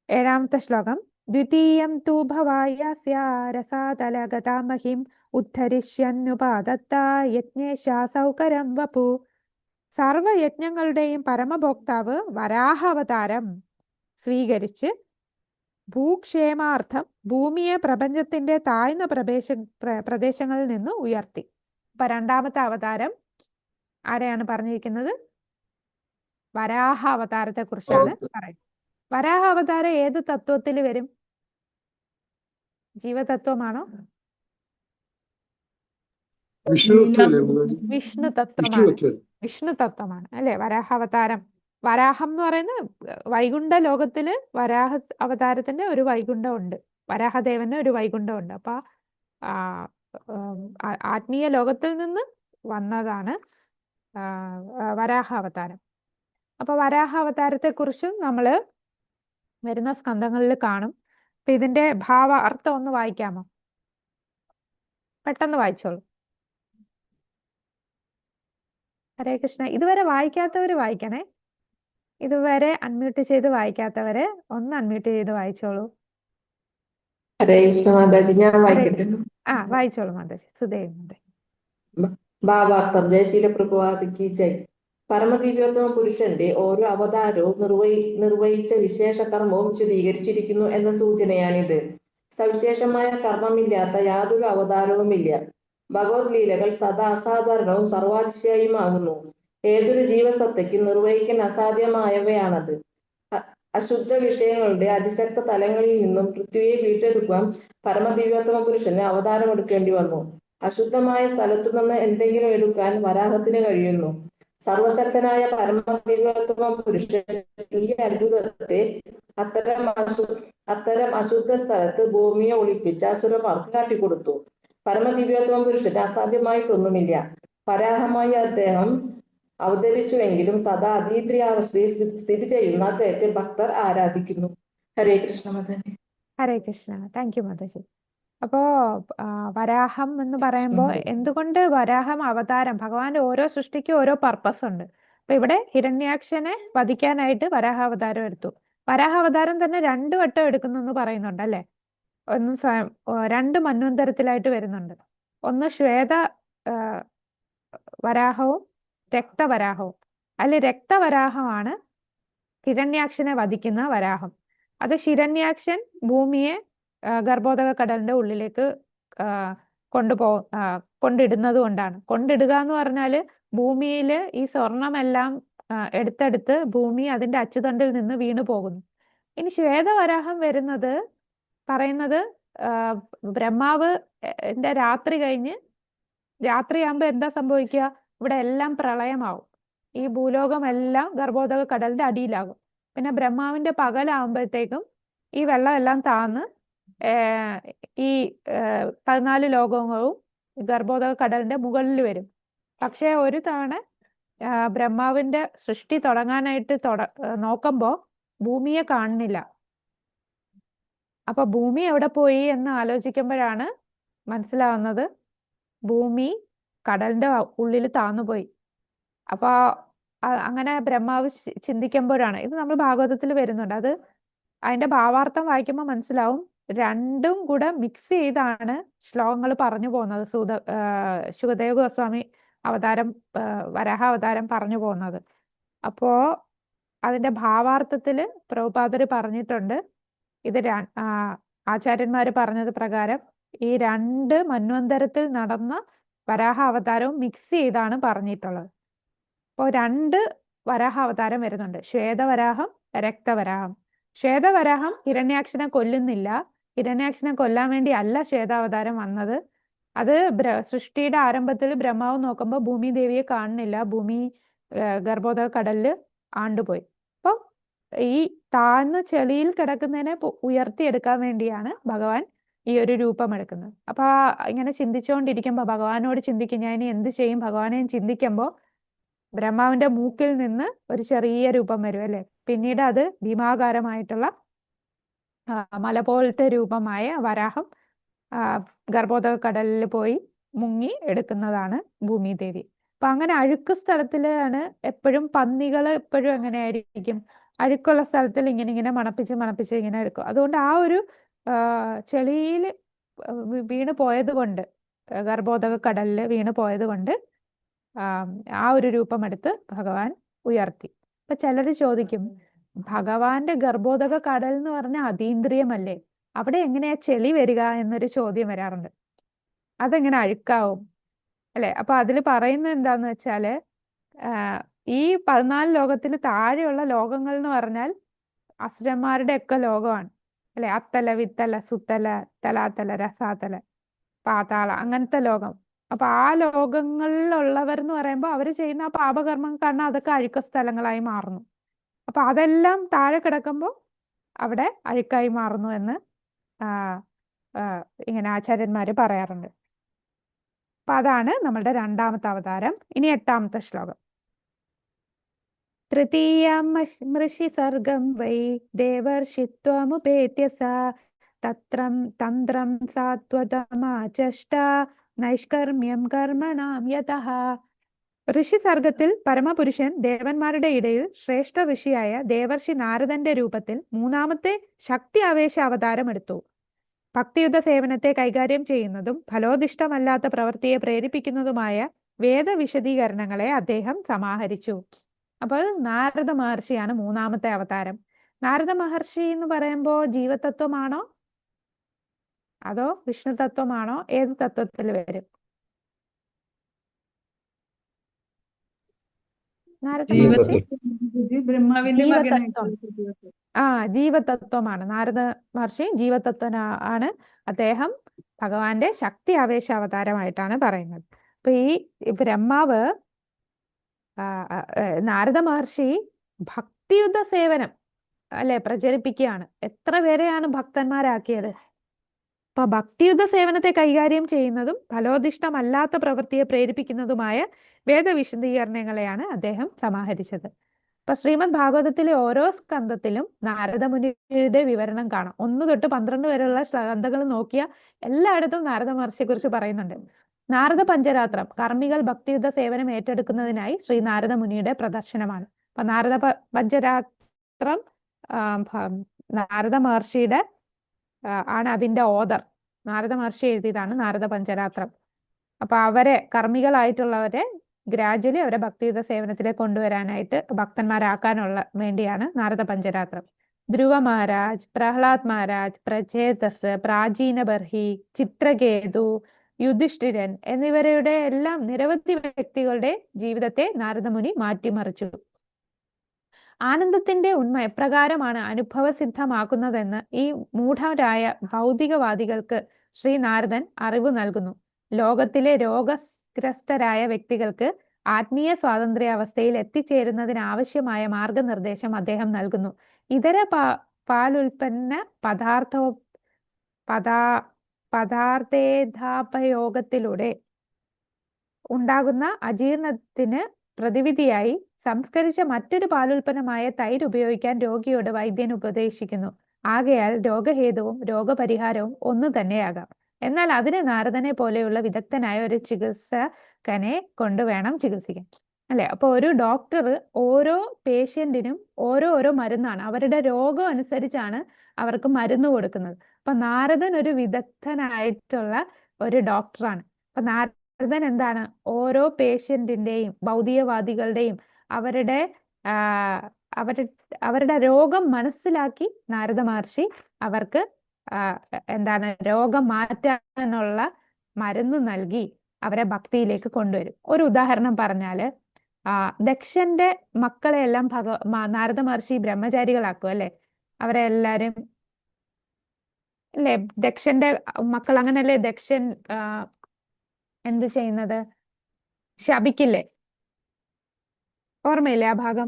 7-ാമത്തെ ശ്ലോകം. ദ്വിതീയം തു ഭവായസ്യ രസാതലഗതാമഹിം ഉദ്ധരിഷ്യന്നുപാദത്ത യജ്ഞേശ സൗകരം വപു. സർവയജ്ഞങ്ങളുടെയും പരമഭോക്താവ് വരാഹാവതാരം സ്വീകരിച്ച് ഭൂക്ഷേമാർത്ഥം ഭൂമിയെ പ്രപഞ്ചത്തിന്റെ താഴ്ന്ന പ്രദേശങ്ങളിൽ നിന്ന് ഉയർത്തി. അപ്പൊ 2-ാമത്തെ അവതാരം ആരെയാണ് പറഞ്ഞിരിക്കുന്നത്? വരാഹ അവതാരത്തെ കുറിച്ചാണ് പറയുന്നത്. വരാഹ അവതാരം ഏത് തത്വത്തിൽ വരും? ജീവതത്വമാണോ? വിഷ്ണു തത്വമാണ് അല്ലെ വരാഹ അവതാരം. വരാഹം എന്ന് പറയുന്നത് വൈകുണ്ഠ ലോകത്തില് വരാഹ അവതാരത്തിന്റെ ഒരു വൈകുണ്ഠം ഉണ്ട്, വരാഹദേവന് ഒരു വൈകുണ്ഠം ഉണ്ട്. അപ്പൊ ആത്മീയ ലോകത്തിൽ നിന്ന് വന്നതാണ് വരാഹ അവതാരം. അപ്പൊ വരാഹ അവതാരത്തെ കുറിച്ചും നമ്മള് വരുന്ന സ്കന്ധങ്ങളിൽ കാണും. അപ്പൊ ഇതിന്റെ അർത്ഥം ഒന്ന് വായിക്കാമോ? പെട്ടെന്ന് വായിച്ചോളൂ. ഹരേ കൃഷ്ണ. ഇതുവരെ വായിക്കാത്തവര് വായിക്കണേ. ഇതുവരെ അൺമ്യൂട്ട് ചെയ്ത് വായിക്കാത്തവര് ഒന്ന് അൺമ്യൂട്ട് ചെയ്ത് വായിച്ചോളൂ. ഹരേ കൃഷ്ണ മാതാജി, ഞാൻ വായിക്കട്ടെ. വായിച്ചോളൂ മാതാജി. സുധേവ് മാതാജി. ഭാവാർത്ഥം. ജയശീല പ്രഭുവാദിക്ക് ജയ്. പരമദിവ്യോത്തമ പുരുഷന്റെ ഓരോ അവതാരവും നിർവഹിച്ച വിശേഷ കർമ്മവും വിശദീകരിച്ചിരിക്കുന്നു എന്ന സൂചനയാണിത്. സവിശേഷമായ കർമ്മമില്ലാത്ത യാതൊരു അവതാരവുമില്ല. ഭഗവത് ലീലകൾ സദാ അസാധാരണവും സർവാതിശയുമാകുന്നു. ഏതൊരു ജീവസത്തയ്ക്കും നിർവഹിക്കാൻ അസാധ്യമായവയാണത്. അശുദ്ധ വിഷയങ്ങളുടെ അതിശക്ത തലങ്ങളിൽ നിന്നും പൃഥ്വിയെ വീട്ടെടുക്കുവാൻ പരമദിവ്യോത്തമ പുരുഷന് അവതാരമെടുക്കേണ്ടി വന്നു. അശുദ്ധമായ സ്ഥലത്തു നിന്ന് എന്തെങ്കിലും എടുക്കാൻ വരാഹത്തിന് കഴിയുന്നു. സർവശക്തനായ പരമദിവ്യോത്തമ പുരുഷൻ ഈ അത്ഭുതത്തെ അത്തരം അശുദ്ധ സ്ഥലത്ത് ഭൂമിയെ ഒളിപ്പിച്ച അസുരന്മാർക്ക് കാട്ടിക്കൊടുത്തു. പരമദിവ്യോത്തമ പുരുഷന് അസാധ്യമായിട്ടൊന്നുമില്ല. വരാഹമായി അദ്ദേഹം അവതരിച്ചുവെങ്കിലും സദാ അതീന്ദ്രിയാവസ്ഥയിൽ സ്ഥിതി ചെയ്യുന്ന അദ്ദേഹത്തെ ഭക്തർ ആരാധിക്കുന്നു. ഹരേ കൃഷ്ണ മാതാജി. ഹരേ കൃഷ്ണ. താങ്ക് യു മാതാജി. അപ്പോ വരാഹം എന്ന് പറയുമ്പോൾ എന്തുകൊണ്ട് വരാഹം അവതാരം? ഭഗവാന്റെ ഓരോ സൃഷ്ടിക്കും ഓരോ പർപ്പസ് ഉണ്ട്. അപ്പൊ ഇവിടെ ഹിരണ്യാക്ഷനെ വധിക്കാനായിട്ട് വരാഹാവതാരം എടുത്തു. വരാഹാവതാരം തന്നെ 2 വട്ടം എടുക്കുന്നു എന്ന് പറയുന്നുണ്ട് അല്ലെ? ഒന്ന് 2 മന്വന്തരത്തിലായിട്ട് വരുന്നുണ്ട്. ഒന്ന് ശ്വേത വരാഹവും രക്തവരാഹവും. അതിൽ രക്തവരാഹമാണ് ഹിരണ്യാക്ഷനെ വധിക്കുന്ന വരാഹം. അത് ഹിരണ്യാക്ഷൻ ഭൂമിയെ ഗർഭോദക കടലിന്റെ ഉള്ളിലേക്ക് കൊണ്ടിടുന്നത് കൊണ്ടാണ്. കൊണ്ടിടുക എന്ന് പറഞ്ഞാല് ഭൂമിയിൽ ഈ സ്വർണമെല്ലാം എടുത്തെടുത്ത് ഭൂമി അതിന്റെ അച്ചുതണ്ടിൽ നിന്ന് വീണു പോകുന്നു. ഇനി ശ്വേതവരാഹം വരുന്നത് പറയുന്നത് ബ്രഹ്മാവ് രാത്രി കഴിഞ്ഞ് രാത്രിയാകുമ്പോൾ എന്താ സംഭവിക്കുക? ഇവിടെ എല്ലാം പ്രളയമാവും. ഈ ഭൂലോകം എല്ലാം ഗർഭോദക കടലിന്റെ അടിയിലാകും. പിന്നെ ബ്രഹ്മാവിന്റെ പകലാകുമ്പോഴത്തേക്കും ഈ വെള്ളം എല്ലാം താന്ന് ഈ 14 ലോകങ്ങളും ഗർഭോദക കടലിന്റെ മുകളിൽ വരും. പക്ഷെ ഒരു തവണ ബ്രഹ്മാവിന്റെ സൃഷ്ടി തുടങ്ങാനായിട്ട് നോക്കുമ്പോൾ ഭൂമിയെ കാണുന്നില്ല. അപ്പൊ ഭൂമി എവിടെ പോയി എന്ന് ആലോചിക്കുമ്പോഴാണ് മനസ്സിലാവുന്നത് ഭൂമി കടലിന്റെ ഉള്ളിൽ താന്നുപോയി. അപ്പൊ അങ്ങനെ ബ്രഹ്മാവ് ചിന്തിക്കുമ്പോഴാണ്, ഇത് നമ്മൾ ഭാഗവതത്തിൽ വരുന്നുണ്ട്, അത് അതിന്റെ ഭാവാർത്ഥം വായിക്കുമ്പോൾ മനസ്സിലാവും. രണ്ടും കൂടെ മിക്സ് ചെയ്താണ് ശ്ലോകങ്ങൾ പറഞ്ഞു പോകുന്നത്. ശുകദേവ ഗോസ്വാമി വരാഹാവതാരം പറഞ്ഞു പോകുന്നത്. അപ്പോ അതിന്റെ ഭാവാർത്ഥത്തില് പ്രഭുപാദര് പറഞ്ഞിട്ടുണ്ട്, ഇത് ആചാര്യന്മാര് പറഞ്ഞത് പ്രകാരം ഈ 2 മന്വന്തരത്തിൽ നടന്ന വരാഹ അവതാരവും മിക്സ് ചെയ്താണ് പറഞ്ഞിട്ടുള്ളത്. അപ്പോൾ 2 വരാഹാവതാരം വരുന്നുണ്ട്, ശ്വേതവരാഹം, രക്തവരാഹം. ശ്വേതവരാഹം ഹിരണ്യാക്ഷനെ കൊല്ലുന്നില്ല. ഹിരണ്യാക്ഷനെ കൊല്ലാൻ വേണ്ടി അല്ല ശ്വേതാവതാരം വന്നത്. അത് സൃഷ്ടിയുടെ ആരംഭത്തിൽ ബ്രഹ്മാവ് നോക്കുമ്പോൾ ഭൂമി ദേവിയെ കാണുന്നില്ല. ഭൂമി ഗർഭോദക കടലില് ആണ്ടുപോയി. അപ്പോൾ ഈ താഴ്ന്ന ചെളിയിൽ കിടക്കുന്നതിനെ ഉയർത്തിയെടുക്കാൻ വേണ്ടിയാണ് ഭഗവാൻ ഈ ഒരു രൂപം എടുക്കുന്നത്. അപ്പൊ ഇങ്ങനെ ചിന്തിച്ചുകൊണ്ടിരിക്കുമ്പോൾ ഭഗവാനോട് ചിന്തിക്കും, ഞാൻ ഇനി എന്ത് ചെയ്യും ഭഗവാനെ ചിന്തിക്കുമ്പോൾ ബ്രഹ്മാവിന്റെ മൂക്കിൽ നിന്ന് ഒരു ചെറിയ രൂപം വരും അല്ലെ. പിന്നീട് അത് ഭീമാകാരമായിട്ടുള്ള മല പോലത്തെ രൂപമായ വരാഹം ഗർഭോദക കടലിൽ പോയി മുങ്ങി എടുക്കുന്നതാണ് ഭൂമിദേവി. അപ്പൊ അങ്ങനെ അഴുക്ക് സ്ഥലത്തിലാണ് എപ്പോഴും പന്നികൾ എപ്പോഴും എങ്ങനെ ആയിരിക്കും, അഴുക്കുള്ള സ്ഥലത്തിൽ ഇങ്ങനെ മണപ്പിച്ച് ഇങ്ങനെ എടുക്കും. അതുകൊണ്ട് ആ ഒരു ചെളിയിൽ വീണ് പോയത് കൊണ്ട്, ഗർഭോദക കടലിൽ വീണ് പോയത് കൊണ്ട് ആ ഒരു രൂപമെടുത്ത് ഭഗവാൻ ഉയർത്തി. അപ്പൊ ചിലര് ചോദിക്കും, ഭഗവാന്റെ ഗർഭോദക കടൽ എന്ന് പറഞ്ഞാൽ അതീന്ദ്രിയമല്ലേ, അവിടെ എങ്ങനെയാ ചെളി വരിക എന്നൊരു ചോദ്യം വരാറുണ്ട്. അതെങ്ങനെ അഴുക്കാവും അല്ലെ? അപ്പൊ അതിൽ പറയുന്നത് എന്താന്ന് വെച്ചാല് ഈ 14 ലോകത്തിൽ താഴെയുള്ള ലോകങ്ങൾ എന്ന് പറഞ്ഞാൽ അസുരന്മാരുടെ ഒക്കെ ലോകമാണ് അല്ലെ. അത്തല, വിത്തല, സുത്തല, തലാത്തല, രസാതല, പാതാള, അങ്ങനത്തെ ലോകം. അപ്പൊ ആ ലോകങ്ങളിലുള്ളവർ എന്ന് പറയുമ്പോൾ അവര് ചെയ്യുന്ന ആ പാപകർമ്മം കാരണം അതൊക്കെ അഴുക്ക സ്ഥലങ്ങളായി മാറുന്നു. അപ്പൊ അതെല്ലാം താഴെ കിടക്കുമ്പോൾ അവിടെ അഴുക്കായി മാറുന്നു എന്ന് ഇങ്ങനെ ആചാര്യന്മാര് പറയാറുണ്ട്. അപ്പൊ അതാണ് നമ്മളുടെ 2ാമത്തെ അവതാരം. ഇനി 8ാമത്തെ ശ്ലോകം. തൃതീയം മൃഷി സർഗം വൈ ദേവർഷിത്വമുപേത്യ സ തന്ത്രം സാത്വതമാചഷ്ട നൈഷ്കർമ്മ്യം കർമ്മണാം യതഃ. ഋഷി സർഗത്തിൽ പരമപുരുഷൻ ദേവന്മാരുടെ ഇടയിൽ ശ്രേഷ്ഠ ഋഷിയായ ദേവർഷി നാരദന്റെ രൂപത്തിൽ 3ാമത്തെ ശക്തി ആവേശ അവതാരം എടുത്തു. ഭക്തിയുത സേവനത്തെ കൈകാര്യം ചെയ്യുന്നതും ഫലോദിഷ്ടമല്ലാത്ത പ്രവൃത്തിയെ പ്രേരിപ്പിക്കുന്നതുമായ വേദവിശദീകരണങ്ങളെ അദ്ദേഹം സമാഹരിച്ചു. അപ്പോൾ നാരദ മഹർഷിയാണ് മൂന്നാമത്തെ അവതാരം. നാരദ മഹർഷി എന്ന് പറയുമ്പോൾ ജീവതത്വമാണോ അതോ വിഷ്ണു തത്വമാണോ? ഏത് തത്വത്തിൽ വരും? നാരദ മഹർഷി ബ്രഹ്മാവിന്റെ ജീവതത്വം. മകനായിട്ടുള്ള ജീവതത്വമാണ്. നാരദ മഹർഷി ജീവതത്വനാണ്. അദ്ദേഹം ഭഗവാന്റെ ശക്തി ആവേശ അവതാരമായിട്ടാണ് പറയുന്നത്. അപ്പൊ ഈ ബ്രഹ്മാവ് നാരദ മഹർഷി ഭക്തിയുദ്ധ സേവനം അല്ലെ പ്രചരിപ്പിക്കുകയാണ്. എത്ര പേരെയാണ് ഭക്തന്മാരാക്കിയത്? അപ്പൊ ഭക്തിയുദ്ധ സേവനത്തെ കൈകാര്യം ചെയ്യുന്നതും ഫലോദിഷ്ടമല്ലാത്ത പ്രവൃത്തിയെ പ്രേരിപ്പിക്കുന്നതുമായ വേദവിശദീകരണങ്ങളെയാണ് അദ്ദേഹം സമാഹരിച്ചത്. ഇപ്പൊ ശ്രീമദ് ഭാഗവതത്തിലെ ഓരോ സ്കന്ധത്തിലും നാരദമുനിയുടെ വിവരണം കാണാം. 1 തൊട്ട് 12 വരെയുള്ള സ്കന്ധങ്ങൾ നോക്കിയാൽ എല്ലായിടത്തും നാരദ മഹർഷിയെ കുറിച്ച് പറയുന്നുണ്ട്. നാരദ പഞ്ചരാത്രം കർമ്മികൾ ഭക്തിയുദ്ധ സേവനം ഏറ്റെടുക്കുന്നതിനായി ശ്രീ നാരദ മുനിയുടെ പ്രദർശനമാണ്. അപ്പൊ നാരദ പഞ്ചരാത്രം നാരദ മഹർഷിയുടെ ആണ് അതിന്റെ ഓദർ. നാരദ മഹർഷി എഴുതിയതാണ് നാരദ പഞ്ചരാത്രം. അപ്പൊ അവരെ കർമ്മികളായിട്ടുള്ളവരെ ഗ്രാജുവലി അവരെ ഭക്തിയുത സേവനത്തിലേക്ക് കൊണ്ടുവരാനായിട്ട് ഭക്തന്മാരാക്കാനുള്ള വേണ്ടിയാണ് നാരദ പഞ്ചരാത്രം. ധ്രുവ മഹാരാജ്, പ്രഹ്ലാദ് മഹാരാജ്, പ്രചേതസ്, പ്രാചീന ബർഹി, ചിത്രകേതു, യുധിഷ്ഠിരൻ എന്നിവരുടെ എല്ലാം നിരവധി വ്യക്തികളുടെ ജീവിതത്തെ നാരദമുനി മാറ്റിമറിച്ചു. ആനന്ദത്തിന്റെ ഉണ്മ എപ്രകാരമാണ് അനുഭവസിദ്ധമാക്കുന്നതെന്ന് ഈ മൂഢരായ ഭൗതികവാദികൾക്ക് ശ്രീ നാരദൻ അറിവ് നൽകുന്നു. ലോകത്തിലെ രോഗഗ്രസ്തരായ വ്യക്തികൾക്ക് ആത്മീയ സ്വാതന്ത്ര്യാവസ്ഥയിൽ എത്തിച്ചേരുന്നതിനാവശ്യമായ മാർഗനിർദ്ദേശം അദ്ദേഹം നൽകുന്നു. ഇതര പാലുൽപ്പന്ന പദാർത്ഥേധാപയോഗത്തിലൂടെ ഉണ്ടാകുന്ന അജീർണത്തിന് പ്രതിവിധിയായി സംസ്കരിച്ച മറ്റൊരു പാലുൽപ്പന്നമായ തൈര് ഉപയോഗിക്കാൻ രോഗിയോട് വൈദ്യൻ ഉപദേശിക്കുന്നു. ആകയാൽ രോഗഹേതുവും രോഗപരിഹാരവും ഒന്നു തന്നെയാകാം. എന്നാൽ അതിന് നാരദനെ പോലെയുള്ള വിദഗ്ധനായ ഒരു ചികിത്സകനെ കൊണ്ടുവേണം ചികിത്സിക്കാൻ, അല്ലെ? അപ്പൊ ഒരു ഡോക്ടർ ഓരോ പേഷ്യന്റിനും ഓരോ മരുന്നാണ്, അവരുടെ രോഗം അനുസരിച്ചാണ് അവർക്ക് മരുന്ന് കൊടുക്കുന്നത്. അപ്പൊ നാരദൻ ഒരു വിദഗ്ധനായിട്ടുള്ള ഒരു ഡോക്ടറാണ്. അപ്പൊ നാരദൻ എന്താണ്, ഓരോ പേഷ്യന്റിന്റെയും ഭൗതികവാദികളുടെയും അവരുടെ രോഗം മനസ്സിലാക്കി നാരദ മഹർഷി അവർക്ക് എന്താണ് രോഗം മാറ്റാനുള്ള മരുന്ന് നൽകി അവരെ ഭക്തിയിലേക്ക് കൊണ്ടുവരും. ഒരു ഉദാഹരണം പറഞ്ഞാല് ദക്ഷന്റെ മക്കളെ എല്ലാം നാരദ മഹർഷി ബ്രഹ്മചാരികളാക്കും, അല്ലെ? അവരെ എല്ലാരും അല്ലെ, ദക്ഷന്റെ മക്കൾ അങ്ങനല്ലേ ദക്ഷൻ എന്ത് ചെയ്യുന്നത്? ശപിക്കില്ലേ? ഓർമ്മയില്ലേ ആ ഭാഗം?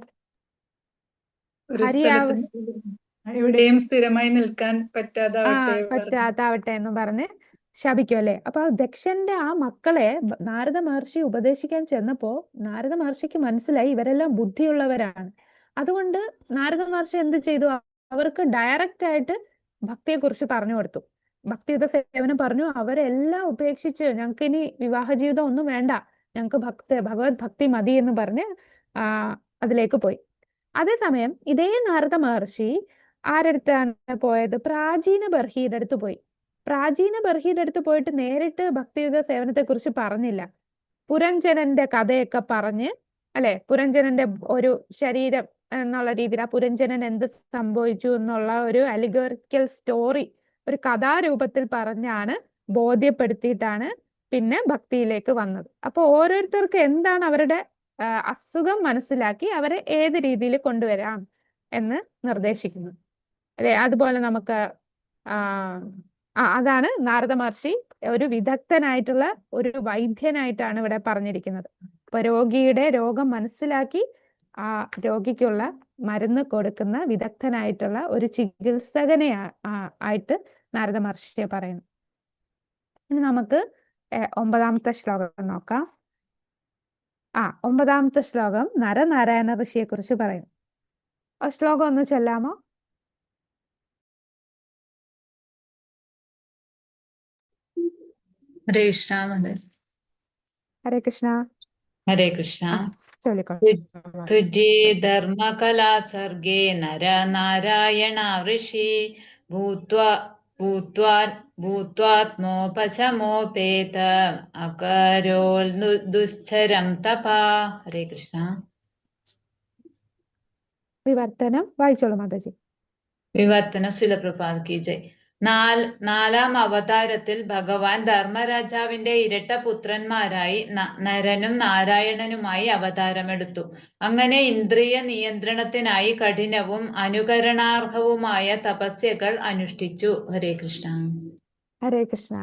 ഒരു സ്ഥലത്ത് എവിടെയും സ്ഥിരമായി നിൽക്കാൻ പറ്റാതാവട്ടെ എന്ന് പറഞ്ഞ് ശപിക്കും, അല്ലെ? അപ്പൊ ദക്ഷന്റെ ആ മക്കളെ നാരദ മഹർഷി ഉപദേശിക്കാൻ ചെന്നപ്പോ നാരദ മഹർഷിക്ക് മനസ്സിലായി ഇവരെല്ലാം ബുദ്ധിയുള്ളവരാണ്. അതുകൊണ്ട് നാരദ മഹർഷി എന്ത് ചെയ്തു? അവർക്ക് ഡയറക്റ്റ് ആയിട്ട് ഭക്തിയെ കുറിച്ച് പറഞ്ഞു കൊടുത്തു. ഭക്തിയുത സേവനം പറഞ്ഞു. അവരെല്ലാം ഉപേക്ഷിച്ച് ഞങ്ങൾക്ക് ഇനി വിവാഹ ജീവിതം ഒന്നും വേണ്ട, ഞങ്ങൾക്ക് ഭഗവത് ഭക്തി മതി എന്ന് പറഞ്ഞ് അതിലേക്ക് പോയി. അതേസമയം ഇതേ നാരദ മഹർഷി ആരടുത്താണ് പോയത്? പ്രാചീന ബർഹിയുടെ അടുത്ത് പോയി. പ്രാചീന ബർഹിയുടെ അടുത്ത് പോയിട്ട് നേരിട്ട് ഭക്തിയുത സേവനത്തെ കുറിച്ച് പറഞ്ഞില്ല. പുരഞ്ജനന്റെ കഥയൊക്കെ പറഞ്ഞ്, അല്ലെ? പുരഞ്ജനന്റെ ഒരു ശരീരം എന്നുള്ള രീതിയിൽ ആ പുരഞ്ജനൻ എന്ത് സംഭവിച്ചു എന്നുള്ള ഒരു അലിഗോറിക്കൽ സ്റ്റോറി ഒരു കഥാരൂപത്തിൽ പറഞ്ഞാണ് ബോധ്യപ്പെടുത്തിയിട്ടാണ് പിന്നെ ഭക്തിയിലേക്ക് വന്നത്. അപ്പൊ ഓരോരുത്തർക്ക് എന്താണ് അവരുടെ അസുഖം മനസ്സിലാക്കി അവരെ ഏത് രീതിയിൽ കൊണ്ടുവരാം എന്ന് നിർദ്ദേശിക്കുന്നു, അല്ലെ? അതുപോലെ നമുക്ക് അതാണ് നാരദ മഹർഷി ഒരു വിദഗ്ധനായിട്ടുള്ള ഒരു വൈദ്യനായിട്ടാണ് ഇവിടെ പറഞ്ഞിരിക്കുന്നത്. അപ്പൊ രോഗിയുടെ രോഗം മനസ്സിലാക്കി ആ രോഗിക്കുള്ള മരുന്ന് കൊടുക്കുന്ന വിദഗ്ധനായിട്ടുള്ള ഒരു ചികിത്സകനെ ആയിട്ട് നാരദ മഹർഷിയെ പറയുന്നു. ഇനി നമുക്ക് 9ാമത്തെ ശ്ലോകം നോക്കാം. 9ാമത്തെ ശ്ലോകം നരനാരായണ ഋഷിയെ കുറിച്ച് പറയും. ആ ശ്ലോകം ഒന്ന് ചൊല്ലാമോ? ഹരേ കൃഷ്ണ. ഹരേ കൃഷ്ണ. ഹരേ കൃഷ്ണ. തുജേ ധർമ്മകലാ സർഗേ നര നാരായണ ഋഷി ഭൂത്വാ ഭൂത്വാത്മോപചമോപേത അകരോൽ ദുശ്ചരം തപ. ഹരേ കൃഷ്ണ. വിവർത്തനം വായിച്ചോളൂ മാതാജി. വിവർത്തനം ശ്രീല പ്രഭുപാദ് കി ജയ്. നാലാം അവതാരത്തിൽ ഭഗവാൻ ധർമ്മരാജാവിന്റെ ഇരട്ട പുത്രന്മാരായി നരനും നാരായണനുമായി അവതാരമെടുത്തു. അങ്ങനെ ഇന്ദ്രിയ നിയന്ത്രണത്തിനായി കഠിനവും അനുകരണാർഹവുമായ തപസ്യകൾ അനുഷ്ഠിച്ചു. ഹരേ കൃഷ്ണ. ഹരേ കൃഷ്ണ.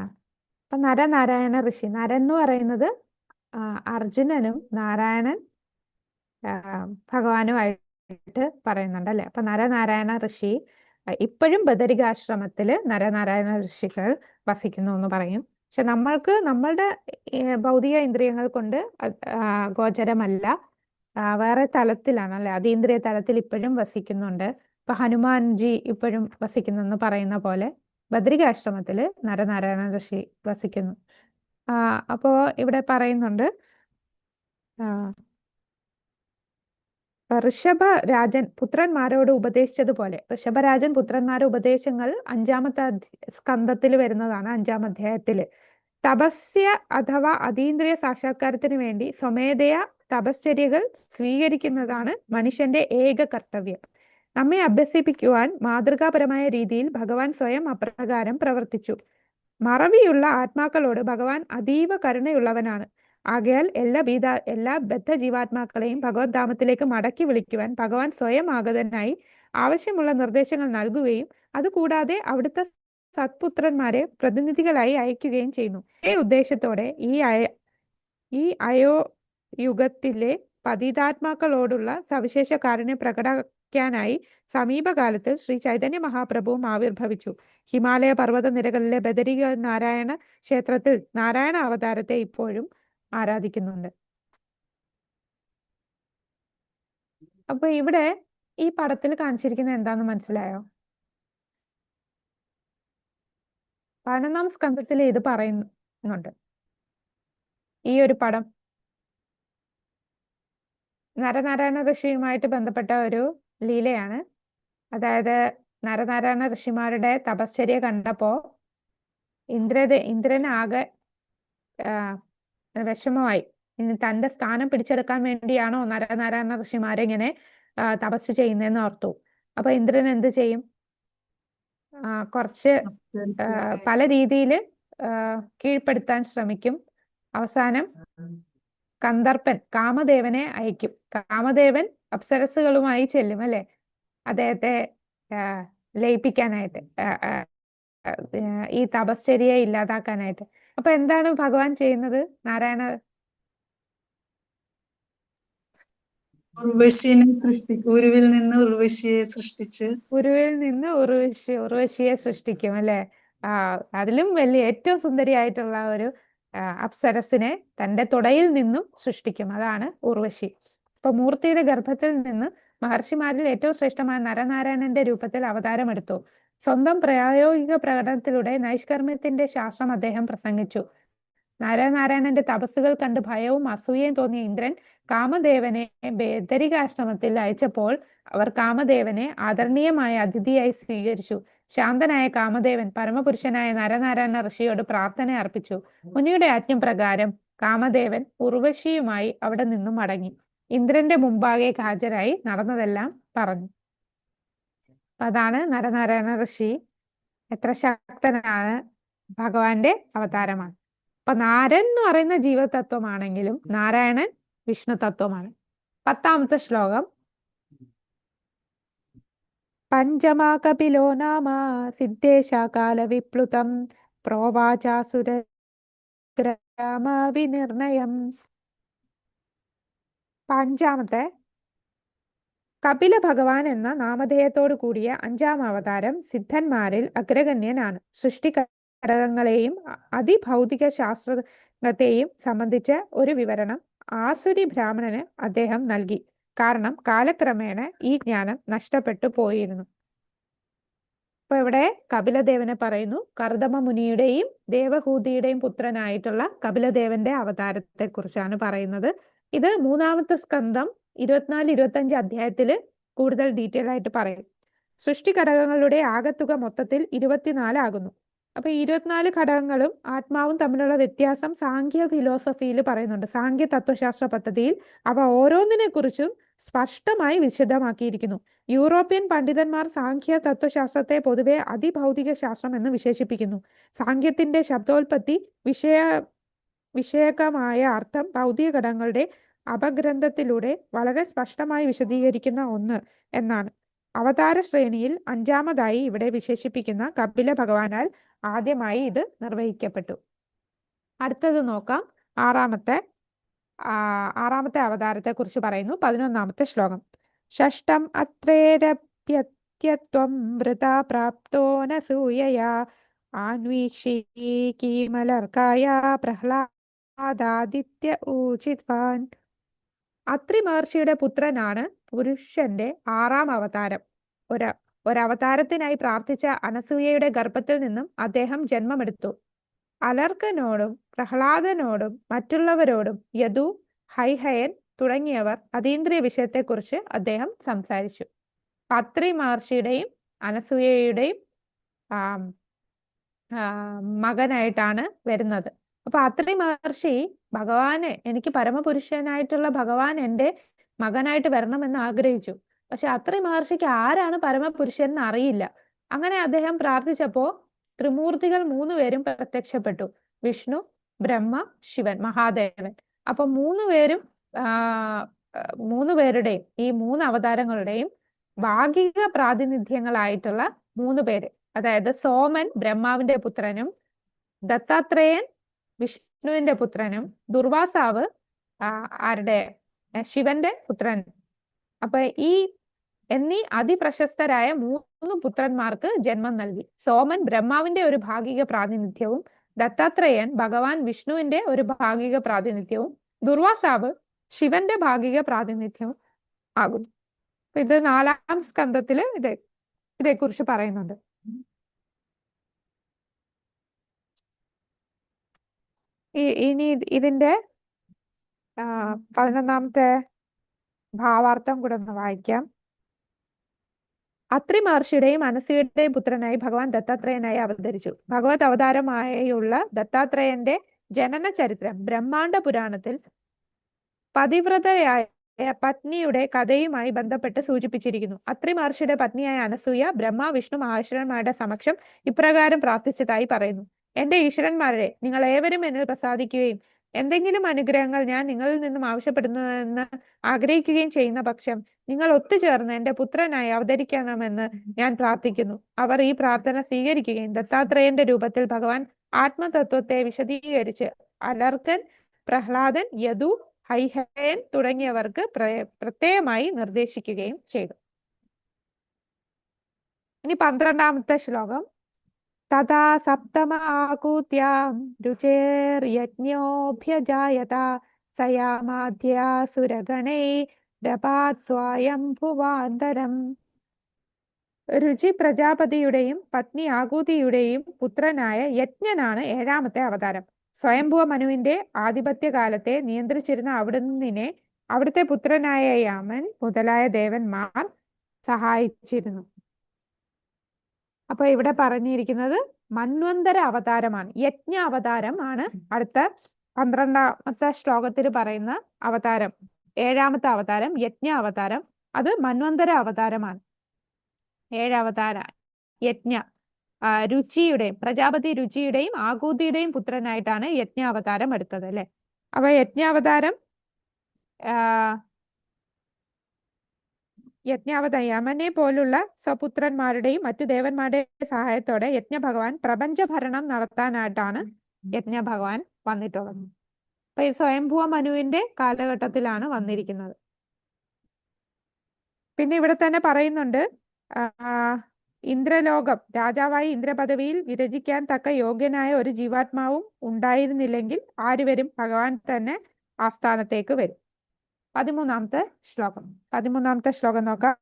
അപ്പൊ നരനാരായണ ഋഷി, നരൻ എന്ന് പറയുന്നത് അർജുനനും നാരായണൻ ഭഗവാനുമായിട്ട് പറയുന്നുണ്ട് അല്ലെ. അപ്പൊ നരനാരായണ ഋഷി ഇപ്പോഴും ബദരികാശ്രമത്തില് നരനാരായണ ഋഷികൾ വസിക്കുന്നു എന്ന് പറയും. പക്ഷെ നമ്മളുടെ ഭൗതിക ഇന്ദ്രിയങ്ങൾ കൊണ്ട് ഗോചരമല്ല, വേറെ തലത്തിലാണ് അല്ലെ, അതീന്ദ്രിയ തലത്തിൽ ഇപ്പോഴും വസിക്കുന്നുണ്ട്. ഇപ്പൊ ഹനുമാൻജി ഇപ്പോഴും വസിക്കുന്നു പറയുന്ന പോലെ ബദരികാശ്രമത്തില് നരനാരായണ ഋഷി വസിക്കുന്നു. അപ്പോ ഇവിടെ പറയുന്നുണ്ട്, ഋഷഭരാജൻ പുത്രന്മാരോട് ഉപദേശിച്ചതുപോലെ, ഋഷഭരാജൻ പുത്രന്മാരുടെ ഉപദേശങ്ങൾ 5-ാമത്തെ സ്കന്ധത്തിൽ വരുന്നതാണ്, 5-ാം അധ്യായത്തില്. തപസ്യ അഥവാ അതീന്ദ്രിയ സാക്ഷാത്കാരത്തിന് വേണ്ടി സ്വമേധയാ തപശ്ചര്യകൾ സ്വീകരിക്കുന്നതാണ് മനുഷ്യന്റെ ഏക കർത്തവ്യം. നമ്മെ അഭ്യസിപ്പിക്കുവാൻ മാതൃകാപരമായ രീതിയിൽ ഭഗവാൻ സ്വയം അപ്രകാരം പ്രവർത്തിച്ചു. മറവിയുള്ള ആത്മാക്കളോട് ഭഗവാൻ അതീവ കരുണയുള്ളവനാണ്. ആകയാൽ എല്ലാ ബദ്ധ ജീവാത്മാക്കളെയും ഭഗവത്ധാമത്തിലേക്ക് മടക്കി വിളിക്കുവാൻ ഭഗവാൻ സ്വയം ആഗതനായി ആവശ്യമുള്ള നിർദ്ദേശങ്ങൾ നൽകുകയും അതുകൂടാതെ അവിടുത്തെ സത്പുത്രന്മാരെ പ്രതിനിധികളായി അയക്കുകയും ചെയ്യുന്നു. ഈ ഉദ്ദേശത്തോടെ ഈ യുഗത്തിലെ പതിതാത്മാക്കളോടുള്ള സവിശേഷ കാരുണ്യം പ്രകടിപ്പിക്കാനായി സമീപകാലത്ത് ശ്രീ ചൈതന്യ മഹാപ്രഭുവും ആവിർഭവിച്ചു. ഹിമാലയ പർവ്വത നിരകളിലെ ബദരി നാരായണ ക്ഷേത്രത്തിൽ നാരായണ അവതാരത്തെ ഇപ്പോഴും ആരാധിക്കുന്നുണ്ട്. അപ്പൊ ഇവിടെ ഈ പടത്തിൽ കാണിച്ചിരിക്കുന്നത് എന്താന്ന് മനസ്സിലായോ? 11-ാം സ്കന്ധത്തിൽ ഇത് പറയുന്നുണ്ട്. ഈ ഒരു പടം നരനാരായണ ഋഷിയുമായിട്ട് ബന്ധപ്പെട്ട ഒരു ലീലയാണ്. അതായത് നരനാരായണ ഋഷിമാരുടെ തപശ്ചര്യ കണ്ടപ്പോ ഇന്ദ്രനാകെ വിഷമമായി. ഇനി തന്റെ സ്ഥാനം പിടിച്ചെടുക്കാൻ വേണ്ടിയാണോ നരനാരായണ ഋഷിമാരെ ഇങ്ങനെ തപസ് ചെയ്യുന്നതെന്ന് ഓർത്തു. അപ്പൊ ഇന്ദ്രൻ എന്ത് ചെയ്യും? കുറച്ച് പല രീതിയിൽ കീഴ്പ്പെടുത്താൻ ശ്രമിക്കും. അവസാനം കന്ദർപ്പൻ കാമദേവനെ അയക്കും. കാമദേവൻ അപ്സരസുകളുമായി ചെല്ലും അല്ലെ, അദ്ദേഹത്തെ ലയിപ്പിക്കാനായിട്ട്, ഈ തപശ്ചര്യയെ ഇല്ലാതാക്കാനായിട്ട്. അപ്പൊ എന്താണ് ഭഗവാൻ ചെയ്യുന്നത്? നാരായണ ഉരുവിൽ നിന്ന് ഉർവശിയെ സൃഷ്ടിക്കും അല്ലെ. അതിലും വലിയ ഏറ്റവും സുന്ദരിയായിട്ടുള്ള ഒരു അപ്സരസിനെ തന്റെ തുടയിൽ നിന്നും സൃഷ്ടിക്കും. അതാണ് ഉർവശി. അപ്പൊ മൂർത്തിയുടെ ഗർഭത്തിൽ നിന്ന് മഹർഷിമാരിൽ ഏറ്റവും ശ്രേഷ്ഠമായ നരനാരായണന്റെ രൂപത്തിൽ അവതാരമെടുത്തു. സ്വന്തം പ്രായോഗിക പ്രകടനത്തിലൂടെ നൈഷ്കർമ്മ്യത്തിന്റെ ശാസ്ത്രം അദ്ദേഹം പ്രസംഗിച്ചു. നരനാരായണന്റെ തപസ്സുകൾ കണ്ട് ഭയവും അസൂയയും തോന്നിയ ഇന്ദ്രൻ കാമദേവനെ ബദരികാശ്രമത്തിൽ അയച്ചപ്പോൾ അവർ കാമദേവനെ ആദരണീയമായ അതിഥിയായി സ്വീകരിച്ചു. ശാന്തനായ കാമദേവൻ പരമപുരുഷനായ നരനാരായണ ഋഷിയോട് പ്രാർത്ഥന അർപ്പിച്ചു. മുനിയുടെ ആജ്ഞപ്രകാരം കാമദേവൻ ഉർവശിയുമായി അവിടെ നിന്നും മടങ്ങി ഇന്ദ്രന്റെ മുമ്പാകെ ഹാജരായി നടന്നതെല്ലാം പറഞ്ഞു. അതാണ് നരനാരായണ ഋഷി എത്ര ശക്തനാണ്, ഭഗവാന്റെ അവതാരമാണ്. അപ്പൊ നാരൻ എന്ന് പറയുന്ന ജീവതത്വമാണെങ്കിലും നാരായണൻ വിഷ്ണു തത്വമാണ്. 10-ാമത്തെ ശ്ലോകം. പഞ്ചമാ കപിലോ നാമ സിദ്ധേശാകാല വിപ്ലുതം പ്രോവാചാസുരഗ്രാമവിനിർണയം. 5-ാമത്തെ കപില ഭഗവാൻ എന്ന നാമധേയത്തോടു കൂടിയ 5-ാം അവതാരം സിദ്ധന്മാരിൽ അഗ്രഗണ്യനാണ്. സൃഷ്ടി ഘടകങ്ങളെയും അതിഭൗതിക ശാസ്ത്രത്തെയും സംബന്ധിച്ച ഒരു വിവരണം ആസുരി ബ്രാഹ്മണന് അദ്ദേഹം നൽകി. കാരണം കാലക്രമേണ ഈ ജ്ഞാനം നഷ്ടപ്പെട്ടു പോയിരുന്നു. അപ്പൊ ഇവിടെ കപിലദേവനെ പറയുന്നു. കർദമ മുനിയുടെയും ദേവഹൂതിയുടെയും പുത്രനായിട്ടുള്ള കപിലദേവന്റെ അവതാരത്തെ കുറിച്ചാണ് പറയുന്നത്. ഇത് 3-ാമത്തെ സ്കന്ധം 24-25 അധ്യായത്തില് കൂടുതൽ ഡീറ്റെയിൽ ആയിട്ട് പറയും. സൃഷ്ടി ഘടകങ്ങളുടെ ആകത്തുക മൊത്തത്തിൽ 24 ആകുന്നു. അപ്പൊ 24 ഘടകങ്ങളും ആത്മാവും തമ്മിലുള്ള വ്യത്യാസം സാഖ്യ ഫിലോസഫിയിൽ പറയുന്നുണ്ട്. സാഖ്യ തത്വശാസ്ത്ര പദ്ധതിയിൽ അവ ഓരോന്നിനെ കുറിച്ചും സ്പഷ്ടമായി വിശദമാക്കിയിരിക്കുന്നു. യൂറോപ്യൻ പണ്ഡിതന്മാർ സാഖ്യ തത്വശാസ്ത്രത്തെ പൊതുവെ അതിഭൗതിക ശാസ്ത്രം എന്ന് വിശേഷിപ്പിക്കുന്നു. സാഖ്യത്തിന്റെ ശബ്ദോൽപത്തി വിഷയകമായ അർത്ഥം ഭൗതിക ഘടകങ്ങളുടെ അപഗ്രന്ഥത്തിലൂടെ വളരെ സ്പഷ്ടമായി വിശദീകരിക്കുന്ന ഒന്ന് എന്നാണ്. അവതാര ശ്രേണിയിൽ 5-മതായി ഇവിടെ വിശേഷിപ്പിക്കുന്ന കപില ഭഗവാനാൽ ആദ്യമായി ഇത് നിർവഹിക്കപ്പെട്ടു. അടുത്തത് നോക്കാം. ആറാമത്തെ അവതാരത്തെ കുറിച്ച് പറയുന്നു. 11-ാമത്തെ ശ്ലോകം. ഷഷ്ടം അത്രേരപ്യത്യത്വം വൃതാ പ്രാപ്തോ നസൂയയാ ആന്വീക്ഷീമലർക്കായ പ്രഹ്ലാദാദിത്യ ഊചിത്വാൻ. അത്രി മഹർഷിയുടെ പുത്രനാണ് പുരുഷന്റെ 6-ാം അവതാരം. ഒരവതാരത്തിനായി പ്രാർത്ഥിച്ച അനസൂയയുടെ ഗർഭത്തിൽ നിന്നും അദ്ദേഹം ജന്മമെടുത്തു. അലർക്കനോടും പ്രഹ്ലാദനോടും മറ്റുള്ളവരോടും യദു, ഹൈഹയൻ തുടങ്ങിയവർ അതീന്ദ്രിയ വിഷയത്തെക്കുറിച്ച് അദ്ദേഹം സംസാരിച്ചു. അത്രി മഹർഷിയുടെയും അനസൂയയുടെയും മകനായിട്ടാണ് വരുന്നത്. അപ്പൊ അത്രി മഹർഷി ഭഗവാനെ, എനിക്ക് പരമപുരുഷനായിട്ടുള്ള ഭഗവാൻ എൻ്റെ മകനായിട്ട് വരണമെന്ന് ആഗ്രഹിച്ചു. പക്ഷെ അത്രി മഹർഷിക്ക് ആരാണ് പരമപുരുഷൻ എന്ന് അറിയില്ല. അങ്ങനെ അദ്ദേഹം പ്രാർത്ഥിച്ചപ്പോ ത്രിമൂർത്തികൾ 3 പേരും പ്രത്യക്ഷപ്പെട്ടു. വിഷ്ണു, ബ്രഹ്മ, ശിവൻ, മഹാദേവൻ. അപ്പൊ 3 പേരുടെയും ഈ 3 അവതാരങ്ങളുടെയും ഭാഗിക പ്രാതിനിധ്യങ്ങളായിട്ടുള്ള 3 പേര്, അതായത് സോമൻ ബ്രഹ്മാവിന്റെ പുത്രനും, ദത്താത്രേയൻ വിഷ്ണുവിന്റെ പുത്രനും, ദുർവാസാവ് ശിവന്റെ പുത്രൻ. അപ്പൊ എന്നീ അതിപ്രശസ്തരായ 3 പുത്രന്മാർക്ക് ജന്മം നൽകി. സോമൻ ബ്രഹ്മാവിന്റെ ഒരു ഭാഗിക പ്രാതിനിധ്യവും, ദത്താത്രേയൻ ഭഗവാൻ വിഷ്ണുവിന്റെ ഒരു ഭാഗിക പ്രാതിനിധ്യവും, ദുർവാസാവ് ശിവന്റെ ഭാഗിക പ്രാതിനിധ്യവും ആകുന്നു. ഇത് 4-ാം സ്കന്ധത്തില് ഇതേക്കുറിച്ച് പറയുന്നുണ്ട്. ഇനി ഇതിന്റെ 11-ാമത്തെ ഭാവാർത്ഥം കൂടെ ഒന്ന് വായിക്കാം. അത്രി മഹർഷിയുടെയും അനസൂയയുടെയും പുത്രനായി ഭഗവാൻ ദത്താത്രേയനായി അവതരിച്ചു. ഭഗവത് അവതാരമായുള്ള ദത്താത്രേയന്റെ ജനന ചരിത്രം ബ്രഹ്മാണ്ഡ പുരാണത്തിൽ പതിവ്രതയായ പത്നിയുടെ കഥയുമായി ബന്ധപ്പെട്ട് സൂചിപ്പിച്ചിരിക്കുന്നു. അത്രി മഹർഷിയുടെ പത്നിയായ അനസൂയ ബ്രഹ്മ, വിഷ്ണു, മഹേശ്വരന്മാരുടെ സമക്ഷം ഇപ്രകാരം പ്രാർത്ഥിച്ചതായി പറയുന്നു. എന്റെ ഈശ്വരന്മാരെ, നിങ്ങൾ ഏവരും എന്നിൽ പ്രസാദിക്കുകയും എന്തെങ്കിലും അനുഗ്രഹങ്ങൾ ഞാൻ നിങ്ങളിൽ നിന്നും ആവശ്യപ്പെടുന്നുവെന്ന് ആഗ്രഹിക്കുകയും ചെയ്യുന്ന പക്ഷം നിങ്ങൾ ഒത്തുചേർന്ന് എന്റെ പുത്രനായി അവതരിക്കണമെന്ന് ഞാൻ പ്രാർത്ഥിക്കുന്നു. അവർ ഈ പ്രാർത്ഥന സ്വീകരിക്കുകയും ദത്താത്രേയന്റെ രൂപത്തിൽ ഭഗവാൻ ആത്മതത്വത്തെ വിശദീകരിച്ച് അലർക്കൻ, പ്രഹ്ലാദൻ, യദു, ഹൈഹയൻ തുടങ്ങിയവർക്ക് പ്രത്യേകമായി നിർദ്ദേശിക്കുകയും ചെയ്തു. ഇനി 12-ാമത്തെ ശ്ലോകം. തഥാ സപ്തമ ആകൂത്യാം രുചേർയജ്ഞോഭ്യജായത സയാമാധ്യാസുരഗണൈ രപാത് സ്വയംഭുവാന്തരം. രുചി പ്രജാപതിയുടെയും പത്നി ആകൂതിയുടെയും പുത്രനായ യജ്ഞനാണ് 7-ാമത്തെ അവതാരം. സ്വയംഭുവ മനുവിന്റെ ആധിപത്യകാലത്തെ നിയന്ത്രിച്ചിരുന്ന അവിടുത്തെ പുത്രനായ യമൻ മുതലായ ദേവന്മാർ സഹായിച്ചിരുന്നു. അപ്പൊ ഇവിടെ പറഞ്ഞിരിക്കുന്നത് മന്വന്തര അവതാരമാണ്, യജ്ഞ അവതാരം ആണ്. അടുത്ത 12-ാമത്തെ ശ്ലോകത്തിൽ പറയുന്ന അവതാരം, 7-ാമത്തെ അവതാരം യജ്ഞ അവതാരം, അത് മന്വന്തര അവതാരമാണ്. 7 അവതാര യജ്ഞ രുചിയുടെയും പ്രജാപതി രുചിയുടെയും ആകൂതിയുടെയും പുത്രനായിട്ടാണ് യജ്ഞാവതാരം എടുത്തത്, അല്ലെ? അപ്പൊ യജ്ഞാവതാരം യമനെ പോലുള്ള സ്വപുത്രന്മാരുടെയും മറ്റു ദേവന്മാരുടെയും സഹായത്തോടെ യജ്ഞ ഭഗവാൻ പ്രപഞ്ച ഭരണം നടത്താനായിട്ടാണ് യജ്ഞ ഭഗവാൻ വന്നിട്ടുള്ളത്. അപ്പൊ ഈ സ്വയംഭുവ മനുവിന്റെ കാലഘട്ടത്തിലാണ് വന്നിരിക്കുന്നത്. പിന്നെ ഇവിടെ തന്നെ പറയുന്നുണ്ട്, ഇന്ദ്രലോകം രാജാവായി ഇന്ദ്രപദവിയിൽ വിരചിക്കാൻ തക്ക യോഗ്യനായ ഒരു ജീവാത്മാവും ഉണ്ടായിരുന്നില്ലെങ്കിൽ ആരുവരും ഭഗവാൻ തന്നെ ആസ്ഥാനത്തേക്ക് വരും. 13-ാമത്തെ ശ്ലോകം നോക്കാം.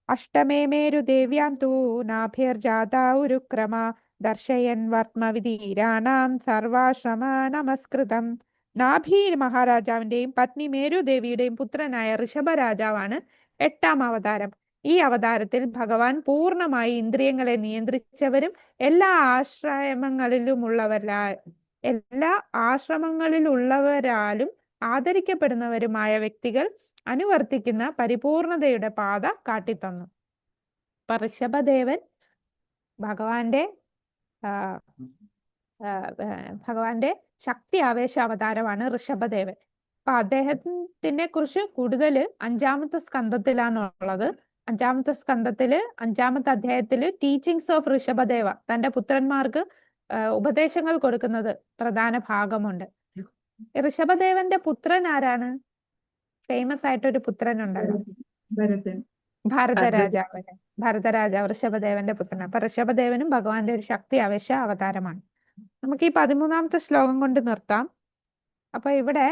അഷ്ടമേ മേരു ദേവ്യാം തൂ നാഭിർജാതാ ഉരുക്രമ ദർശയൻ വർമ്മവിധീരാണാം സർവാശ്രമ നമസ്കൃതം. നാഭി മഹാരാജാവിന്റെയും പത്നി മേരു ദേവിയുടെയും പുത്രനായ ഋഷഭ രാജാവാണ് 8-ാം അവതാരം. ഈ അവതാരത്തിൽ ഭഗവാൻ പൂർണ്ണമായി ഇന്ദ്രിയങ്ങളെ നിയന്ത്രിച്ചവരും എല്ലാ ആശ്രമങ്ങളിലുള്ളവരാലും ആദരിക്കപ്പെടുന്നവരുമായ വ്യക്തികൾ അനുവർത്തിക്കുന്ന പരിപൂർണതയുടെ പാത കാട്ടിത്തന്നു. അപ്പൊ ഋഷഭദേവൻ ഭഗവാന്റെ ഭഗവാന്റെ ശക്തി ആവേശ അവതാരമാണ് ഋഷഭദേവൻ. അപ്പൊ അദ്ദേഹത്തിനെ കുറിച്ച് കൂടുതൽ 5-ാമത്തെ സ്കന്ധത്തിലാണുള്ളത്. 5-ാമത്തെ സ്കന്ധത്തില് 5-ാമത്തെ അധ്യായത്തില് ടീച്ചിങ്സ് ഓഫ് ഋഷഭദേവ, തന്റെ പുത്രന്മാർക്ക് ഉപദേശങ്ങൾ കൊടുക്കുന്നത് പ്രധാന ഭാഗമുണ്ട്. ഋഷഭദേവന്റെ പുത്രൻ ആരാണ്? ഫേമസ് ആയിട്ടൊരു പുത്രൻ ഉണ്ടല്ലോ, ഭരതരാജാവ് ഋഷഭദേവന്റെ പുത്രൻ. അപ്പൊ ഋഷഭദേവനും ഭഗവാന്റെ ഒരു ശക്തി ആവേശ അവതാരമാണ്. നമുക്ക് ഈ 13-ാമത്തെ ശ്ലോകം കൊണ്ട് നിർത്താം. അപ്പൊ ഇവിടെ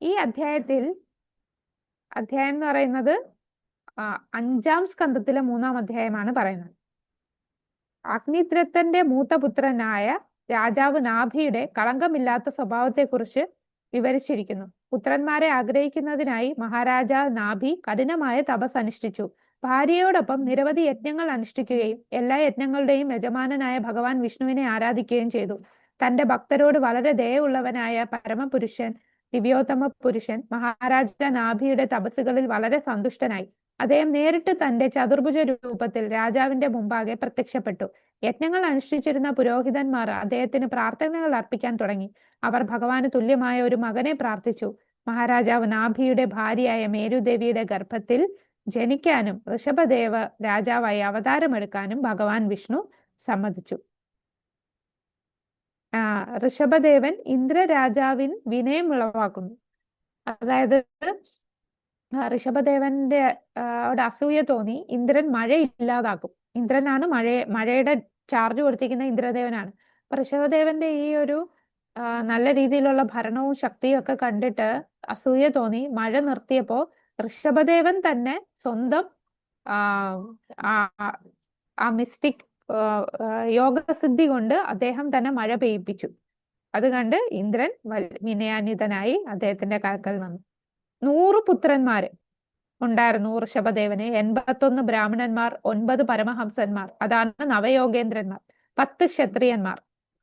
ഈ അധ്യായം എന്ന് പറയുന്നത് 5-ാം സ്കന്ധത്തിലെ 3-ാം അധ്യായമാണ് പറയുന്നത്. അഗ്നിദ്രഥന്റെ മൂത്ത പുത്രനായ രാജാവ് നാഭിയുടെ കളങ്കമില്ലാത്ത സ്വഭാവത്തെക്കുറിച്ച് വിവരിച്ചിരിക്കുന്നു. പുത്രന്മാരെ ആഗ്രഹിക്കുന്നതിനായി മഹാരാജാവ് നാഭി കഠിനമായ തപസ് അനുഷ്ഠിച്ചു. ഭാര്യയോടൊപ്പം നിരവധി യജ്ഞങ്ങൾ അനുഷ്ഠിക്കുകയും എല്ലാ യജ്ഞങ്ങളുടെയും യജമാനനായ ഭഗവാൻ വിഷ്ണുവിനെ ആരാധിക്കുകയും ചെയ്തു. തന്റെ ഭക്തരോട് വളരെ ദയയുള്ളവനായ പരമപുരുഷൻ, ദിവ്യോത്തമ പുരുഷൻ മഹാരാജ നാഭിയുടെ തപസ്സുകളിൽ വളരെ സന്തുഷ്ടനായി. അദ്ദേഹം നേരിട്ട് തന്റെ ചതുർഭുജ രൂപത്തിൽ രാജാവിന്റെ മുമ്പാകെ പ്രത്യക്ഷപ്പെട്ടു. യജ്ഞങ്ങൾ അനുഷ്ഠിച്ചിരുന്ന പുരോഹിതന്മാർ അദ്ദേഹത്തിന് പ്രാർത്ഥനകൾ അർപ്പിക്കാൻ തുടങ്ങി. അവർ ഭഗവാന് തുല്യമായ ഒരു മകനെ പ്രാർത്ഥിച്ചു. മഹാരാജാവ് നാഭിയുടെ ഭാര്യയായ മേരുദേവിയുടെ ഗർഭത്തിൽ ജനിക്കാനും ഋഷഭദേവ രാജാവായി അവതാരമെടുക്കാനും ഭഗവാൻ വിഷ്ണു സമ്മതിച്ചു. ഋഷഭദേവൻ ഇന്ദ്രരാജാവിൻ വിനയം ഉളവാക്കുന്നു. അതായത് ഋഷഭദേവന്റെ അസൂയ തോന്നി ഇന്ദ്രൻ മഴ ഇല്ലാതാക്കും. ഇന്ദ്രനാണ് മഴയുടെ ചാർജ് കൊടുത്തിരിക്കുന്ന ഇന്ദ്രദേവനാണ്. അപ്പൊ ഋഷഭദേവന്റെ ഈ ഒരു നല്ല രീതിയിലുള്ള ഭരണവും ശക്തിയും ഒക്കെ കണ്ടിട്ട് അസൂയ തോന്നി മഴ നിർത്തിയപ്പോ ഋഷഭദേവൻ തന്നെ സ്വന്തം ആ മിസ്റ്റിക് യോഗസിദ്ധി കൊണ്ട് അദ്ദേഹം തന്നെ മഴ പെയ്യിപ്പിച്ചു. അത് കണ്ട് ഇന്ദ്രൻ വിനയാന്വിതനായി അദ്ദേഹത്തിന്റെ കാൽക്കൽ വന്നു. 100 പുത്രന്മാര് ഉണ്ടായിരുന്നു ഋഷഭദേവന്. 81 ബ്രാഹ്മണന്മാർ, 9 പരമഹംസന്മാർ, അതാണ് നവയോഗേന്ദ്രന്മാർ, 10 ക്ഷത്രിയന്മാർ.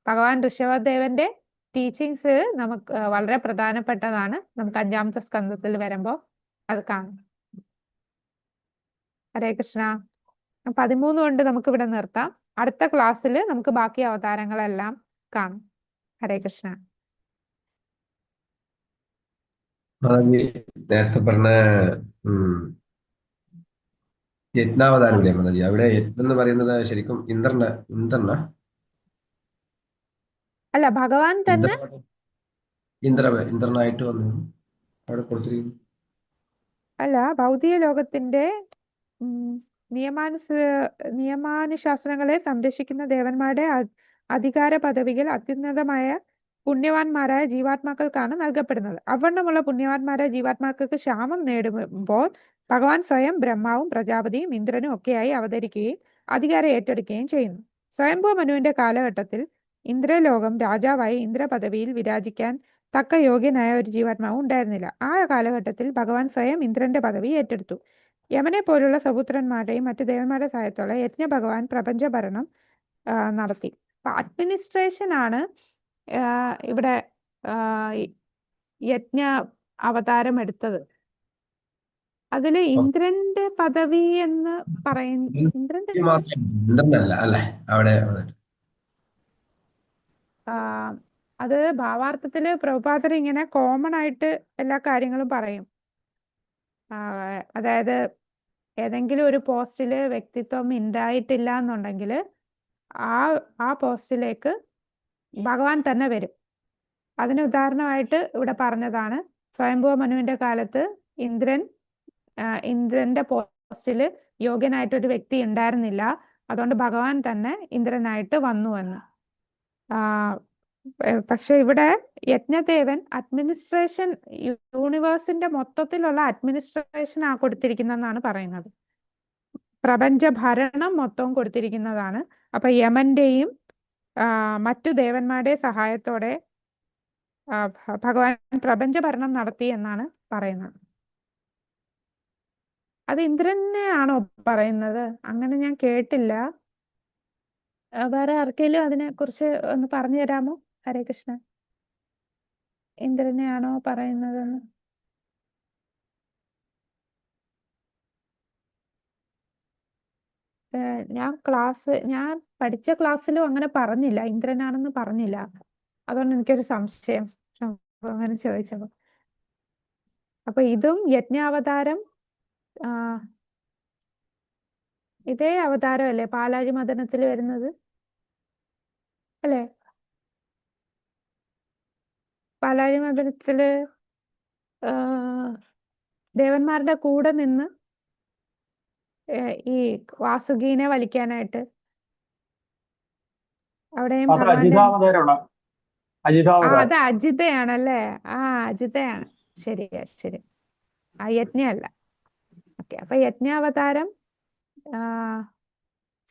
ഭഗവാൻ ഋഷഭദേവന്റെ ടീച്ചിങ്സ് നമുക്ക് വളരെ പ്രധാനപ്പെട്ടതാണ്. നമുക്ക് 5-ാമത്തെ സ്കന്ധത്തിൽ വരുമ്പോ അത് കാണാം. ഹരേ കൃഷ്ണ. 13 കൊണ്ട് നമുക്ക് ഇവിടെ നിർത്താം. അടുത്ത ക്ലാസ്സിൽ നമുക്ക് ബാക്കി അവതാരങ്ങളെല്ലാം കാണാം. ഹരേ കൃഷ്ണ. നേരത്തെ പറഞ്ഞ യജ്ഞാവതാരമില്ലേ മാതാജി, അവിടെ യജ്ഞം എന്ന് പറയുന്നത് ശരിക്കും ഇന്ദ്രന അല്ല, ഭഗവാൻ തന്നെ ഇന്ദ്രനായിട്ട് വന്നു അവിടെ കൊടുത്തിരിക്കുന്നു. അല്ല, ഭൗതിക ലോകത്തിന്റെ നിയമാനുശാസനങ്ങളെ സംരക്ഷിക്കുന്ന ദേവന്മാരുടെ അധികാര പദവികൾ അത്യുന്നതമായ പുണ്യവാന്മാരായ ജീവാത്മാക്കൾക്കാണ് നൽകപ്പെടുന്നത്. അവണ്ണമുള്ള പുണ്യവാന്മാരായ ജീവാത്മാക്കൾക്ക് ക്ഷാമം നേടുമ്പോൾ ഭഗവാൻ സ്വയം ബ്രഹ്മാവും പ്രജാപതിയും ഇന്ദ്രനും ഒക്കെയായി അവതരിക്കുകയും അധികാരം ഏറ്റെടുക്കുകയും ചെയ്യുന്നു. സ്വയംഭൂ മനുവിന്റെ കാലഘട്ടത്തിൽ ഇന്ദ്രലോകം രാജാവായി ഇന്ദ്രപദവിയിൽ വിരാജിക്കാൻ തക്ക യോഗ്യനായ ഒരു ജീവാത്മാവും ഉണ്ടായിരുന്നില്ല. ആ കാലഘട്ടത്തിൽ ഭഗവാൻ സ്വയം ഇന്ദ്രന്റെ പദവി ഏറ്റെടുത്തു. യമനെ പോലുള്ള സപുത്രന്മാരുടെയും മറ്റു ദേവന്മാരുടെ സഹായത്തോടെ യജ്ഞ ഭഗവാൻ പ്രപഞ്ചഭരണം നടത്തി. അപ്പൊ അഡ്മിനിസ്ട്രേഷൻ ആണ് ഇവിടെ യജ്ഞ അവതാരം എടുത്തത്. അതില് ഇന്ദ്രന്റെ പദവി എന്ന് പറയുന്നു. ഇന്ദ്രനല്ല അല്ലേ അവിടെ? അത് ഭാവാർത്ഥത്തില് പ്രഭുപാദർ ഇങ്ങനെ കോമൺ ആയിട്ട് എല്ലാ കാര്യങ്ങളും പറയും. അതായത് ഏതെങ്കിലും ഒരു പോസ്റ്റില് വ്യക്തിത്വം ഉണ്ടായിട്ടില്ല എന്നുണ്ടെങ്കിൽ ആ പോസ്റ്റിലേക്ക് ഭഗവാൻ തന്നെ വരും. അതിന് ഉദാഹരണമായിട്ട് ഇവിടെ പറഞ്ഞതാണ്, സ്വയംഭൂ മനുവിന്റെ കാലത്ത് ഇന്ദ്രന്റെ പോസ്റ്റില് യോഗ്യനായിട്ടൊരു വ്യക്തി ഉണ്ടായിരുന്നില്ല. അതുകൊണ്ട് ഭഗവാൻ തന്നെ ഇന്ദ്രനായിട്ട് വന്നു എന്ന്. പക്ഷെ ഇവിടെ യജ്ഞദേവൻ അഡ്മിനിസ്ട്രേഷൻ, യൂണിവേഴ്സിന്റെ മൊത്തത്തിലുള്ള അഡ്മിനിസ്ട്രേഷൻ കൊടുത്തിരിക്കുന്നതെന്നാണ് പറയുന്നത്. പ്രപഞ്ച ഭരണം മൊത്തവും കൊടുത്തിരിക്കുന്നതാണ്. അപ്പൊ യമന്റെയും മറ്റു ദേവന്മാരുടെ സഹായത്തോടെ ഭഗവാൻ പ്രപഞ്ച ഭരണം നടത്തി എന്നാണ് പറയുന്നത്. അത് ഇന്ദ്രനെയാണോ പറയുന്നത്? അങ്ങനെ ഞാൻ കേട്ടില്ല. വേറെ ആർക്കെങ്കിലും അതിനെ കുറിച്ച് ഒന്ന് പറഞ്ഞു തരാമോ? ഹരേ കൃഷ്ണ. ഇന്ദ്രനെയാണോ പറയുന്നതെന്ന്? ഞാൻ പഠിച്ച ക്ലാസ്സിലും അങ്ങനെ പറഞ്ഞില്ല, ഇന്ദ്രനാണെന്ന് പറഞ്ഞില്ല. അതുകൊണ്ട് എനിക്കൊരു സംശയം. അപ്പൊ അങ്ങനെ ചോദിച്ചപ്പോ. അപ്പൊ ഇതും യജ്ഞാവതാരം, ആ ഇതേ അവതാരമല്ലേ പാലാഴി മദനത്തിൽ വരുന്നത് അല്ലേ? പാലാഴി മദനത്തില് ദേവന്മാരുടെ കൂടെ നിന്ന് ഈ വാസുകീനെ വലിക്കാനായിട്ട് അവിടെയും അത് ഭഗവാന്റെ അജിതാവതാരമാണ്. അജിതാവതാരം. അത് അജിതയാണല്ലേ? അജിതയാണ്. ശരിയാ, ശരി. യജ്ഞയല്ല. ഓക്കെ. അപ്പൊ യജ്ഞാവതാരം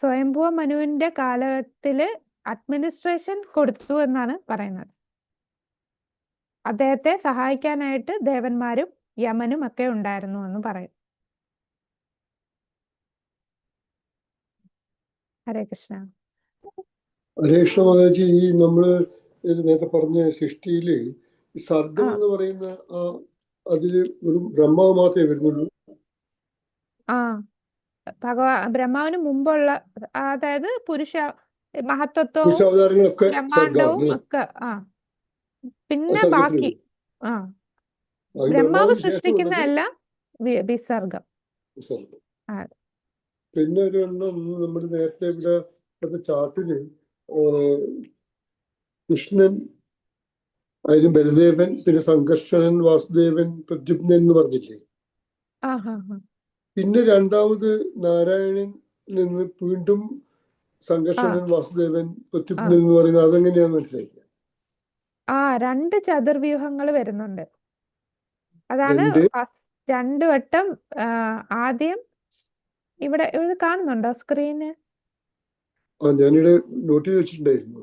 സ്വയംഭൂ മനുവിന്റെ കാലഘട്ടത്തില് അഡ്മിനിസ്ട്രേഷൻ കൊടുത്തു എന്നാണ് പറയുന്നത്. അദ്ദേഹത്തെ സഹായിക്കാനായിട്ട് ദേവന്മാരും യമനും ഒക്കെ ഉണ്ടായിരുന്നു എന്ന് പറയും. ഹരേ കൃഷ്ണ. ഹരേ കൃഷ്ണ മാതാജി, ഈ നമ്മള് നേരത്തെ പറഞ്ഞ സൃഷ്ടിയില് സർഗം ആ. എന്ന് പറയുന്ന അതില് ഒരു ബ്രഹ്മാവ് മാത്രമേ വരുന്നുള്ളൂ. ബ്രഹ്മാവിന് മുമ്പുള്ള, അതായത് മഹത്വത്വവും പുരുഷാവതാരങ്ങളൊക്കെ ബ്രഹ്മാണ്ടവും സർഗമാണ് ഒക്കെ. പിന്നെ സർഗത്തിൽ ബാക്കി വരും. ബ്രഹ്മാവ് ബ്രഹ്മാവിന് സൃഷ്ടിക്കുന്ന ശേഷമുള്ളത് എല്ലാം വിസർഗം. സർഗം. ആ. പിന്നെ ഒരു എണ്ണം നമ്മൾ നേരത്തെ ഇവിടെ ചാർട്ടില് കൃഷ്ണൻ, അതിന് ബലദേവൻ, പിന്നെ സംഘർഷണൻ, വാസുദേവൻ, പ്രദ്യുപ്നൻ എന്ന് പറഞ്ഞില്ലേ? പിന്നെ രണ്ടാമത് നാരായണൻ നിന്ന് വീണ്ടും സംഘർഷണൻ, വാസുദേവൻ, പ്രദ്യുപ്നൻ എന്ന് പറയുന്നത് അതെങ്ങനെയാന്ന് മനസ്സിലായില്ല. രണ്ട് ചതുർവ്യൂഹങ്ങൾ വരുന്നുണ്ട്. അതാണ് രണ്ടു വട്ടം. ആദ്യം ഇവിടെ കാണുന്നുണ്ടോ സ്ക്രീന്? ഞാനിവിടെ നോട്ട് ചെയ്ത് വെച്ചിട്ടുണ്ടായിരുന്നു.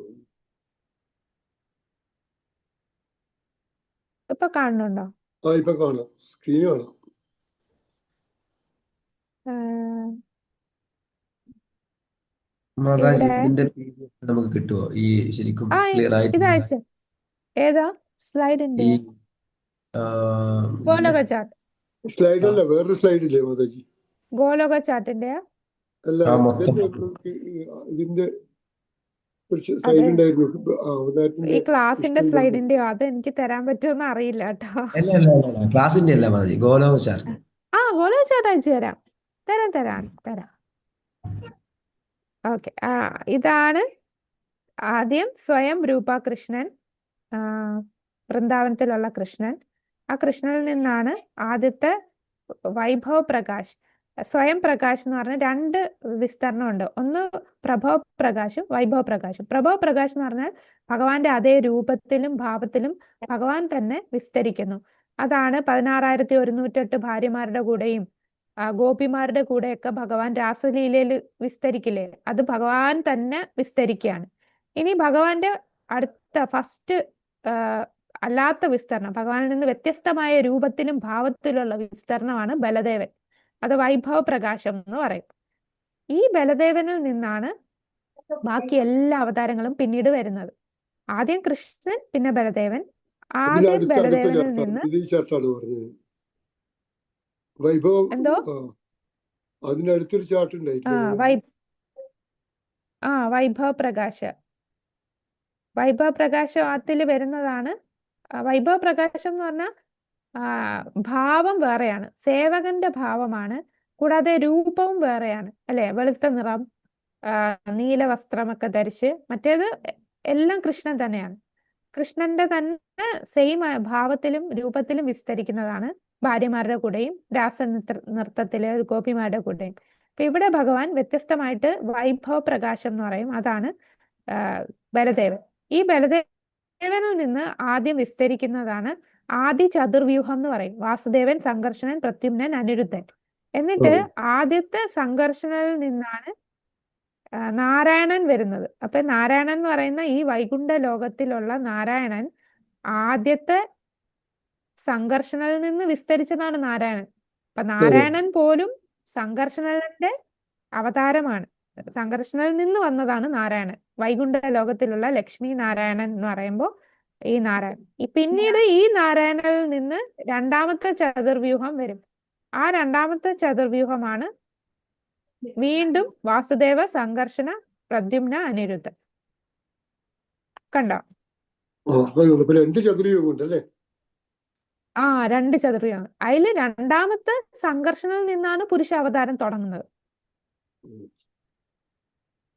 ഇപ്പൊ കാണുന്നുണ്ടോ? ഇപ്പൊ കാണാം, സ്ക്രീന് കാണാം. മാതാജി, ഇതിന്റെ PDF നമുക്ക് കിട്ടുമോ? ഈ ശരിക്കും ക്ലിയർ ആയിട്ട് ഇതയച്ചു. ഏതാ സ്ലൈഡിന്റെ? ഗോലോക ചാർട്ട്. സ്ലൈഡ് അല്ല, വേറൊരു സ്ലൈഡ് ഇല്ലേ മാതാജി? ഗോലോക ചാർട്ടിന്റെ അല്ല, ഇതിന്റെ സ്ലൈഡ് ഉണ്ടായിരുന്നു. ഈ ക്ലാസിന്റെ സ്ലൈഡിന്റെയോ? അത് എനിക്ക് തരാൻ പറ്റുമെന്ന് അറിയില്ല കേട്ടോ. ക്ലാസിന്റെ അല്ല മാതാജി, ഗോലോക ചാർട്ട്. ഗോലോക ചാർട്ട് അയച്ചു തരാം. ഓക്കെ. ഇതാണ് ആദ്യം സ്വയം രൂപ കൃഷ്ണൻ, വൃന്ദാവനത്തിലുള്ള കൃഷ്ണൻ. ആ കൃഷ്ണനിൽ നിന്നാണ് ആദ്യത്തെ വൈഭവ് പ്രകാശ്. സ്വയം പ്രകാശ് എന്ന് പറഞ്ഞ രണ്ട് വിസ്തരണമുണ്ട്. ഒന്ന് പ്രഭവ പ്രകാശും വൈഭവ പ്രകാശും. പ്രഭവ പ്രകാശ് എന്ന് പറഞ്ഞാൽ ഭഗവാന്റെ അതേ രൂപത്തിലും ഭാവത്തിലും ഭഗവാൻ തന്നെ വിസ്തരിക്കുന്നു. അതാണ് 16,108 ഭാര്യമാരുടെ കൂടെയും ഗോപിമാരുടെ കൂടെയൊക്കെ ഭഗവാൻ രാസലീലയിൽ വിസ്തരിക്കില്ലേ? അത് ഭഗവാൻ തന്നെ വിസ്തരിക്കുകയാണ്. ഇനി ഭഗവാന്റെ അടുത്ത ഫസ്റ്റ് അല്ലാത്ത വിസ്തരണം, ഭഗവാനിൽ നിന്ന് വ്യത്യസ്തമായ രൂപത്തിലും ഭാവത്തിലുള്ള വിസ്തരണമാണ് ബലദേവൻ. അത് വൈഭവ പ്രകാശം എന്ന് പറയും. ഈ ബലദേവനിൽ നിന്നാണ് ബാക്കി എല്ലാ അവതാരങ്ങളും പിന്നീട് വരുന്നത്. ആദ്യം കൃഷ്ണൻ, പിന്നെ ബലദേവൻ. ആദ്യം ബലദേവനിൽ നിന്ന് എന്തോ അതിനടുത്തൊരു ചാർട്ട് വൈഭവ പ്രകാശത്തിൽ വരുന്നതാണ്. വൈഭവ പ്രകാശം എന്ന് പറഞ്ഞാൽ ഭാവം വേറെയാണ്, സേവകന്റെ ഭാവമാണ്. കൂടാതെ രൂപവും വേറെയാണ് അല്ലെ? വെളുത്ത നിറം, നീല വസ്ത്രമൊക്കെ ധരിച്ച്, മറ്റേത് എല്ലാം കൃഷ്ണൻ തന്നെയാണ്. കൃഷ്ണന്റെ തന്നെ സെയിം ഭാവത്തിലും രൂപത്തിലും വിസ്തരിക്കുന്നതാണ് ഭാര്യമാരുടെ കൂടെയും നൃത്തത്തില് ഗോപിമാരുടെ കൂടെയും. അപ്പൊ ഇവിടെ ഭഗവാൻ വ്യത്യസ്തമായിട്ട് വൈഭവ പ്രകാശം എന്ന് പറയും. അതാണ് ബലദേവൻ. ഈ ബലദേവനിൽ നിന്ന് ആദ്യം വിസ്തരിക്കുന്നതാണ് ആദി ചതുർവ്യൂഹം എന്ന് പറയും. വാസുദേവൻ, സംഘർഷണൻ, പ്രദ്യുമ്നൻ, അനിരുദ്ധൻ. എന്നിട്ട് ആദ്യത്തെ സംഘർഷണനിൽ നിന്നാണ് നാരായണൻ വരുന്നത്. അപ്പൊ നാരായണൻ എന്ന് പറയുന്ന ഈ വൈകുണ്ഠ ലോകത്തിലുള്ള നാരായണൻ ആദ്യത്തെ സംഘർഷണനിൽ നിന്ന് വിസ്തരിച്ചതാണ് നാരായണൻ. അപ്പൊ നാരായണൻ പോലും സംഘർഷണന്റെ അവതാരമാണ്. സംഘർഷണനിൽ നിന്ന് വന്നതാണ് നാരായണൻ. വൈകുണ്ഠ ലോകത്തിലുള്ള ലക്ഷ്മി നാരായണൻ എന്ന് പറയുമ്പോൾ ഈ നാരായണൻ. പിന്നീട് ഈ നാരായണനിൽ നിന്ന് രണ്ടാമത്തെ ചതുർവ്യൂഹം വരും. ആ രണ്ടാമത്തെ ചതുർവ്യൂഹമാണ് വീണ്ടും വാസുദേവ, സംഘർഷണ, പ്രദ്യുമ്ന, അനിരുദ്ധൻ. കണ്ടോ? ഇപ്പൊ 2 ചതുർയുഗം ഉണ്ട് അല്ലേ? ആ, 2 ചതുർവ്യൂഹം. അതില് രണ്ടാമത്തെ സംഘർഷണയിൽ നിന്നാണ് പുരുഷാവതാരം തുടങ്ങുന്നത്.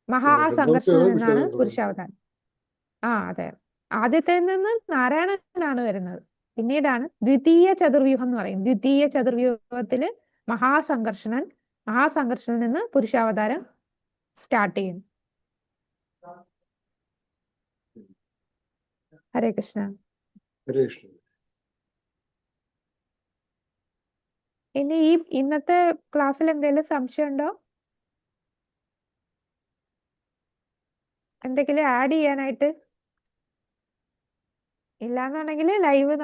മഹാസംഘർഷത്തിൽ നിന്നാണ് പുരുഷാവതാരം. അതെ. ആദ്യത്തെ നിന്ന് നാരായണനാണ് വരുന്നത്. പിന്നീടാണ് ദ്വിതീയ ചതുർവ്യൂഹം എന്ന് പറയും. ദ്വിതീയ ചതുർവ്യൂഹത്തില് മഹാസംഘർഷനിൽ നിന്ന് പുരുഷാവതാരം സ്റ്റാർട്ട് ചെയ്യുന്നു. ഹരേ കൃഷ്ണ. ഹരേ കൃഷ്ണ. ഇനി ഇന്നത്തെ ക്ലാസ്സിൽ എന്തെങ്കിലും സംശയം ഉണ്ടോ? എന്തെങ്കിലും ആഡ് ചെയ്യാനായിട്ട്? ഇല്ലാന്നുണ്ടെങ്കിൽ ലൈവ്